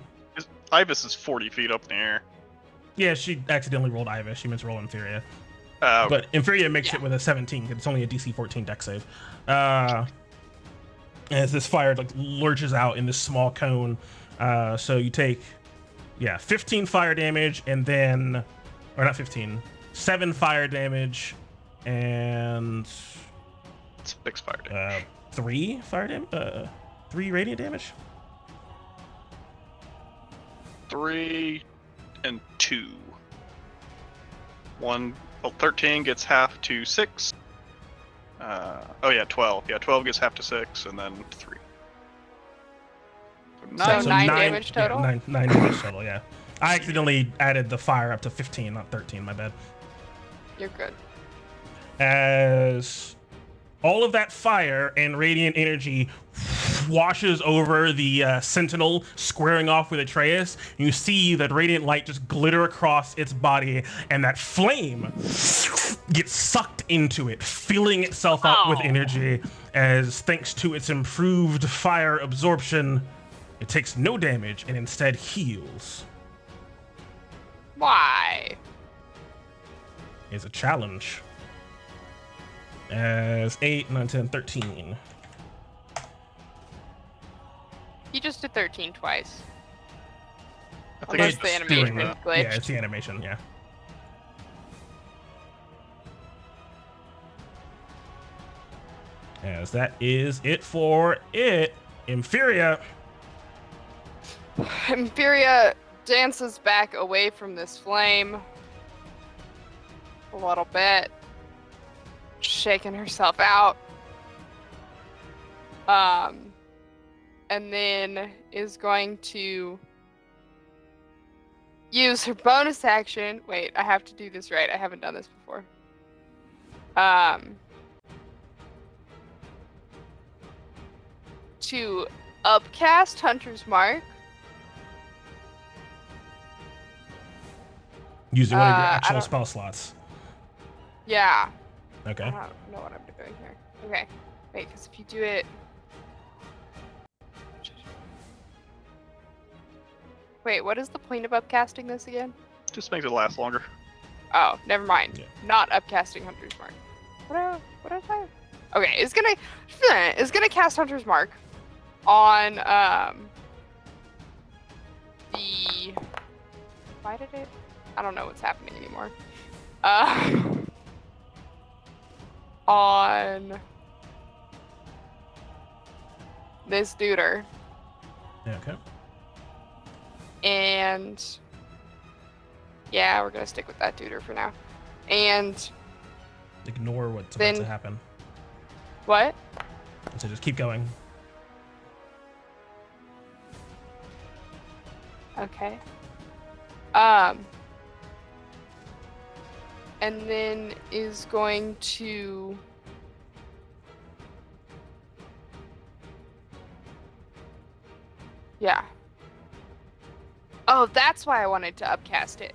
S2: Ibis is 40 feet up in the air.
S1: Yeah, she accidentally rolled Ivis. She meant to roll Inferior.
S2: Okay.
S1: But Inferior makes it with a 17, because it's only a DC 14 dex save. As this fire like lurches out in this small cone. So you take, 15 fire damage, and then, or not 15, 7 fire damage, and
S2: 6 fire damage.
S1: 3 fire damage, 3 radiant damage.
S2: 3 and 2. 13 gets half to 6. 12. Yeah, 12 gets half to 6, and then 3.
S3: So 9 damage total?
S1: Yeah, 9 damage total, yeah. I accidentally added the fire up to 15, not 13, my bad.
S3: You're good.
S1: As all of that fire and radiant energy washes over the sentinel, squaring off with Atreus, you see that radiant light just glitter across its body, and that flame gets sucked into it, filling itself up with energy, as thanks to its improved fire absorption, it takes no damage and instead heals.
S3: Why?
S1: Is a challenge. As 8, 9, 10, 13.
S3: You just did 13 twice.
S2: I think
S3: Unless
S2: it's
S3: the animation
S1: doing
S3: glitched.
S1: Yeah, it's the animation, yeah. As that is it for it. Inferior.
S3: Inferior dances back away from this flame a little bit, shaking herself out, And then is going to use her bonus action. Wait, I have to do this right. I haven't done this before. To upcast Hunter's Mark.
S1: Using one of your
S3: I
S1: actual
S3: don't-
S1: spell slots.
S3: Yeah.
S1: Okay.
S3: I don't know what I'm doing here. Okay. Wait, because if you do it... Wait, what is the point of upcasting this again?
S2: Just makes it last longer.
S3: Oh, never mind.
S1: Yeah.
S3: Not upcasting Hunter's Mark. What did I say? Okay, it's gonna cast Hunter's Mark on the... Why did it... I don't know what's happening anymore. On this duder.
S1: Yeah, okay.
S3: And yeah, we're gonna stick with that duder for now. And
S1: Ignore what's
S3: Then-
S1: about to happen.
S3: what?
S1: So just keep going.
S3: Okay. And then is going to... Yeah. Oh, that's why I wanted to upcast it.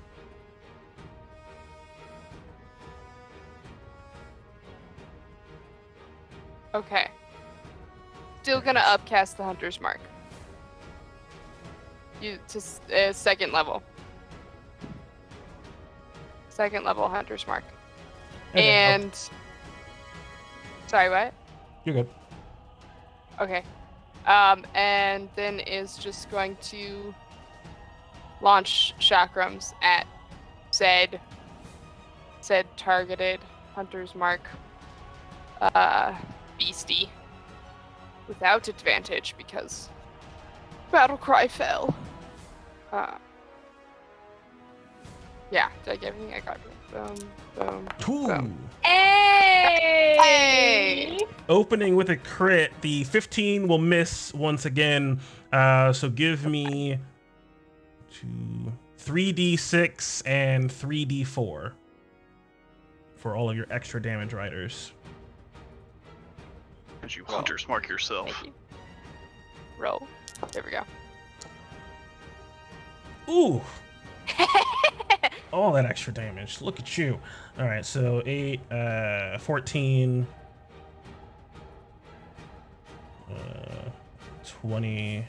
S3: Okay. Still gonna upcast the Hunter's Mark. You to second level. Second level Hunter's Mark.
S1: Okay,
S3: And sorry, what?
S1: you're good.
S3: Okay. And then is just going to launch chakrams at said targeted Hunter's Mark beastie without advantage because battle cry fell. Yeah, did I get everything? I got it. Boom, boom.
S1: Ooh.
S3: Boom.
S5: Hey!
S3: Hey!
S1: Opening with a crit, the 15 will miss once again. So give me 3d6 and 3d4 for all of your extra damage riders.
S2: As you Hunter's Mark yourself.
S3: Thank you. Roll. There we go.
S1: Ooh, all that extra damage. Look at you. All right, so 8, 14, 20,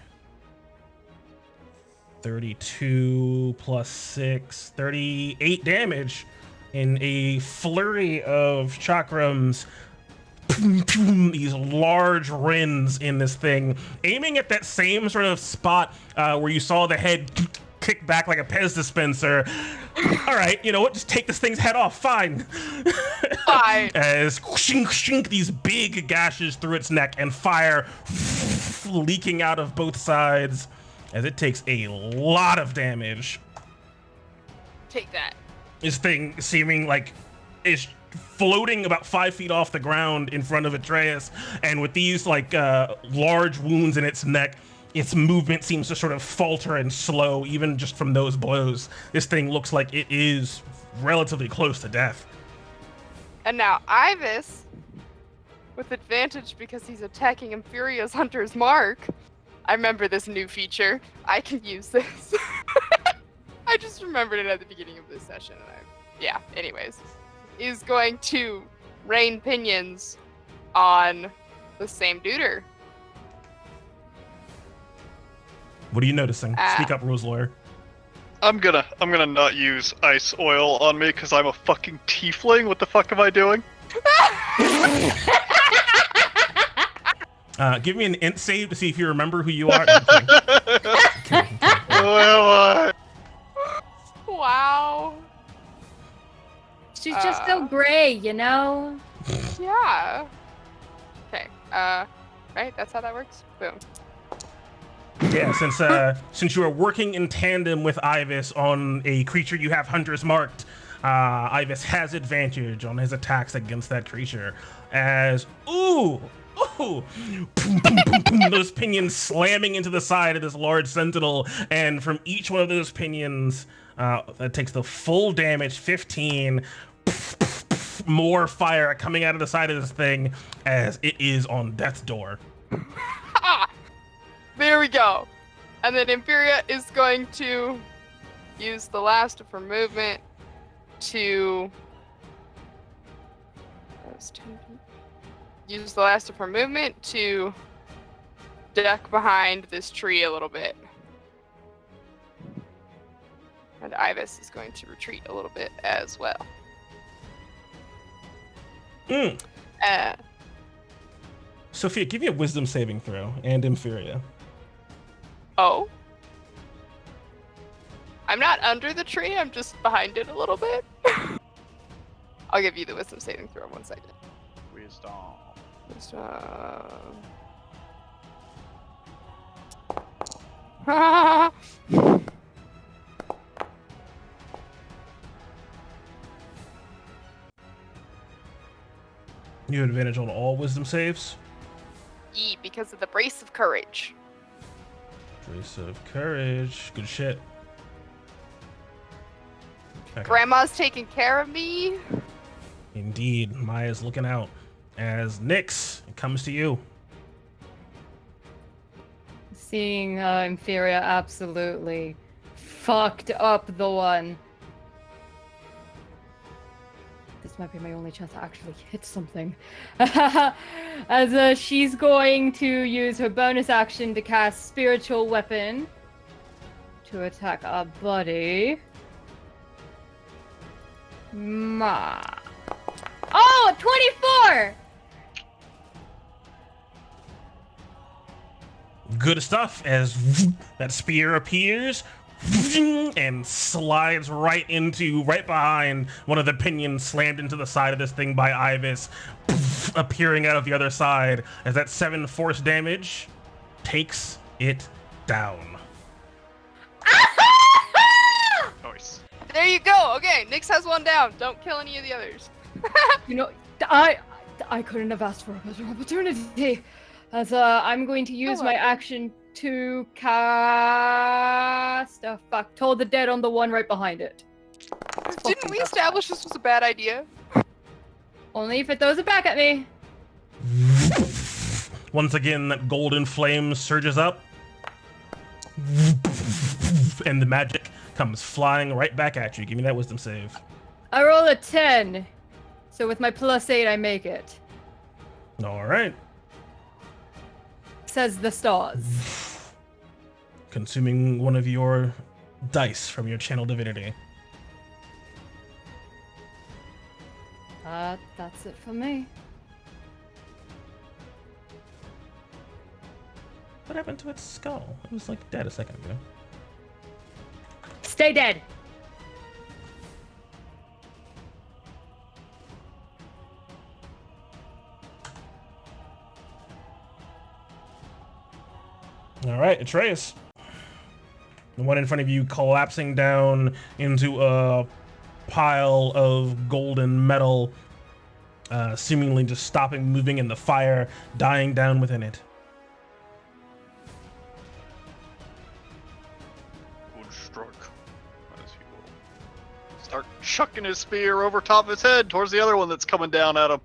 S1: 32 plus 6, 38 damage in a flurry of chakrams. These large rins in this thing, aiming at that same sort of spot where you saw the head kick back like a Pez dispenser. All right, you know what? Just take this thing's head off. Fine.
S3: Fine.
S1: As shink, these big gashes through its neck and fire leaking out of both sides as it takes a lot of damage.
S3: Take that.
S1: This thing seeming like is floating about 5 feet off the ground in front of Atreus, and with these like large wounds in its neck, its movement seems to sort of falter and slow even just from those blows. This thing looks like it is relatively close to death.
S3: And now Ivis, with advantage because he's attacking Imperious Hunter's Mark. I remember this new feature. I can use this. I just remembered it at the beginning of this session. And anyways. Is going to rain pinions on the same duder.
S1: What are you noticing? Speak up, Rose Lawyer.
S2: I'm gonna not use ice oil on me because I'm a fucking tiefling. What the fuck am I doing?
S1: Give me an int save to see if you remember who you are.
S2: Well,
S3: Wow.
S5: She's just so gray, you know?
S3: Yeah. Okay. Right? That's how that works? Boom.
S1: Yeah, since you are working in tandem with Ivis on a creature you have Hunter's marked, Ivis has advantage on his attacks against that creature. As Oh! Boom, boom, boom, boom. Those pinions slamming into the side of this large sentinel, and from each one of those pinions, that takes the full damage, 15. More fire coming out of the side of this thing as it is on death's door.
S3: There we go. And then Imperia is going to use the last of her movement to duck behind this tree a little bit. And Ibis is going to retreat a little bit as well.
S1: Sophia, give me a wisdom saving throw, and Inferior.
S3: Oh? I'm not under the tree, I'm just behind it a little bit. I'll give you the wisdom saving throw 1 second.
S2: Wisdom.
S1: You have advantage on all wisdom saves.
S3: Because of the brace of courage.
S1: Brace of courage. Good shit. Okay.
S3: Grandma's taking care of me.
S1: Indeed, Maya's looking out. As Nyx, it comes to you.
S7: Seeing Inferior absolutely fucked up the one. This might be my only chance to actually hit something. As she's going to use her bonus action to cast Spiritual Weapon to attack a buddy. Oh, 24!
S1: Good stuff as that spear appears and slides right behind one of the pinions slammed into the side of this thing by Ibis, appearing out of the other side as that 7 force damage takes it down.
S2: Nice.
S3: There you go. Okay, Nyx has one down. Don't kill any of the others.
S7: You know, I couldn't have asked for a better opportunity. As I'm going to use my action to cast Toll the Dead on the one right behind it.
S3: Didn't we establish this was a bad idea?
S7: Only if it throws it back at me.
S1: Once again, that golden flame surges up, and the magic comes flying right back at you. Give me that wisdom save.
S7: I roll a 10, so with my +8, I make it.
S1: All right.
S7: Says the stars.
S1: Consuming one of your dice from your channel divinity.
S7: That's it for me.
S1: What happened to its skull? It was like dead a second ago.
S7: Stay dead.
S1: All right, Atreus. The one in front of you collapsing down into a pile of golden metal, seemingly just stopping moving, and the fire dying down within it.
S2: Good stroke. As he will start chucking his spear over top of his head towards the other one that's coming down at him.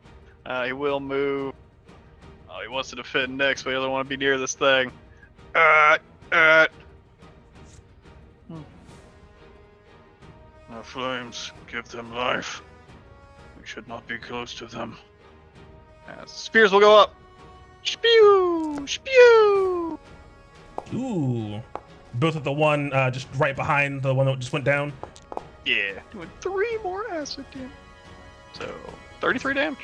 S2: He will move. He wants to defend next, but he doesn't want to be near this thing. The flames, give them life. We should not be close to them. As spears will go up. Spew! Spew!
S1: Ooh. Both at the one just right behind the one that just went down.
S2: Yeah, doing 3 more acid damage. So, 33 damage.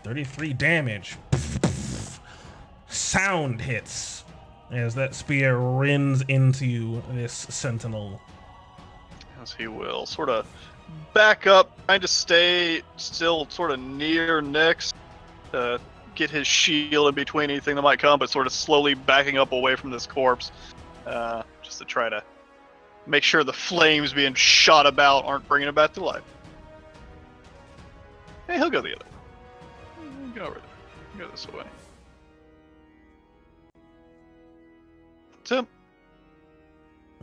S1: 33 damage. Sound hits as that spear rins into this sentinel.
S2: As he will sort of back up, trying to stay still sort of near Nyx, get his shield in between anything that might come, but sort of slowly backing up away from this corpse, just to try to make sure the flames being shot about aren't bringing it back to life. Hey, he'll go the other way. Go over there. Go this way. That's him.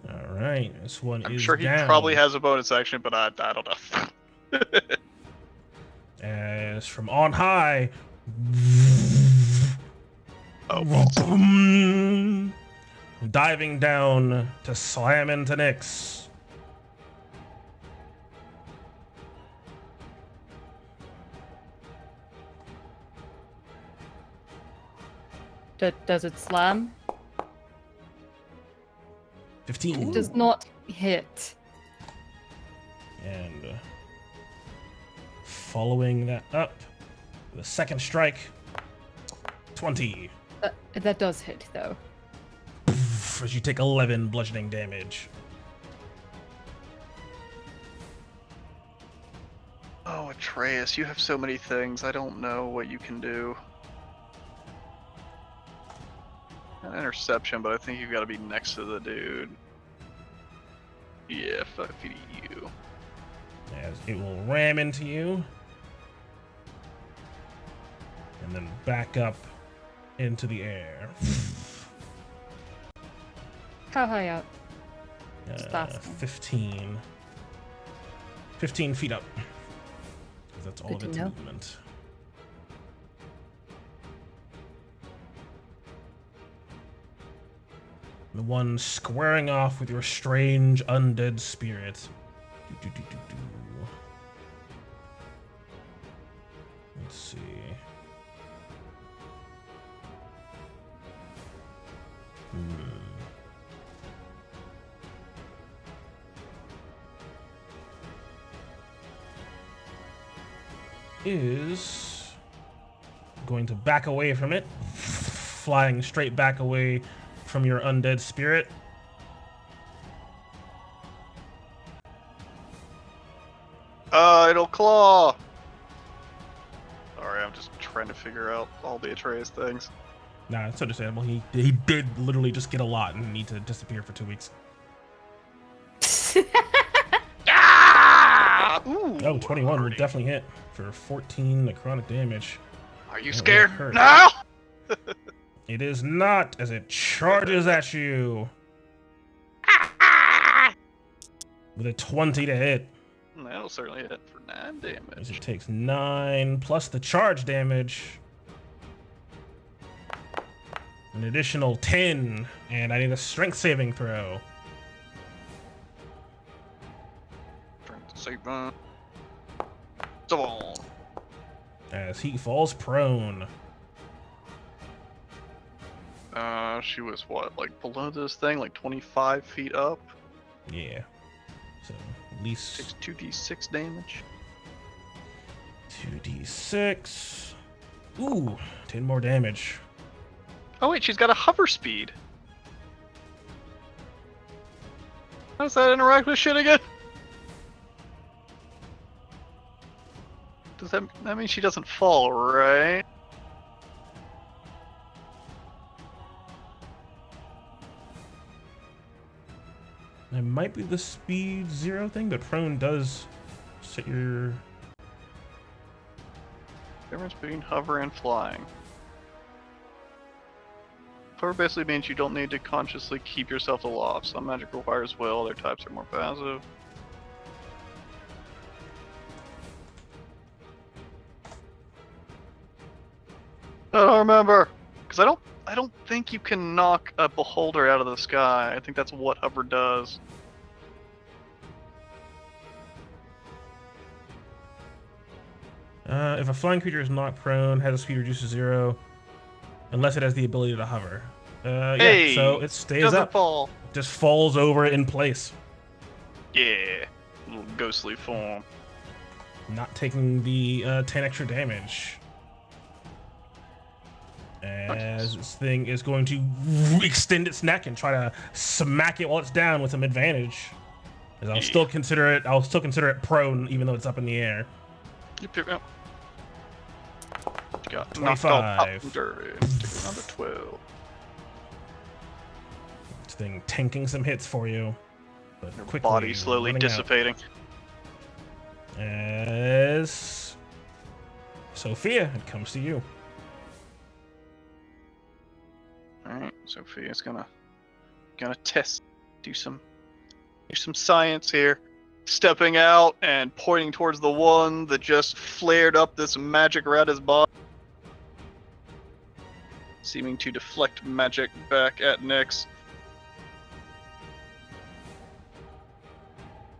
S1: All right, this one
S2: I'm
S1: is
S2: sure he
S1: down.
S2: probably has a bonus action, but I don't know.
S1: As from on high,
S2: Oh, balls.
S1: diving down to slam into Nyx.
S7: Does it slam?
S1: 15.
S7: It does not hit.
S1: And following that up, the second strike, 20.
S7: That does hit, though.
S1: As you take 11 bludgeoning damage.
S2: Oh, Atreus, you have so many things. I don't know what you can do. An interception, but I think you've got to be next to the dude. Yeah, 5 feet of you.
S1: As it will ram into you. And then back up into the air.
S7: How high up? Just asking.
S1: 15. 15 feet up. 'Cause that's all
S7: Good
S1: of
S7: to
S1: its
S7: know.
S1: movement. The one squaring off with your strange undead spirit. Do. Let's see. Is going to back away from it, flying straight back away from your undead spirit.
S2: It'll claw! Sorry, I'm just trying to figure out all the Atreus things.
S1: Nah, it's understandable. He did literally just get a lot and need to disappear for 2 weeks.
S2: Ah! Ooh,
S1: Oh, 21 will
S2: already.
S1: definitely hit for 14 necrotic damage.
S2: Are you
S1: That
S2: scared?
S1: hurt.
S2: No!
S1: It is not as it charges at you with a 20 to hit.
S2: That'll certainly hit for 9
S1: As
S2: damage.
S1: it takes 9 plus the charge damage. An additional 10, and I need a strength saving throw.
S2: Strength saving. So,
S1: As he falls prone.
S2: she was what, like below this thing, like 25 feet up?
S1: Yeah. So, at least
S2: Takes 2d6 damage.
S1: 2d6. Ooh, 10 more damage.
S2: Oh wait, she's got a hover speed. How does that interact with shit again? Does that mean she doesn't fall, right?
S1: It might be the speed 0 thing, but prone does set your...
S2: Difference between hover and flying. Hover basically means you don't need to consciously keep yourself aloft. Some magic requires will, other types are more passive. I don't remember, because I don't think you can knock a beholder out of the sky. I think that's what hover does.
S1: If a flying creature is knocked prone, has a speed reduced to 0, unless it has the ability to hover.
S2: Hey,
S1: yeah, so it stays
S2: doesn't
S1: up.
S2: fall.
S1: Just falls over in place.
S2: Yeah, little ghostly form.
S1: Not taking the 10 extra damage. As this thing is going to extend its neck and try to smack it while it's down with some advantage. As I'll still consider it prone even though it's up in the air.
S2: Yep. Got knocked all up
S1: 25.
S2: and dirty. Take another 12.
S1: This thing tanking some hits for you. But
S2: Your
S1: quickly
S2: body slowly
S1: running out.
S2: dissipating.
S1: As Sophia, it comes to you.
S2: Alright, Sophia's gonna Gonna do some science here. Stepping out and pointing towards the one that just flared up this magic around his body. Seeming to deflect magic back at Nyx.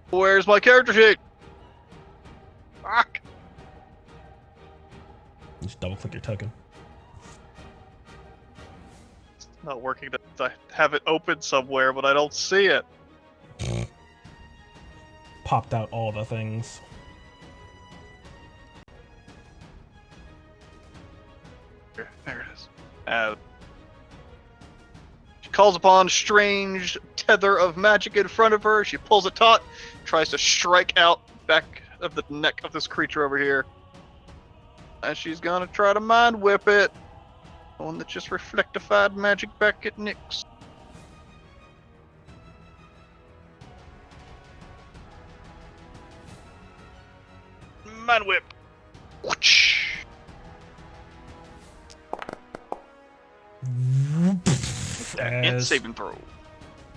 S2: Where's my character sheet? Fuck.
S1: Just double click your token.
S2: It's not working. I have it open somewhere, but I don't see it.
S1: Popped out all the things.
S2: There it is. She calls upon a strange tether of magic in front of her. She pulls a taut, tries to strike out back of the neck of this creature over here. And she's gonna try to mind whip it. The one that just reflectified magic back at Nyx. Mind whip. And
S1: As
S2: saving throw.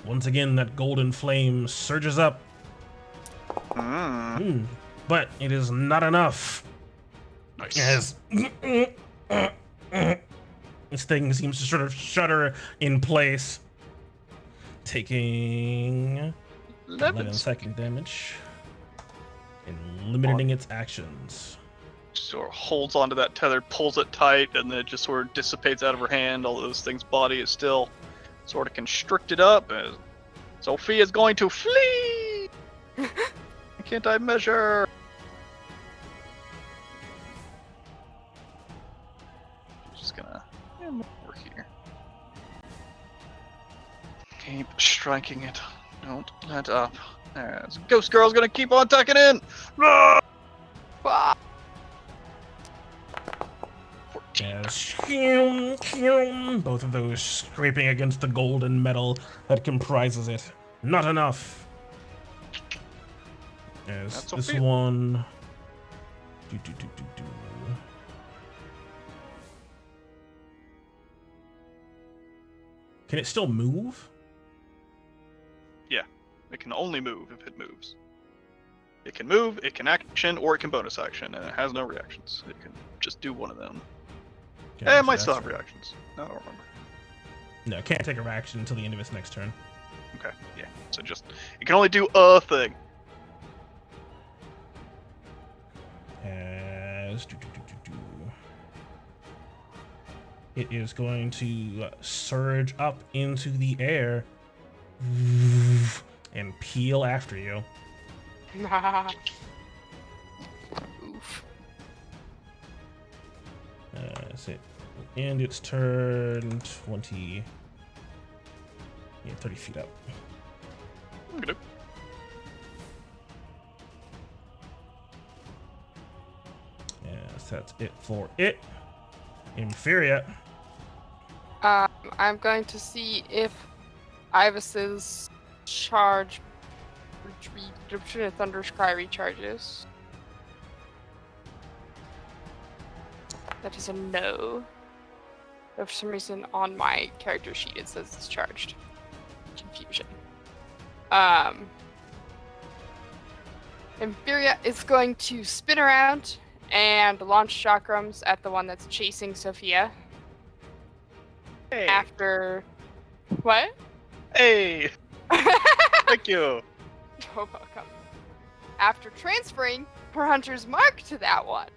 S1: once again that golden flame surges up. But it is not enough.
S2: Nice.
S1: As this thing seems to sort of shudder in place, taking 11 second damage and limiting its actions.
S2: Sort of holds onto that tether, pulls it tight, and then it just sort of dissipates out of her hand. All those things' body is still sort of constricted up. As Sophia's going to flee. Can't I measure? Just gonna work here. Keep striking it. Don't let up. As Ghost Girl's gonna keep on tucking in. Ah!
S1: As both of those scraping against the golden metal that comprises it. Not enough. As
S2: That's
S1: this
S2: Sophia.
S1: one. Can it still move?
S2: Yeah, it can only move if it moves. It can move, it can action, or it can bonus action, and it has no reactions. It can just do one of them.
S1: Okay,
S2: It might
S1: so
S2: still have
S1: that's-
S2: reactions. No, I don't remember.
S1: No, it can't take a reaction until the end of its next turn.
S2: Okay, yeah. So just, it can only do a thing.
S1: As it is going to surge up into the air and peel after you.
S3: Oof.
S1: As it will end its turn 20. Yeah, 30 feet up.
S2: Okay.
S1: Yes, that's it for it. Inferior.
S3: I'm going to see if Ivis's charge retreat Thunder's Cry recharges. That is a no. But for some reason on my character sheet it says it's charged. Confusion. Inferior is going to spin around and launch chakrams at the one that's chasing Sophia.
S2: Hey.
S3: After what?
S2: Hey! Thank you!
S3: You're welcome. After transferring her hunter's mark to that one,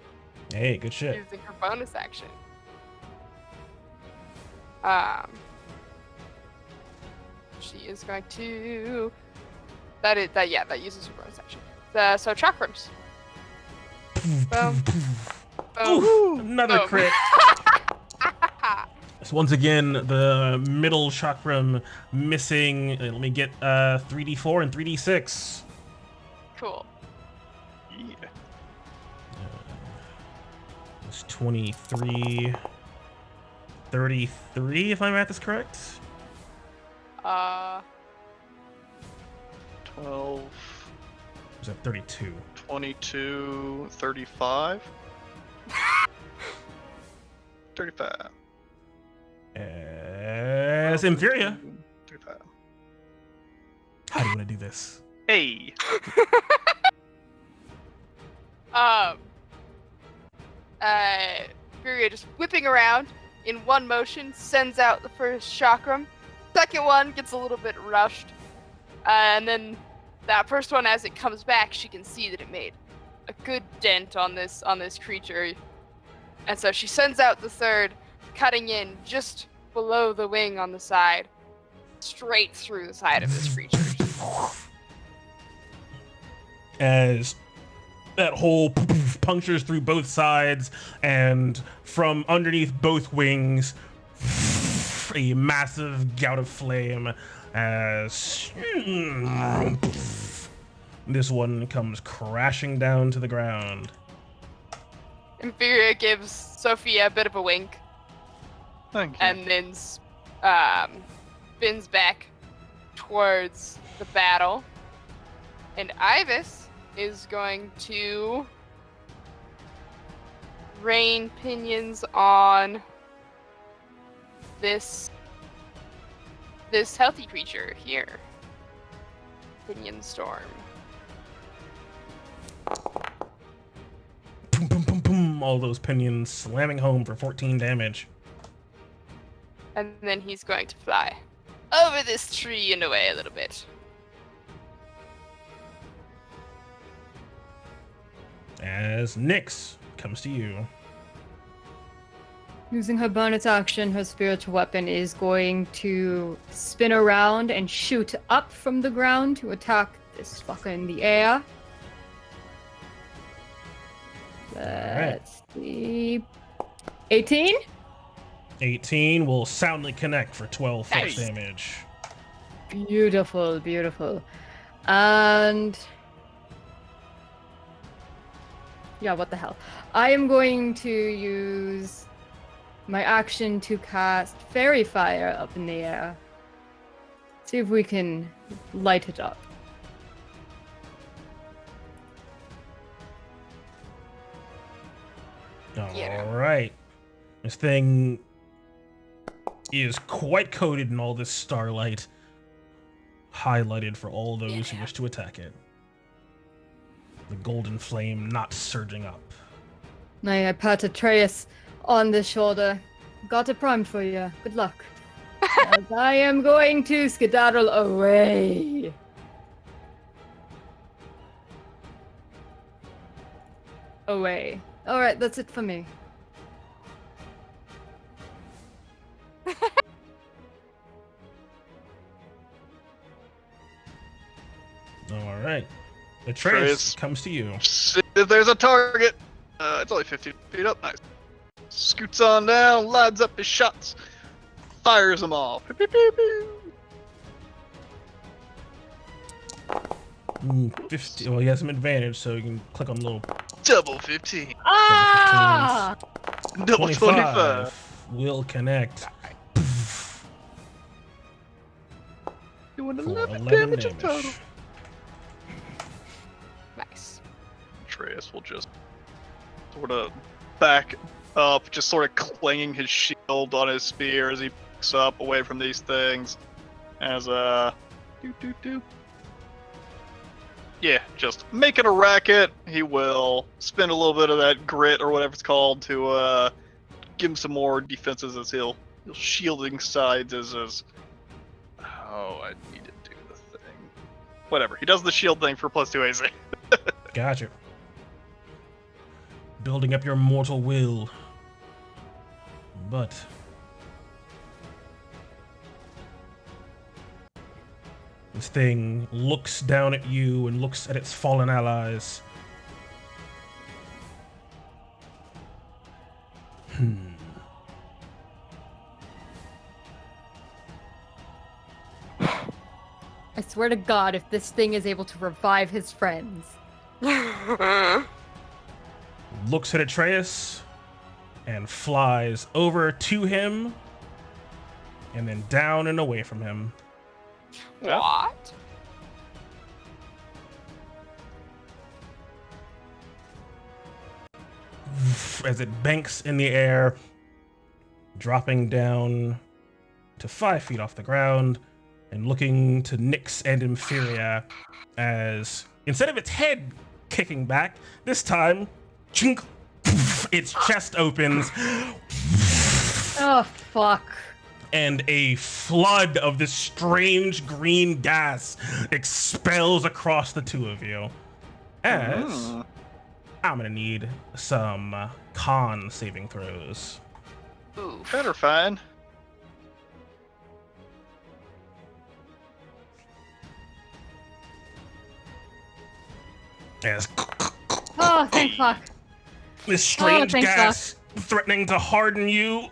S1: Hey, good shit.
S3: using her bonus action. She is going to. That uses her bonus action. So chakrams. Boom. Boom.
S1: Ooh, another
S3: Boom.
S1: crit. So once again, the middle chakram missing. Let me get 3d4 and 3d6.
S3: Cool.
S2: Yeah.
S1: It's 23, 33, if my math is correct.
S2: 12,
S1: Was that 32?
S2: 22, 35. 35.
S1: As Inferior.
S2: 35.
S1: How do you want to do this?
S2: Hey.
S3: Furia just whipping around in one motion, sends out the first chakram. Second one gets a little bit rushed. And then that first one, as it comes back, she can see that it made a good dent on this creature. And so she sends out the third, cutting in just below the wing on the side, straight through the side of this creature.
S1: As that hole punctures through both sides, and from underneath both wings, a massive gout of flame as this one comes crashing down to the ground.
S3: Inferior gives Sophia a bit of a wink,
S2: Thank you.
S3: and then spins back towards the battle. And Ibis is going to rain pinions on this healthy creature here. Pinion storm.
S1: Boom, boom, boom, boom. All those pinions slamming home for 14 damage.
S3: And then he's going to fly over this tree and away a little bit.
S1: As Nyx comes to you.
S7: Using her bonus action, her spiritual weapon is going to spin around and shoot up from the ground to attack this fucker in the air. Let's see. 18?
S1: 18 will soundly connect for 12 force
S3: Nice.
S1: damage.
S7: Beautiful, beautiful. And yeah, what the hell? I am going to use my action to cast Fairy Fire up in the air. See if we can light it up.
S3: Yeah.
S1: All right. This thing is quite coated in all this starlight, highlighted for all those who wish to attack it. The golden flame not surging up.
S7: I pat Atreus on the shoulder. Got it primed for you. Good luck. As I am going to skedaddle away. Away. Alright, that's it for me.
S1: All right. Atreus
S2: Atreus.
S1: comes to you.
S2: There's a target. It's only 50 feet up. Nice. Scoots on down, lines up his shots, fires them all. Pew, pew, pew, pew.
S1: 50. Well, he has some advantage, so you can click on the little
S2: Double 15.
S7: Ah!
S2: Double 25.
S1: will connect
S2: Doing
S1: for
S2: 11
S1: 11
S2: damage in
S1: damage.
S2: total.
S3: Nice.
S2: Atreus will just sort of back up, just sort of clanging his shield on his spear as he picks up away from these things. As yeah, just making a racket. He will spend a little bit of that grit or whatever it's called to give him some more defenses as he'll shielding sides as oh, I need to do the thing. Whatever. He does the shield thing for +2 AC.
S1: Gotcha. Building up your mortal will. But this thing looks down at you and looks at its fallen allies.
S7: I swear to God, if this thing is able to revive his friends.
S1: Looks at Atreus and flies over to him and then down and away from him.
S3: What?
S1: As it banks in the air, dropping down to 5 feet off the ground and looking to Nyx and Inferior as instead of its head kicking back, this time, chink, its chest opens.
S7: Oh, fuck.
S1: And a flood of this strange green gas expels across the two of you. As I'm gonna need some con saving throws.
S3: Oof.
S2: Better fine.
S1: As
S7: Oh, thank fuck.
S1: this strange
S7: thank
S1: gas threatening to harden you.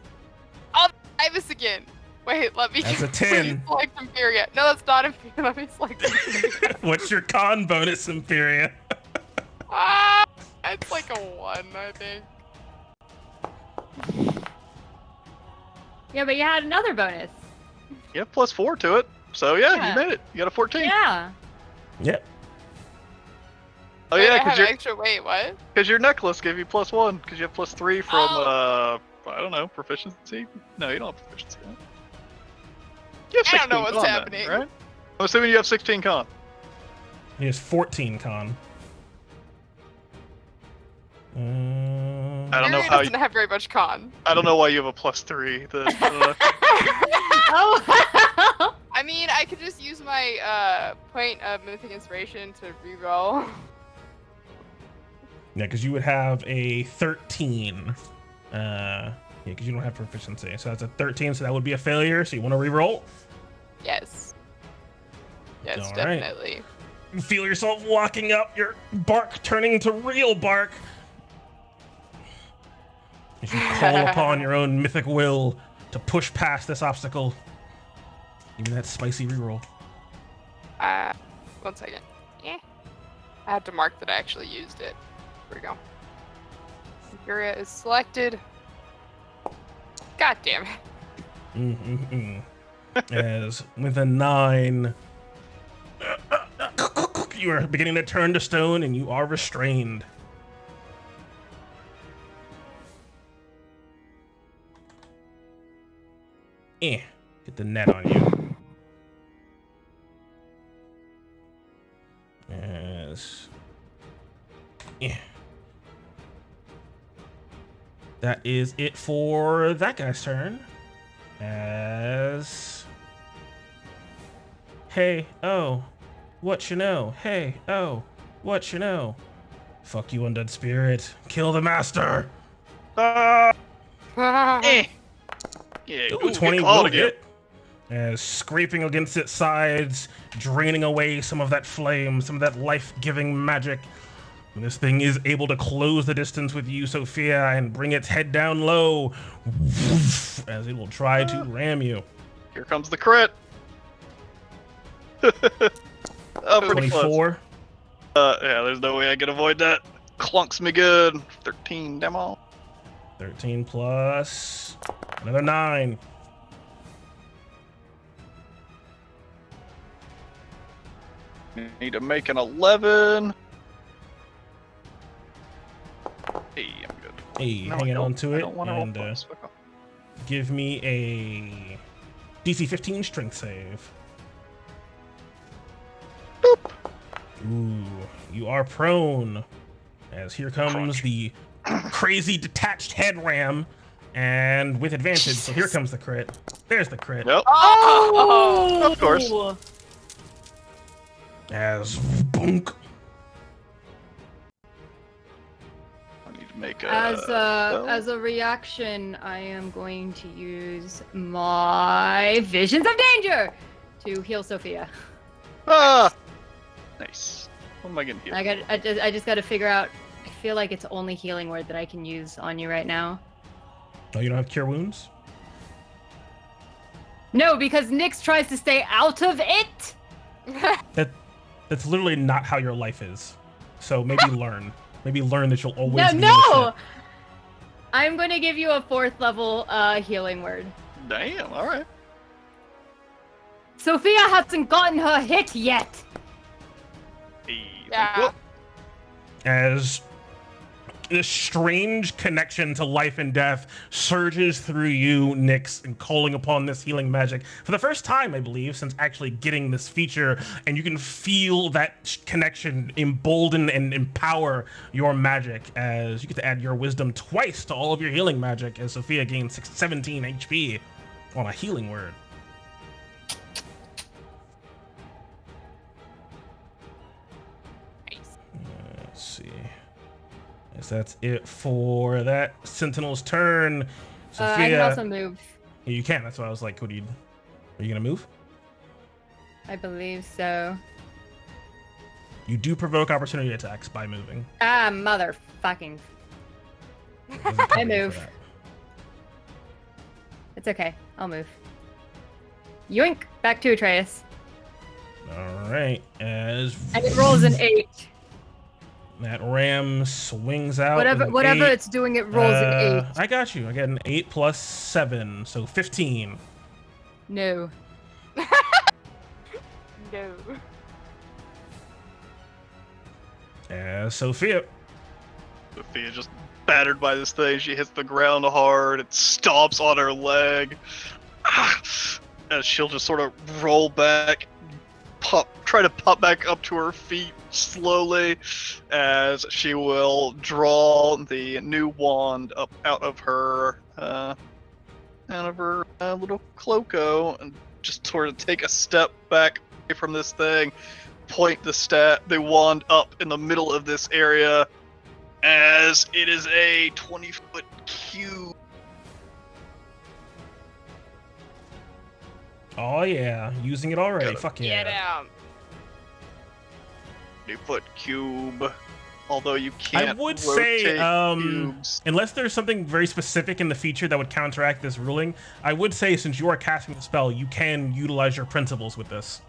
S3: Try this again. Wait, let me.
S1: That's a 10.
S3: Select Inferior. No, that's not Inferior. Let me select Inferior.
S1: What's your con bonus, Inferior?
S3: It's like a 1, I think.
S7: Yeah, but you had another bonus.
S2: You have +4 to it. So yeah,
S7: Yeah.
S2: you made it. You got a 14.
S7: Yeah.
S1: Yep.
S2: Oh
S3: Wait,
S2: yeah,
S3: I
S2: because
S3: have extra. Wait, what?
S2: your necklace gave you +1 because you have +3 from I don't know, proficiency. No, you don't have proficiency. Right? You have
S3: I don't know
S2: 16
S3: what's
S2: con then,
S3: happening.
S2: right? I'm assuming you have 16 con.
S1: He has 14 con.
S2: I don't know
S3: Inferior
S2: how.
S3: doesn't have very much con.
S2: I don't know why you have a +3.
S7: Oh.
S3: I mean, I could just use my point of mythic inspiration to reroll.
S1: Yeah, because you would have a 13. Yeah, because you don't have proficiency. So that's a 13, so that would be a failure. So you want to reroll?
S3: Yes. Yes,
S1: All right.
S3: definitely.
S1: You feel yourself walking up, your bark turning to real bark. As you call upon your own mythic will to push past this obstacle. Even that spicy reroll.
S3: 1 second. I had to mark that I actually used it. Here we go. Inferior is selected. God damn it.
S1: As with a 9, you are beginning to turn to stone and you are restrained. Get the net on you. As that is it for that guy's turn. As hey, oh, what you know? Hey, oh, what you know? Fuck you, undead spirit. Kill the master.
S2: Yeah,
S1: Ooh, 20 will hit. As scraping against its sides, draining away some of that flame, some of that life-giving magic. And this thing is able to close the distance with you, Sophia, and bring its head down low as it will try to ram you.
S2: Here comes the crit. Oh, pretty close.
S1: 24.
S2: Yeah, there's no way I can avoid that. Clunks me good. 13 demo.
S1: 13 plus another 9.
S2: Need to make an 11. Hey, I'm good.
S1: Hey,
S2: No, I
S1: hanging
S2: don't-
S1: on to
S2: I
S1: it,
S2: don't wanna roll
S1: and
S2: plus. Fuck off.
S1: give me a DC 15 strength save.
S2: Boop.
S1: Ooh, you are prone. As here comes
S2: Crunch.
S1: the crazy detached head ram, and with advantage. So here comes the crit. There's the crit.
S2: Yep.
S3: Oh!
S2: Of course.
S1: As bunk.
S2: I need to make a.
S7: As a reaction, I am going to use my Visions of Danger to heal Sophia.
S2: Ah! Nice. What am I gonna heal?
S7: I just got to figure out. I feel like it's the only healing word that I can use on you right now.
S1: Oh, you don't have cure wounds?
S7: No, because Nyx tries to stay out of it.
S1: That's literally not how your life is. So maybe learn. Maybe learn that you'll always be in the
S7: No.
S1: ship.
S7: I'm going to give you a 4th level healing word.
S2: Damn. All right.
S7: Sophia hasn't gotten her hit yet.
S2: Hey,
S3: Yeah.
S1: As this strange connection to life and death surges through you, Nyx, and calling upon this healing magic for the first time, I believe, since actually getting this feature. And you can feel that connection embolden and empower your magic as you get to add your wisdom twice to all of your healing magic as Sophia gains 17 HP on a healing word. Let's see. Yes, that's it for that Sentinel's turn. Sophia,
S7: I can also move.
S1: you can. That's why I was like, are you gonna move?
S7: I believe so.
S1: You do provoke opportunity attacks by moving.
S7: Ah, motherfucking. I move. It's okay. I'll move. Yoink! Back to Atreus.
S1: All right. As
S7: And it rolls an 8.
S1: that ram swings out.
S7: Whatever it's doing, it rolls an 8.
S1: I got you. I get an 8 plus 7, so 15.
S7: No.
S3: No.
S1: Sophia.
S2: Sophia just battered by this thing. She hits the ground hard. It stomps on her leg. And she'll just sort of roll back, try to pop back up to her feet slowly, as she will draw the new wand up out of her little cloaco, and just sort of take a step back away from this thing, point the wand up in the middle of this area, as it is a 20-foot cube.
S1: Oh yeah, using it already. Fuck yeah.
S3: Get out.
S2: 20-foot cube. Although you can't
S1: I would
S2: rotate
S1: say,
S2: cubes.
S1: unless there's something very specific in the feature that would counteract this ruling, I would say since you are casting the spell, you can utilize your principles with this.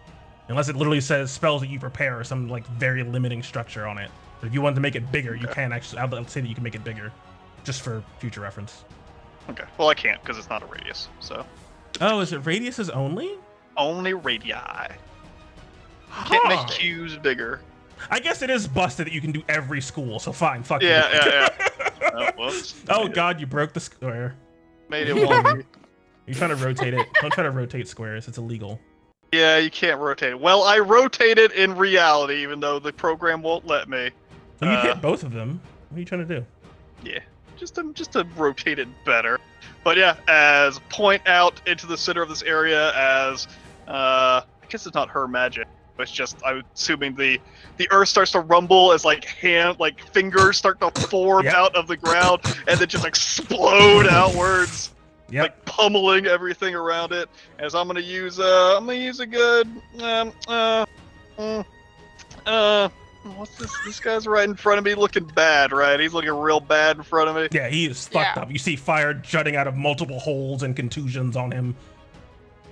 S1: Unless it literally says spells that you prepare or some like very limiting structure on it. But if you want to make it bigger, you can actually, I would say that you can make it bigger, just for future reference.
S2: Okay, well I can't because it's not a radius, so.
S1: Oh, is it radiuses only?
S2: Only radii. Can't make cubes bigger.
S1: I guess it is busted that you can do every school, so fine, fuck
S2: Yeah. Oh,
S1: you.
S2: whoops.
S1: Oh god, you broke the square.
S2: Made it wonky.
S1: You're trying to rotate it. Don't try to rotate squares, it's illegal.
S2: Yeah, you can't rotate it. Well, I rotated in reality, even though the program won't let me.
S1: Well, you hit both of them. What are you trying to do?
S2: Yeah, just to rotate it better. But yeah, as point out into the center of this area, as I guess it's not her magic. It's just, I'm assuming the earth starts to rumble as fingers start to form out of the ground and then just explode outwards, like pummeling everything around it. As I'm gonna use a good what's this? This guy's right in front of me, looking bad, right? He's looking real bad in front of me.
S1: Yeah, he is fucked up. You see fire jutting out of multiple holes and contusions on him.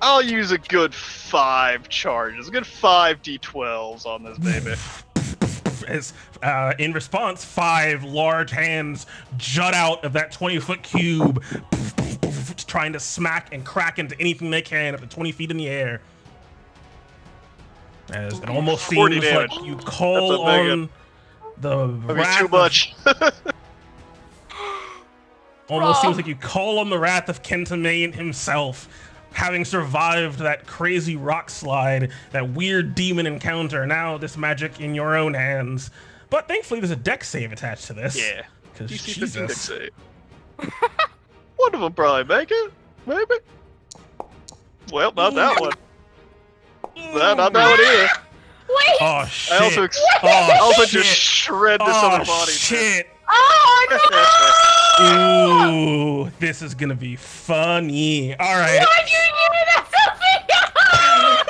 S2: I'll use a good 5 charges, a good 5 d12s on this baby.
S1: As, in response, 5 large hands jut out of that 20-foot cube, trying to smack and crack into anything they can up to 20 feet in the air. As it almost seems like you call on the wrath.
S2: Too much.
S1: Almost seems like you call on the wrath of Kentamane himself. Having survived that crazy rock slide, that weird demon encounter, now this magic in your own hands. But thankfully there's a dex save attached to this.
S2: Yeah.
S1: Because
S2: DC 15 dex
S1: Jesus.
S2: save. One of them probably make it, maybe. Well, not that one. Not that one either.
S4: Wait!
S1: Oh shit.
S2: I also just shred this other body.
S1: Shit.
S4: Oh
S1: Ooh, this is gonna be funny. All right.
S4: Why'd you do that, Sophia?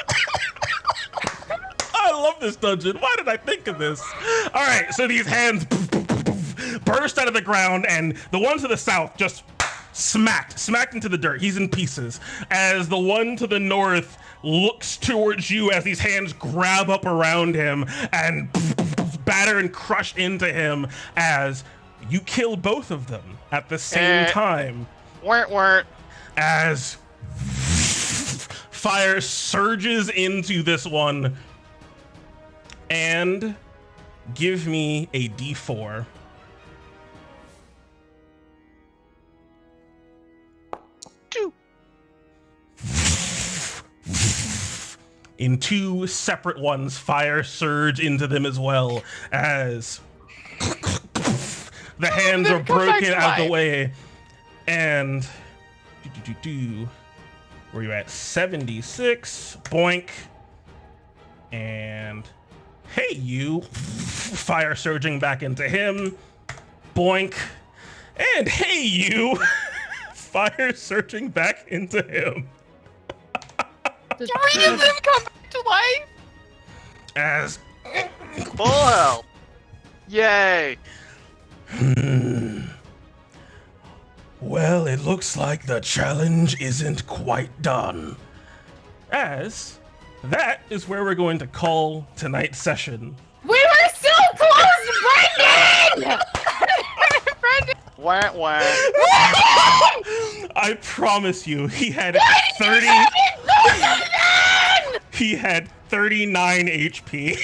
S1: I love this dungeon. Why did I think of this? All right, so these hands burst out of the ground, and the one to the south just smacked into the dirt. He's in pieces. As the one to the north looks towards you as these hands grab up around him and batter and crush into him as you kill both of them at the same time.
S2: Weren't.
S1: As fire surges into this one, and give me a d4. in two separate ones, fire surge into them as well as the hands are
S3: Then come back
S1: broken
S3: to
S1: out of the
S3: life.
S1: way. And where you at? 76. Boink. And hey, you. Fire surging back into him. Boink. And hey, you. Fire surging back into him.
S3: Three of them come back to life.
S1: As
S2: Full health. Yay.
S1: well, it looks like the challenge isn't quite done. As that is where we're going to call tonight's session.
S7: We were so close, Brendan!
S3: Brendan,
S2: Wah wah.
S1: I promise you, he had 30. He had 39 HP.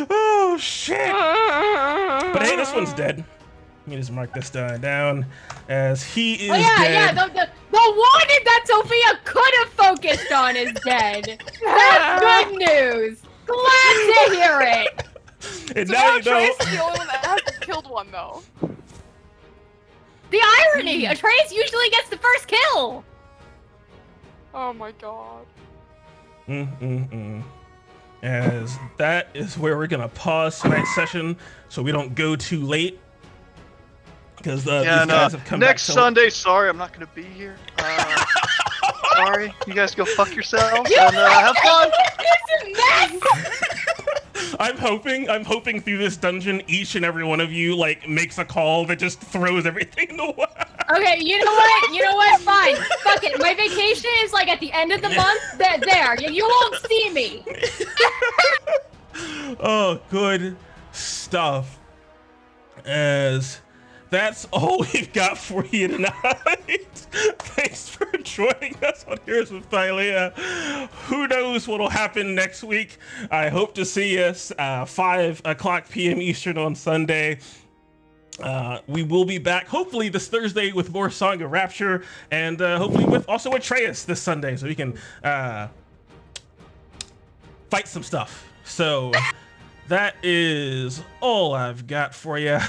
S1: Oh shit! But hey, this one's dead. Let me just mark this down as he is
S7: Oh yeah,
S1: dead.
S7: yeah. The one that Sophia could have focused on is dead. That's good news. Glad to hear it.
S1: And
S3: so
S1: now
S3: now
S1: you know.
S3: Trace is the only one that hasn't killed one though.
S7: The irony: Atreus usually gets the first kill.
S3: Oh my god.
S1: As that is where we're gonna pause tonight's session, so we don't go too late. Because these guys have come
S2: next
S1: back. So
S2: Sunday, sorry, I'm not gonna be here. Sorry, you guys go fuck yourselves and have fun.
S1: I'm hoping through this dungeon, each and every one of you like makes a call that just throws everything away.
S7: Okay, you know what? You know what? Fine. Fuck it. My vacation is like at the end of the month. There, you won't see me.
S1: Oh, good stuff. As that's all we've got for you tonight. Thanks for joining us on Heroes of Thylea. Who knows what'll happen next week? I hope to see us 5 o'clock p.m. Eastern on Sunday. We will be back hopefully this Thursday with more Song of Rapture, and hopefully with also Atreus this Sunday, so we can fight some stuff. So that is all I've got for you.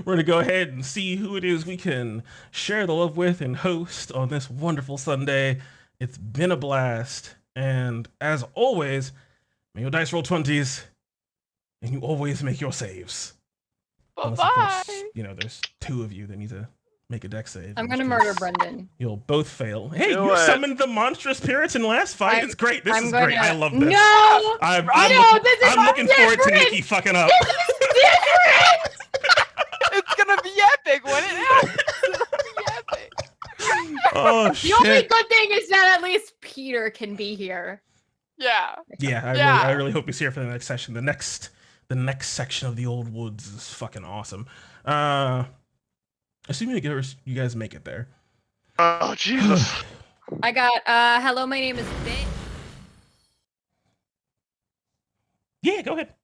S1: We're gonna go ahead and see who it is we can share the love with and host on this wonderful Sunday. It's been a blast, and as always, may your dice roll 20s, and you always make your saves. Unless, of
S3: Bye-bye.
S1: course, you know, there's 2 of you that need to make a dex save.
S7: I'm
S1: in
S7: gonna
S1: which
S7: murder
S1: case
S7: Brendan.
S1: You'll both fail. Hey,
S2: Do
S1: you
S2: it.
S1: summoned the monstrous spirits in last fight. It's great. This
S7: I'm
S1: is
S7: gonna...
S1: great. I love this.
S7: No!
S1: I'm
S7: this is
S1: looking forward to
S7: different.
S1: Nikki fucking up.
S3: It's gonna be epic when it happens. It's gonna be epic.
S1: Oh,
S7: The only
S1: shit.
S7: good thing is that at least Peter can be here.
S3: Yeah.
S1: Yeah,
S3: Yeah.
S1: I really hope he's here for the next session. The next section of the Old Woods is fucking awesome. Assuming you guys make it there.
S2: Oh Jesus.
S7: I got, hello, my name is Vic.
S1: Yeah, go ahead.